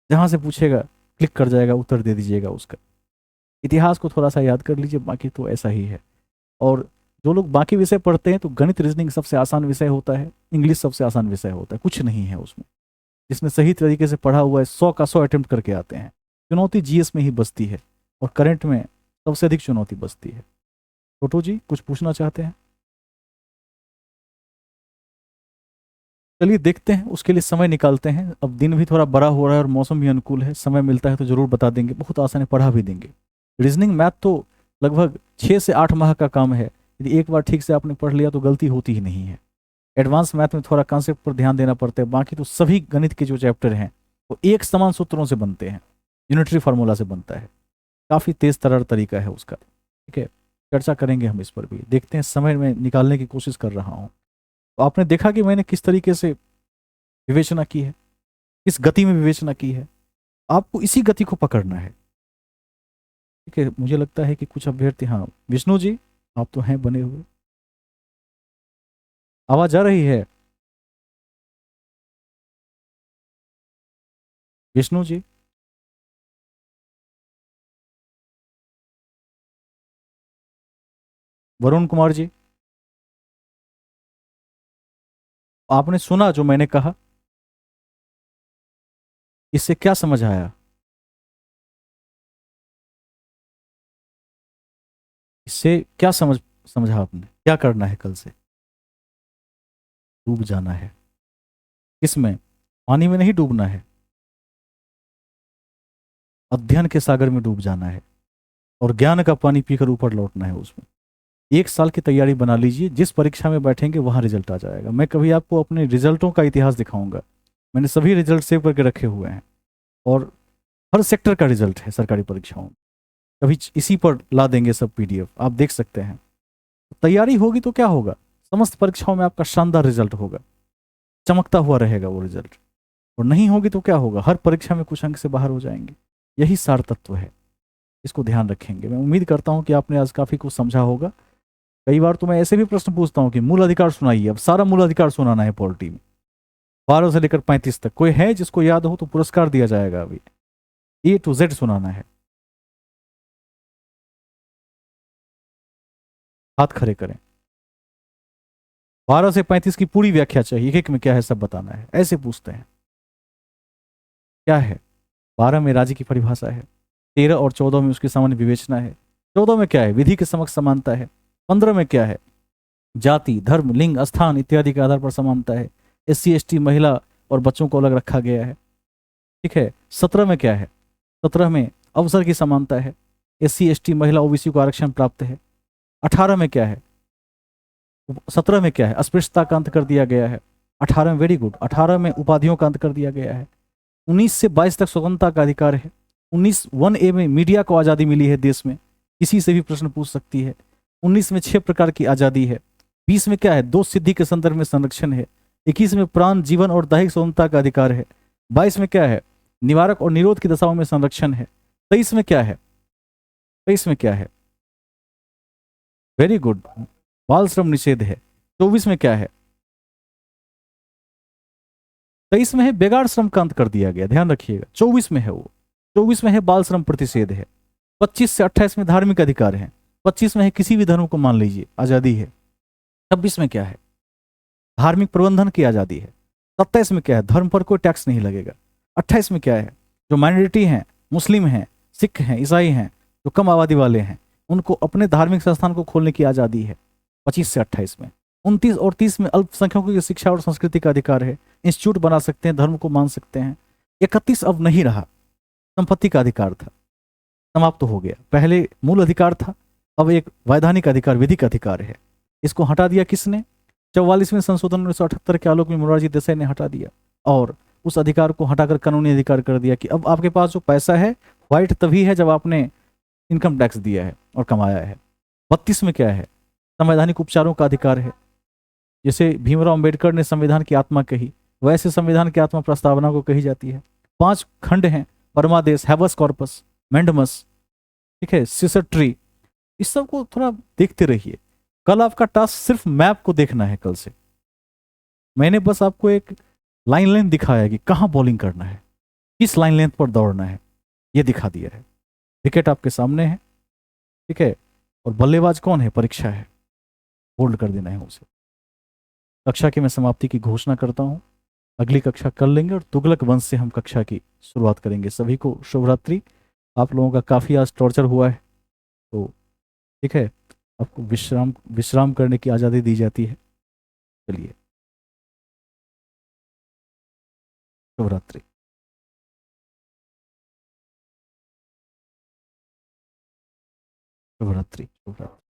जहाँ से पूछेगा क्लिक कर जाएगा, उत्तर दे दीजिएगा उसका। इतिहास को थोड़ा सा याद कर लीजिए, बाकी तो ऐसा ही है। और जो लोग बाकी विषय पढ़ते हैं तो गणित, रीजनिंग सबसे आसान विषय होता है, इंग्लिश सबसे आसान विषय होता है, कुछ नहीं है उसमें। जिसमें सही तरीके से पढ़ा हुआ है 100 का 100 अटेम्प्ट करके आते हैं। चुनौती जीएस में ही बचती है और करंट में सबसे अधिक चुनौती बचती है। छोटू जी कुछ पूछना चाहते हैं? चलिए देखते हैं, उसके लिए समय निकालते हैं। अब दिन भी थोड़ा बड़ा हो रहा है और मौसम भी अनुकूल है, समय मिलता है तो जरूर बता देंगे, बहुत आसान है, पढ़ा भी देंगे। रीजनिंग मैथ तो लगभग 6 से 8 माह का काम है, यदि एक बार ठीक से आपने पढ़ लिया तो गलती होती ही नहीं है। एडवांस मैथ में थोड़ा कॉन्सेप्ट पर ध्यान देना पड़ता है, बाकी तो सभी गणित के जो चैप्टर हैं वो एक समान सूत्रों से बनते हैं, यूनिटरी फार्मूला से बनता है। काफ़ी तेज तर्र तरीका है उसका, ठीक है। चर्चा करेंगे हम इस पर भी, देखते हैं, समय में निकालने की कोशिश कर रहा हूँ। तो आपने देखा कि मैंने किस तरीके से विवेचना की है, किस गति में विवेचना की है। आपको इसी गति को पकड़ना है, ठीक है। मुझे लगता है कि कुछ अभ्यर्थी, हाँ विष्णु जी आप तो हैं बने हुए, आवाज आ रही है? विष्णु जी, वरुण कुमार जी, आपने सुना जो मैंने कहा? इससे क्या समझ आया? इससे क्या समझा आपने? क्या करना है कल से? डूब जाना है। किसमें? पानी में नहीं डूबना है, अध्ययन के सागर में डूब जाना है और ज्ञान का पानी पीकर ऊपर लौटना है उसमें। 1 साल की तैयारी बना लीजिए, जिस परीक्षा में बैठेंगे वहाँ रिजल्ट आ जाएगा। मैं कभी आपको अपने रिजल्टों का इतिहास दिखाऊंगा, मैंने सभी रिजल्ट सेव करके रखे हुए हैं, और हर सेक्टर का रिजल्ट है सरकारी परीक्षाओं में। कभी इसी पर ला देंगे सब पीडीएफ, आप देख सकते हैं। तैयारी होगी तो क्या होगा, समस्त परीक्षाओं में आपका शानदार रिजल्ट होगा, चमकता हुआ रहेगा वो रिजल्ट। और नहीं होगी तो क्या होगा, हर परीक्षा में कुछ अंक से बाहर हो जाएंगे। यही सार तत्व है, इसको ध्यान रखेंगे। मैं उम्मीद करता हूं कि आपने आज काफी कुछ समझा होगा। कई बार तो मैं ऐसे भी प्रश्न पूछता हूं कि मूल अधिकार सुनाइए, अब सारा मूल अधिकार सुनाना है पॉलिटी में, 12 से लेकर 35 तक। कोई है जिसको याद हो तो पुरस्कार दिया जाएगा। अभी A to Z सुनाना है। हाथ खड़े करें। 12 से 35 की पूरी व्याख्या चाहिए, एक एक में क्या है सब बताना है। ऐसे पूछते हैं। क्या है, 12 में राज्य की परिभाषा है, 13 और 14 में उसकी सामान्य विवेचना है, 14 में क्या है, विधि के समक्ष समानता है, 15 में क्या है, जाति धर्म लिंग स्थान इत्यादि के आधार पर समानता है, SC ST महिला और बच्चों को अलग रखा गया है। ठीक है। 17 में क्या है, 17 में अवसर की समानता है, SC ST महिला OBC को आरक्षण प्राप्त है। 18 में क्या है, 17 में क्या है, अस्पृश्यता का अंत कर दिया गया है। 18 में, वेरी गुड, 18 में उपाधियों का अंत कर दिया गया है। 19 से 22 तक स्वतंत्रता का अधिकार है। 19 1A में मीडिया को आज़ादी मिली है देश में, किसी से भी प्रश्न पूछ सकती है। 19 में 6 प्रकार की आज़ादी है। 20 में क्या है, 2 सिद्धि के संदर्भ में संरक्षण है। 21 में प्राण जीवन और दैहिक स्वतंत्रता का अधिकार है। 22 में क्या है, निवारक और निरोध की दशाओं में संरक्षण है। 23 में क्या है, 23 में क्या है, वेरी गुड, बाल श्रम निषेध है। 24 में क्या है, 23 में है बेगार श्रम का अंत कर दिया गया, ध्यान रखिएगा। 24 में है वो, 24 में है बाल श्रम प्रतिषेध है। 25 से 28 में धार्मिक अधिकार है। 25 में है किसी भी धर्म को मान लीजिए, आजादी है। 26 में क्या है, धार्मिक प्रबंधन की आजादी है। 27 में क्या है, धर्म पर कोई टैक्स नहीं लगेगा। 28 में क्या है, जो माइनॉरिटी हैं, मुस्लिम हैं, सिख हैं, ईसाई हैं, जो कम आबादी वाले हैं, उनको अपने धार्मिक संस्थान को खोलने की आजादी है 25 से 28 में। 29 और 30 में अल्पसंख्यकों की शिक्षा और संस्कृति का अधिकार है, इंस्टीट्यूट बना सकते हैं, धर्म को मान सकते हैं। 31 अब नहीं रहा, संपत्ति का अधिकार था, समाप्त हो गया। पहले मूल अधिकार था, अब एक वैधानिक अधिकार, विधिक अधिकार है। इसको हटा दिया किसने, 44वें संशोधन 1978 के आलोक में मोरारजी देसाई ने हटा दिया, और उस अधिकार को हटाकर कानूनी अधिकार कर दिया कि अब आपके पास जो पैसा है व्हाइट तभी है जब आपने इनकम टैक्स दिया है और कमाया है। 32 में क्या है, संवैधानिक उपचारों का अधिकार है। जैसे भीमराव अंबेडकर ने संविधान की आत्मा कही, वैसे संविधान की आत्मा प्रस्तावना को कही जाती है। 5 खंड हैं, परमादेश, हैबस कॉर्पस, मैंडमस, ठीक है, सिसर ट्री। इस सब को थोड़ा देखते रहिए। कल आपका टास्क सिर्फ मैप को देखना है। कल से मैंने बस आपको एक लाइन लेंथ दिखाया है कि कहाँ बॉलिंग करना है, किस लाइन लेंथ पर दौड़ना है, ये दिखा दिया है। विकेट आपके सामने है, ठीक है, और बल्लेबाज कौन है, परीक्षा है, होल्ड कर देना है उसे। कक्षा की मैं समाप्ति की घोषणा करता हूँ। अगली कक्षा कर लेंगे और तुगलक वंश से हम कक्षा की शुरुआत करेंगे। सभी को शुभ रात्रि। आप लोगों का काफ़ी आज टॉर्चर हुआ है, तो ठीक है, आपको विश्राम विश्राम करने की आज़ादी दी जाती है। चलिए, शुभ रात्रि। शुभ रात्रि, शुभ रात्रि।